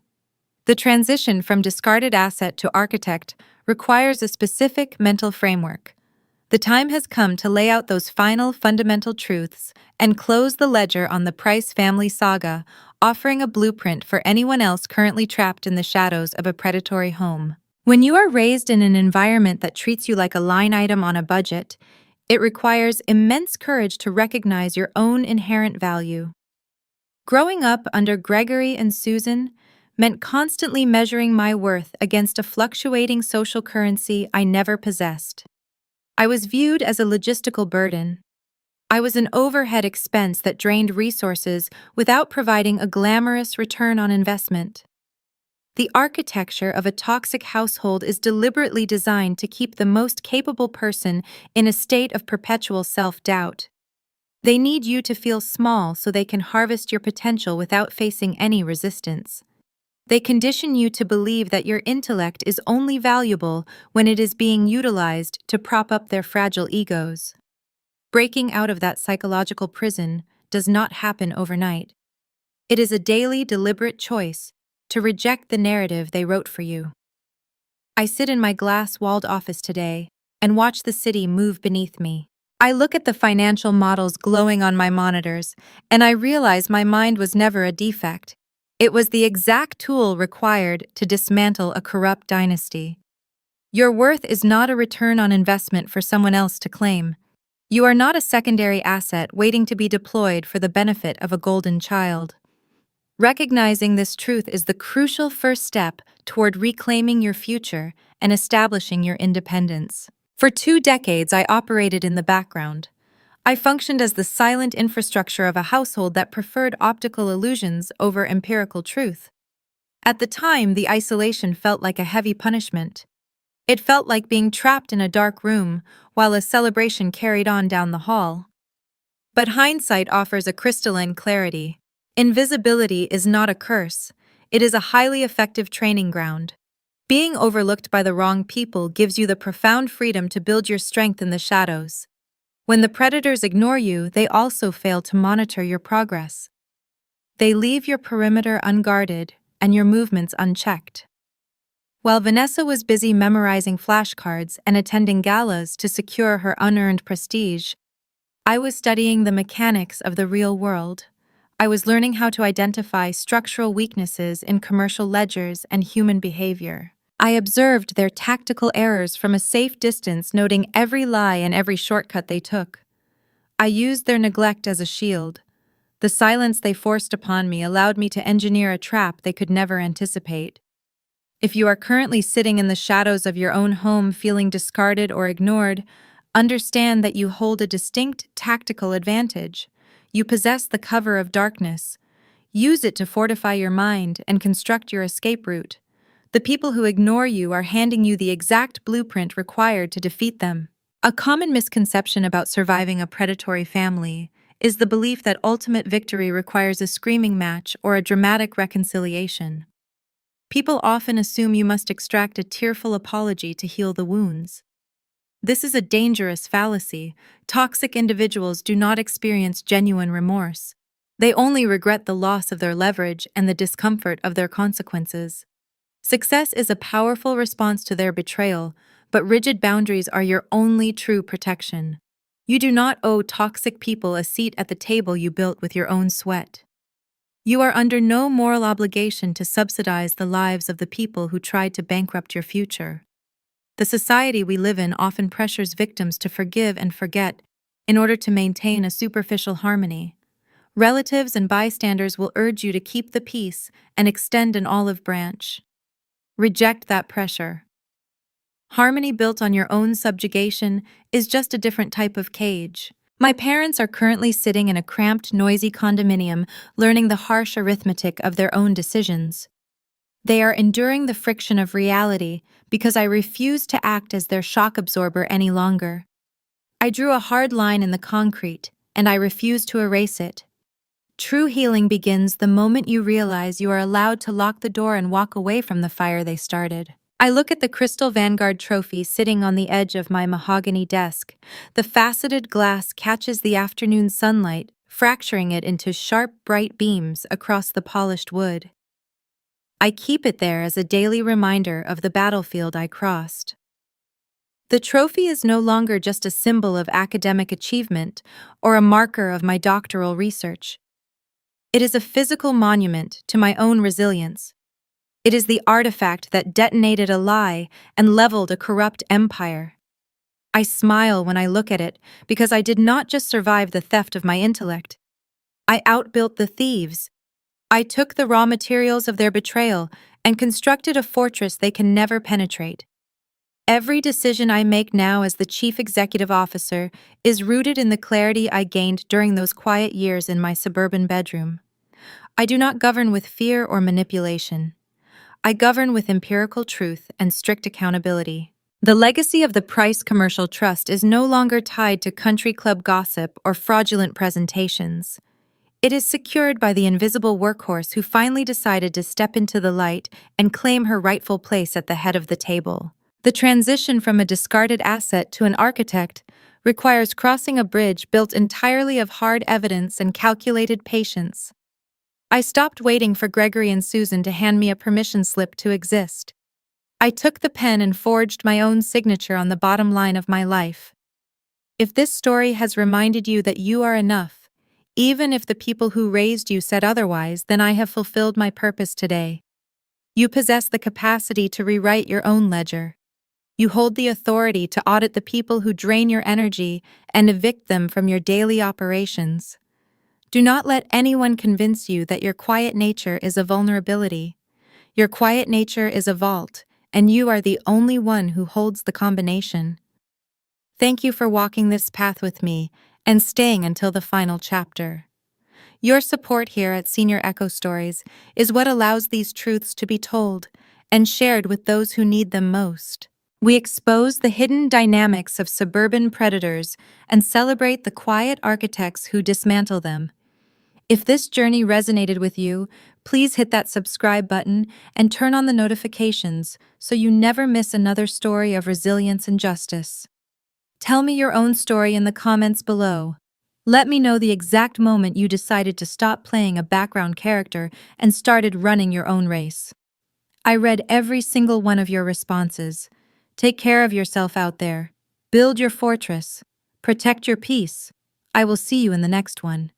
The transition from discarded asset to architect requires a specific mental framework. The time has come to lay out those final fundamental truths and close the ledger on the Price family saga, offering a blueprint for anyone else currently trapped in the shadows of a predatory home. When you are raised in an environment that treats you like a line item on a budget, it requires immense courage to recognize your own inherent value. Growing up under Gregory and Susan meant constantly measuring my worth against a fluctuating social currency I never possessed. I was viewed as a logistical burden. I was an overhead expense that drained resources without providing a glamorous return on investment. The architecture of a toxic household is deliberately designed to keep the most capable person in a state of perpetual self-doubt. They need you to feel small so they can harvest your potential without facing any resistance. They condition you to believe that your intellect is only valuable when it is being utilized to prop up their fragile egos. Breaking out of that psychological prison does not happen overnight. It is a daily, deliberate choice to reject the narrative they wrote for you. I sit in my glass-walled office today and watch the city move beneath me. I look at the financial models glowing on my monitors, and I realize my mind was never a defect. It was the exact tool required to dismantle a corrupt dynasty. Your worth is not a return on investment for someone else to claim. You are not a secondary asset waiting to be deployed for the benefit of a golden child. Recognizing this truth is the crucial first step toward reclaiming your future and establishing your independence. For 2 decades, I operated in the background. I functioned as the silent infrastructure of a household that preferred optical illusions over empirical truth. At the time, the isolation felt like a heavy punishment. It felt like being trapped in a dark room while a celebration carried on down the hall. But hindsight offers a crystalline clarity. Invisibility is not a curse. It is a highly effective training ground. Being overlooked by the wrong people gives you the profound freedom to build your strength in the shadows. When the predators ignore you, they also fail to monitor your progress. They leave your perimeter unguarded and your movements unchecked. While Vanessa was busy memorizing flashcards and attending galas to secure her unearned prestige, I was studying the mechanics of the real world. I was learning how to identify structural weaknesses in commercial ledgers and human behavior. I observed their tactical errors from a safe distance, noting every lie and every shortcut they took. I used their neglect as a shield. The silence they forced upon me allowed me to engineer a trap they could never anticipate. If you are currently sitting in the shadows of your own home feeling discarded or ignored, understand that you hold a distinct tactical advantage. You possess the cover of darkness. Use it to fortify your mind and construct your escape route. The people who ignore you are handing you the exact blueprint required to defeat them. A common misconception about surviving a predatory family is the belief that ultimate victory requires a screaming match or a dramatic reconciliation. People often assume you must extract a tearful apology to heal the wounds. This is a dangerous fallacy. Toxic individuals do not experience genuine remorse. They only regret the loss of their leverage and the discomfort of their consequences. Success is a powerful response to their betrayal, but rigid boundaries are your only true protection. You do not owe toxic people a seat at the table you built with your own sweat. You are under no moral obligation to subsidize the lives of the people who tried to bankrupt your future. The society we live in often pressures victims to forgive and forget in order to maintain a superficial harmony. Relatives and bystanders will urge you to keep the peace and extend an olive branch. Reject that pressure. Harmony built on your own subjugation is just a different type of cage. My parents are currently sitting in a cramped, noisy condominium, learning the harsh arithmetic of their own decisions. They are enduring the friction of reality because I refuse to act as their shock absorber any longer. I drew a hard line in the concrete, and I refuse to erase it. True healing begins the moment you realize you are allowed to lock the door and walk away from the fire they started. I look at the Crystal Vanguard trophy sitting on the edge of my mahogany desk. The faceted glass catches the afternoon sunlight, fracturing it into sharp, bright beams across the polished wood. I keep it there as a daily reminder of the battlefield I crossed. The trophy is no longer just a symbol of academic achievement or a marker of my doctoral research. It is a physical monument to my own resilience. It is the artifact that detonated a lie and leveled a corrupt empire. I smile when I look at it because I did not just survive the theft of my intellect. I outbuilt the thieves. I took the raw materials of their betrayal and constructed a fortress they can never penetrate. Every decision I make now as the chief executive officer is rooted in the clarity I gained during those quiet years in my suburban bedroom. I do not govern with fear or manipulation. I govern with empirical truth and strict accountability. The legacy of the Price Commercial Trust is no longer tied to country club gossip or fraudulent presentations. It is secured by the invisible workhorse who finally decided to step into the light and claim her rightful place at the head of the table. The transition from a discarded asset to an architect requires crossing a bridge built entirely of hard evidence and calculated patience. I stopped waiting for Gregory and Susan to hand me a permission slip to exist. I took the pen and forged my own signature on the bottom line of my life. If this story has reminded you that you are enough, even if the people who raised you said otherwise, then I have fulfilled my purpose today. You possess the capacity to rewrite your own ledger. You hold the authority to audit the people who drain your energy and evict them from your daily operations. Do not let anyone convince you that your quiet nature is a vulnerability. Your quiet nature is a vault, and you are the only one who holds the combination. Thank you for walking this path with me and staying until the final chapter. Your support here at Senior Echo Stories is what allows these truths to be told and shared with those who need them most. We expose the hidden dynamics of suburban predators and celebrate the quiet architects who dismantle them. If this journey resonated with you, please hit that subscribe button and turn on the notifications so you never miss another story of resilience and justice. Tell me your own story in the comments below. Let me know the exact moment you decided to stop playing a background character and started running your own race. I read every single one of your responses. Take care of yourself out there. Build your fortress. Protect your peace. I will see you in the next one.